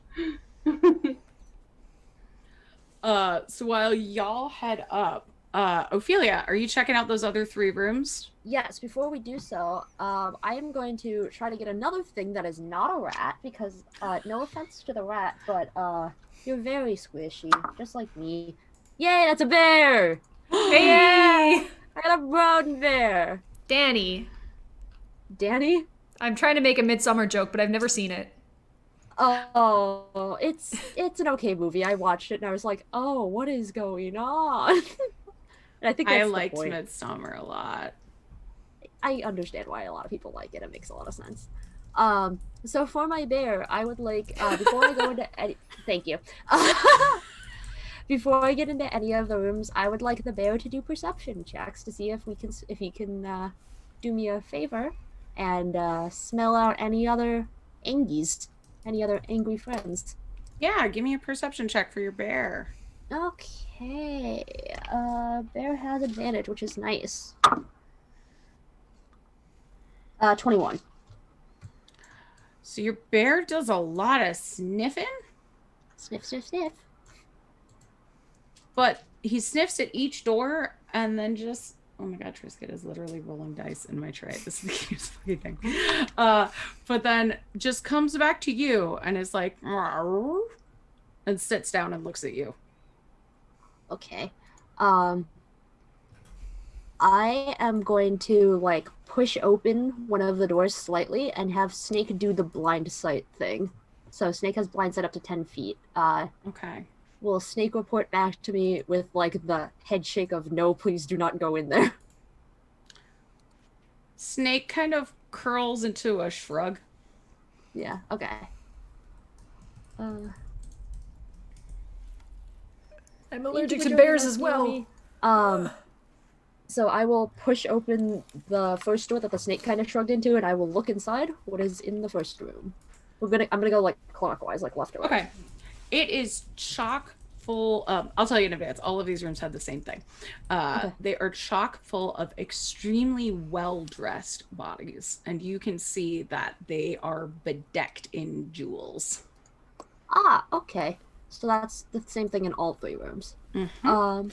E: So while y'all head up, Ophelia, are you checking out those other 3 rooms?
C: Yes, before we do so, I am going to try to get another thing that is not a rat, because, no offense to the rat, but, you're very squishy, just like me. Yay, that's a bear!
A: Yay!
C: I got a brown bear!
A: Danny.
C: Danny?
A: I'm trying to make a Midsummer joke, but I've never seen it.
C: Oh, it's an okay movie. I watched it and I was like, oh, what is going on? And I think that's
E: I
C: the
E: liked
C: point.
E: Midsummer a lot.
C: I understand why a lot of people like it. It makes a lot of sense. So for my bear, I would like, before I go into any, thank you. Before I get into any of the rooms, I would like the bear to do perception checks to see if he can do me a favor and smell out any other angies, any other angry friends.
E: Yeah, give me a perception check for your bear.
C: Okay, bear has advantage, which is nice. 21.
E: So your bear does a lot of sniffing,
C: Sniff, sniff, sniff.
E: but he sniffs at each door and then just, oh my god, Trisket is literally rolling dice in my tray. This is the cutest fucking thing. But then just comes back to you and is like, "Meow," and sits down and looks at you.
C: Okay. I am going to like push open one of the doors slightly and have Snake do the blind sight thing. So Snake has blind sight up to 10 feet.
E: Okay.
C: Will Snake report back to me with like the head shake of no, please do not go in there?
E: Snake kind of curls into a shrug.
C: Yeah, okay.
A: I'm
C: Thank you
A: allergic
C: for
A: to
C: joining
A: bears
C: us,
A: as well.
C: Naomi. So I will push open the first door that the snake kind of shrugged into, and I will look inside what is in the first room. I'm gonna go like clockwise, like left to right.
E: Okay. It is chock full. I'll tell you in advance. All of these rooms have the same thing.
C: Okay.
E: They are chock full of extremely well-dressed bodies, and you can see that they are bedecked in jewels.
C: Ah, okay. So that's the same thing in all 3 rooms.
E: Mhm.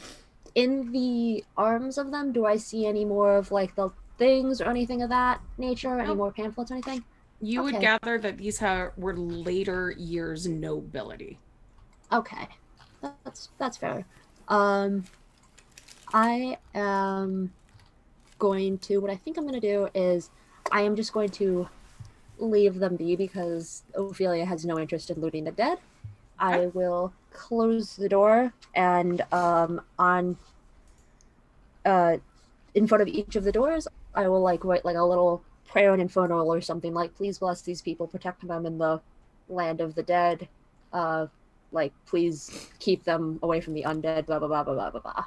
C: In the arms of them, do I see any more of like the things or anything of that nature? Any
E: Nope.
C: more pamphlets or anything?
E: You would
C: Okay.
E: gather that these were later years nobility.
C: Okay, that's fair. I am going to. What I think I'm going to do is, I am just going to leave them be because Ophelia has no interest in looting the dead. I will close the door and in front of each of the doors, I will like write like a little prayer and infernal or something like, please bless these people, protect them in the land of the dead. Like, please keep them away from the undead, blah, blah, blah, blah, blah, blah, blah.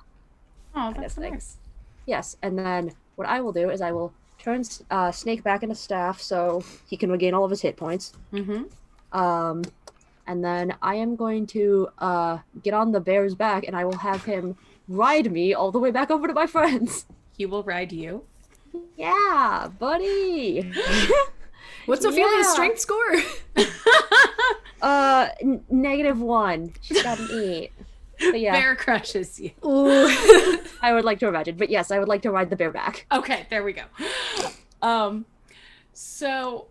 E: Oh,
C: of
E: that's
C: thing.
E: nice.
C: Yes, and then what I will do is I will turn Snake back into staff so he can regain all of his hit points.
E: Mm-hmm.
C: And then I am going to get on the bear's back and I will have him ride me all the way back over to my friends.
E: He will ride you.
C: Yeah, buddy.
A: What's Ophelia's
C: Yeah.
A: strength score?
C: -1. She's got an 8. But yeah,
E: Bear crushes you.
A: Ooh.
C: I would like to imagine. But yes, I would like to ride the bear back.
E: Okay, there we go. So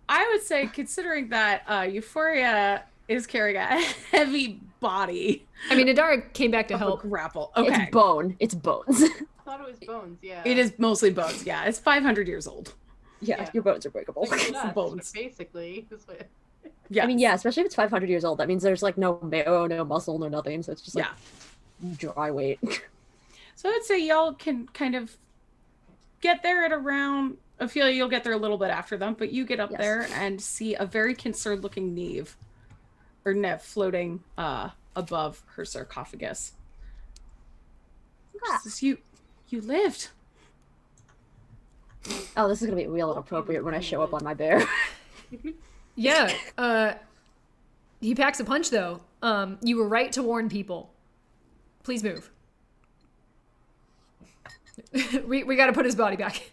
E: I would say, considering that Euphoria is carrying a heavy body
A: I mean, Adara came back to
E: of a
A: help.
E: grapple. Okay.
C: It's bone. It's bones.
D: I thought it was bones, yeah.
E: It is mostly bones. Yeah, it's 500 years old.
C: Yeah,
D: Yeah.
C: your bones are breakable.
D: Like dust,
E: bones.
D: basically. Is what-
E: Yeah.
C: I mean, yeah, especially if it's 500 years old. That means there's like no marrow, no muscle, no nothing. So it's just like dry weight.
E: So I'd say y'all can kind of get there at around. I feel you'll get there a little bit after them, but you get up
C: Yes.
E: there and see a very concerned looking Neve floating above her sarcophagus.
C: Ah.
E: She says, you lived.
C: Oh, this is gonna be real inappropriate when I show up on my bear.
A: Yeah. He packs a punch though. You were right to warn people. Please move. we got to put his body back.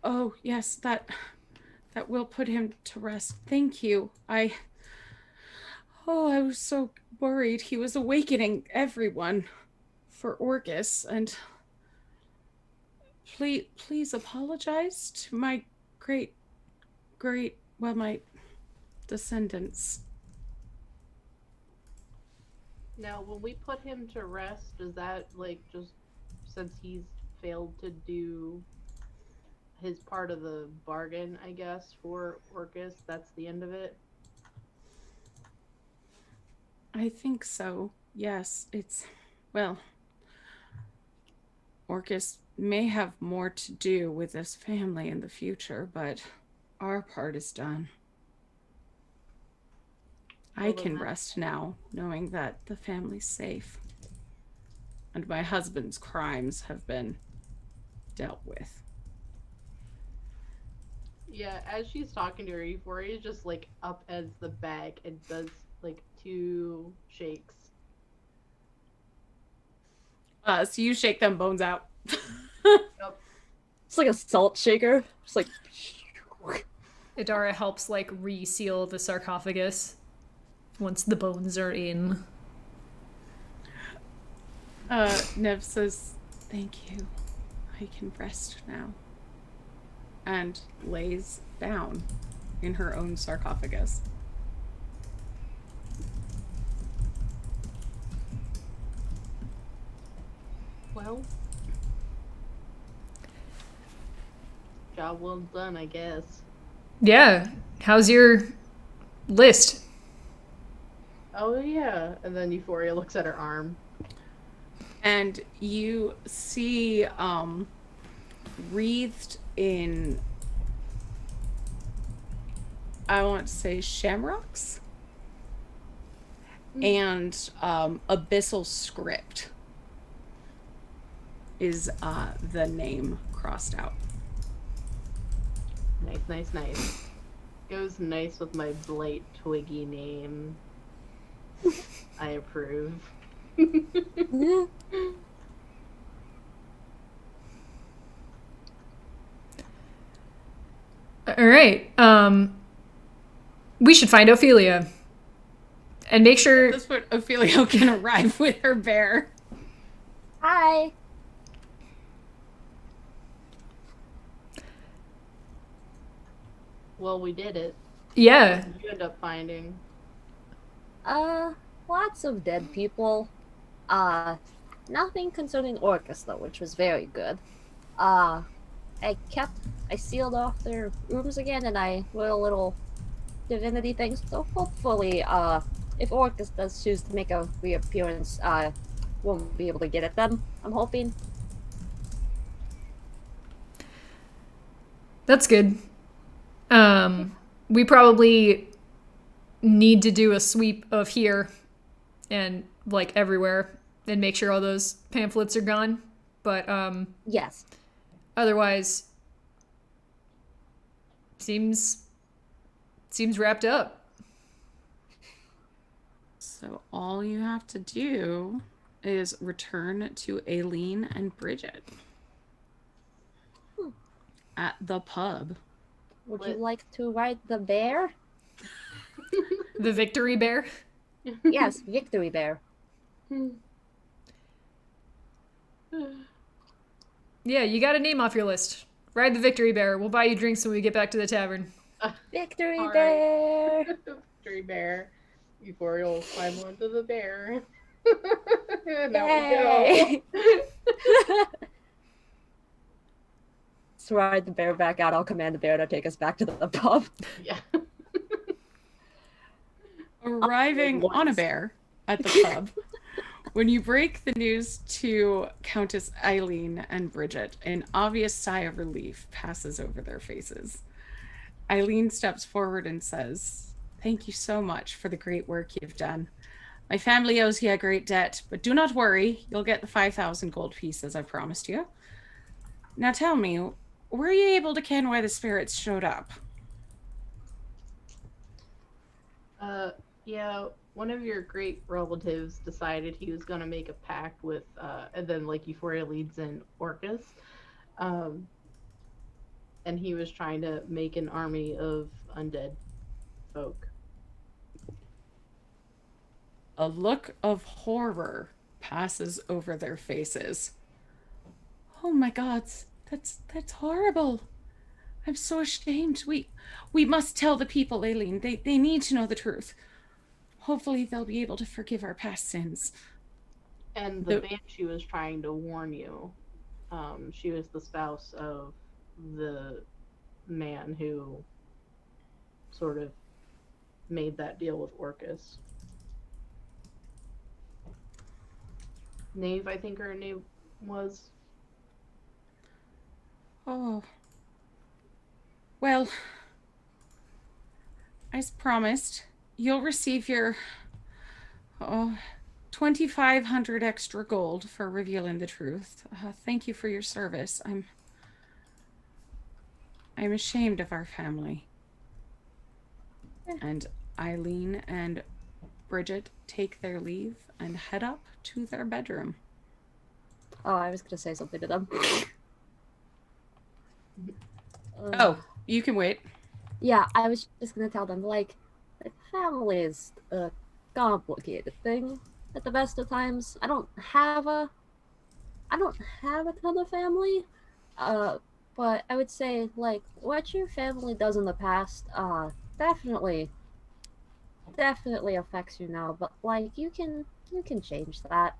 E: Oh yes, that will put him to rest. Thank you. I was so worried. He was awakening everyone for Orcus, and please apologize to my my descendants.
D: Now, when we put him to rest, is that like just since he's failed to do his part of the bargain, I guess, for Orcus, that's the end of it?
E: I think so. Yes, well, Orcus may have more to do with this family in the future, but our part is done. I can rest now, knowing that the family's safe. And my husband's crimes have been dealt with.
D: Yeah, as she's talking to her, Euphoria just like up as the bag and does like 2 shakes.
E: So you shake them bones out.
C: It's like a salt shaker. It's like
A: Adara helps like reseal the sarcophagus once the bones are in.
E: Nev says, "Thank you. I can rest now." And lays down in her own sarcophagus.
D: Well, job well done, I guess.
A: Yeah. How's your list?
D: Oh yeah, and then Euphoria looks at her arm.
E: And you see wreathed in, I want to say, shamrocks and abyssal script is the name crossed out.
D: Nice. Goes nice with my Blight Twiggy name. I approve.
A: All right. We should find Ophelia and make sure.
E: That's what Ophelia can arrive with her bear.
C: hi.
D: Well, we did it.
A: Yeah.
D: What did you end up finding?
C: Lots of dead people. Nothing concerning Orcus though, which was very good. I sealed off their rooms again, and I wrote a little divinity thing. So hopefully, if Orcus does choose to make a reappearance, we'll be able to get at them. I'm hoping.
A: That's good. We probably need to do a sweep of here and like everywhere and make sure all those pamphlets are gone. But
C: Yes.
A: otherwise seems wrapped up.
E: So all you have to do is return to Aileen and Bridget. at the pub.
C: Would you like to ride the bear?
A: The victory bear.
C: Yes, Victory Bear.
A: Yeah, you got a name off your list. Ride the victory bear. We'll buy you drinks when we get back to the tavern.
C: Victory
D: All right.
C: Bear.
D: Victory bear. Before you'll climb onto the bear. Now
C: Yay.
D: we go.
C: Let's ride the bear back out. I'll command the bear to take us back to the pub.
D: Yeah.
E: Arriving on a bear at the pub, when you break the news to Countess Eileen and Bridget, an obvious sigh of relief passes over their faces. Eileen steps forward and says, "Thank you so much for the great work you've done. My family owes you a great debt, but do not worry, you'll get the 5,000 gold pieces I promised you. Now tell me, were you able to ken why the spirits showed up?"
D: Yeah, one of your great relatives decided he was going to make a pact with, and then, like, Euphoria leads in Orcus. And he was trying to make an army of undead folk.
E: A look of horror passes over their faces. "Oh my God, that's horrible. I'm so ashamed. We must tell the people, Aileen. They need to know the truth. Hopefully they'll be able to forgive our past sins."
D: And the Banshee was trying to warn you. She was the spouse of the man who sort of made that deal with Orcus. Knave, I think her name was.
E: Oh. Well, as promised, you'll receive your 2,500 extra gold for revealing the truth. Thank you for your service. I'm ashamed of our family. And Eileen and Bridget take their leave and head up to their bedroom.
C: Oh, I was gonna say something to them.
E: Oh, you can wait.
C: Yeah, I was just gonna tell them, like family is a complicated thing at the best of times. I don't have a ton of family, but I would say, like, what your family does in the past, definitely affects you now. But like, you can change that.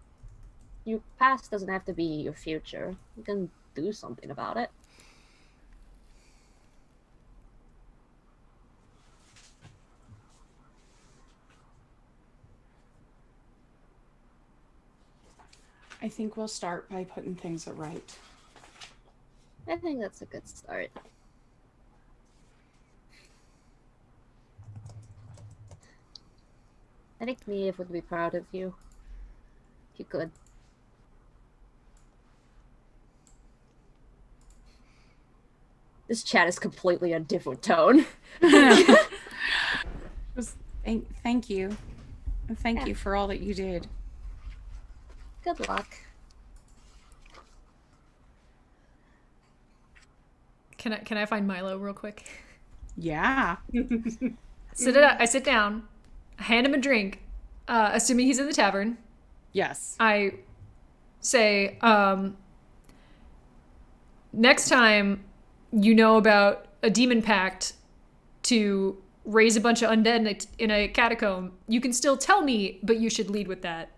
C: Your past doesn't have to be your future. You can do something about it.
E: I think we'll start by putting things right.
C: I think that's a good start. I think Neve would be proud of you. If you could. This chat is completely a different tone.
E: Thank you. Thank you for all that you did.
C: Good luck.
A: Can I find Milo real quick?
E: Yeah.
A: I sit down, I hand him a drink, assuming he's in the tavern.
E: Yes.
A: I say, next time you know about a demon pact to raise a bunch of undead in a catacomb, you can still tell me, but you should lead with that.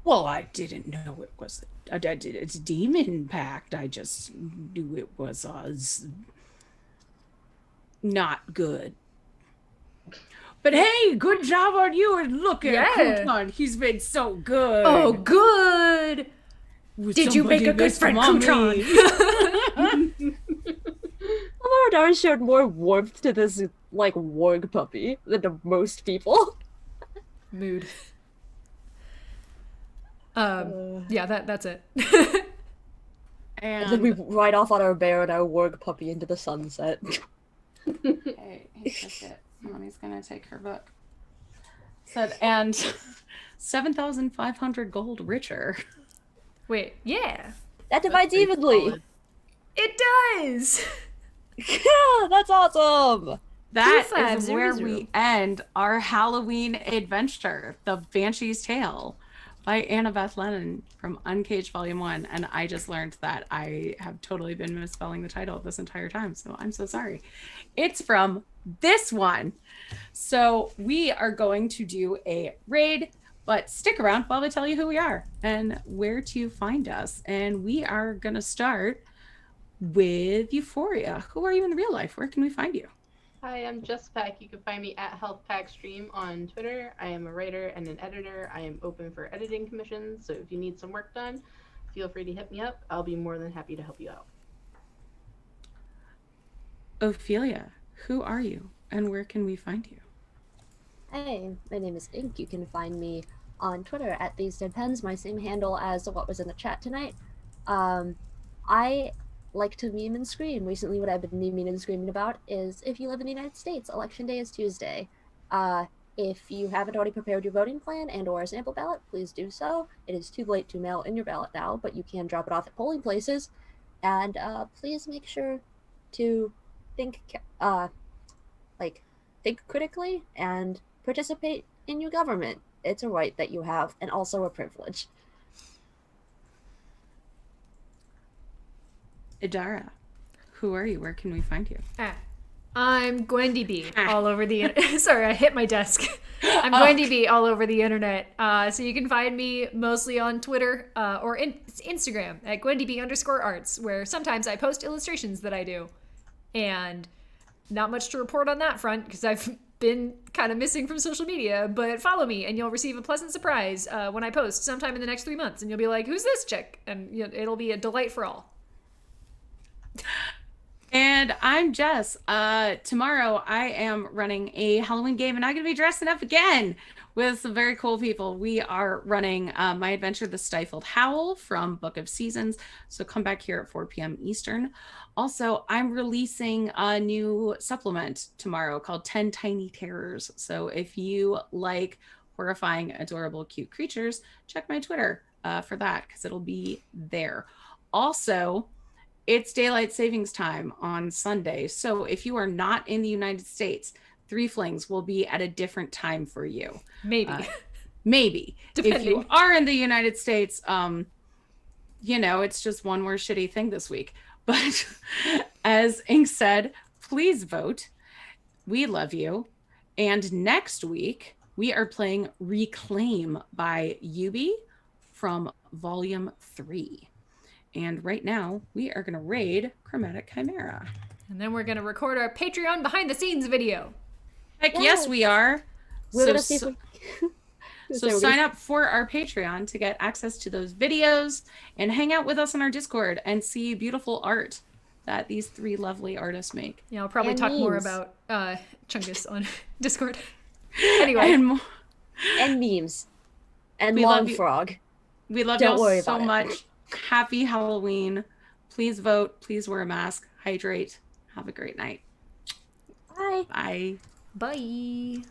E: Well, I didn't know it was a demon pact. I just knew it was not good. But hey, good job on you, and look at Kutan. He's been so good.
A: Oh, good. Did you make a good friend, Kutan?
C: Amadar showed more warmth to this, like, warg puppy than to most people.
A: Mood. Yeah, that's it.
C: And then we ride off on our bear and our warg puppy into the sunset.
E: Hey, he took it. Mommy's gonna take her book. Said, and 7,500 gold richer.
A: Wait, yeah.
C: That divides evenly.
D: Solid.
A: It does.
C: Yeah, that's awesome.
E: That is
A: 2500.
E: where we end our Halloween adventure, The Banshee's Tale by Annabeth Lennon from Uncaged Volume 1. And I just learned that I have totally been misspelling the title this entire time, so I'm so sorry. It's from this one. So we are going to do a raid, but stick around while I tell you who we are and where to find us. And we are going to start with Euphoria. Who are you in real life? Where can we find you?
D: Hi, I'm Jess Pack. You can find me at HealthPackStream on Twitter. I am a writer and an editor. I am open for editing commissions, so if you need some work done, feel free to hit me up. I'll be more than happy to help you out.
E: Ophelia, who are you and where can we find you?
C: Hey, my name is Ink. You can find me on Twitter at These Dead Pens, my same handle as what was in the chat tonight. I like to meme and scream. Recently, what I've been memeing and screaming about is if you live in the United States, Election Day is Tuesday. If you haven't already prepared your voting plan and or a sample ballot, please do so. It is too late to mail in your ballot now, but you can drop it off at polling places. And please make sure to think critically and participate in your government. It's a right that you have and also a privilege.
E: Idara, who are you? Where can we find you?
A: I'm going to be all over the sorry, I hit my desk. I'm going to be all over the internet. So you can find me mostly on Twitter or Instagram at GwendyB_arts, where sometimes I post illustrations that I do. And not much to report on that front because I've been kind of missing from social media, but follow me and you'll receive a pleasant surprise when I post sometime in the next 3 months, and you'll be like, who's this chick? And it'll be a delight for all.
E: And I'm Jess. Tomorrow I am running a Halloween game and I'm going to be dressing up again with some very cool people. We are running my adventure, The Stifled Howl from Book of Seasons. So come back here at 4 p.m. Eastern. Also, I'm releasing a new supplement tomorrow called 10 Tiny Terrors. So if you like horrifying, adorable, cute creatures, check my Twitter for that because it'll be there. Also, it's daylight savings time on Sunday. So if you are not in the United States, Threeflings will be at a different time for you.
A: Maybe.
E: Maybe.
A: Depending.
E: If you are in the United States, it's just one more shitty thing this week. But as Ink said, please vote. We love you. And next week, we are playing Reclaim by Yubi from Volume 3. And right now, we are going to raid Chromatic Chimera.
A: And then we're going to record our Patreon behind the scenes video.
E: Heck yes, we are.
C: We're gonna see if we...
E: So sign up for our Patreon to get access to those videos and hang out with us on our Discord and see beautiful art that these 3 lovely artists make.
A: Yeah, I'll probably
C: And
A: talk more
C: memes.
A: about Chungus on Discord. Anyway.
C: And memes. And
E: We love
C: Long
E: you.
C: Frog.
E: We love
C: Don't
E: you
C: worry
E: so
C: about it.
E: much. Happy Halloween. Please vote. Please wear a mask. Hydrate. Have a great night.
C: Bye.
E: Bye.
A: Bye.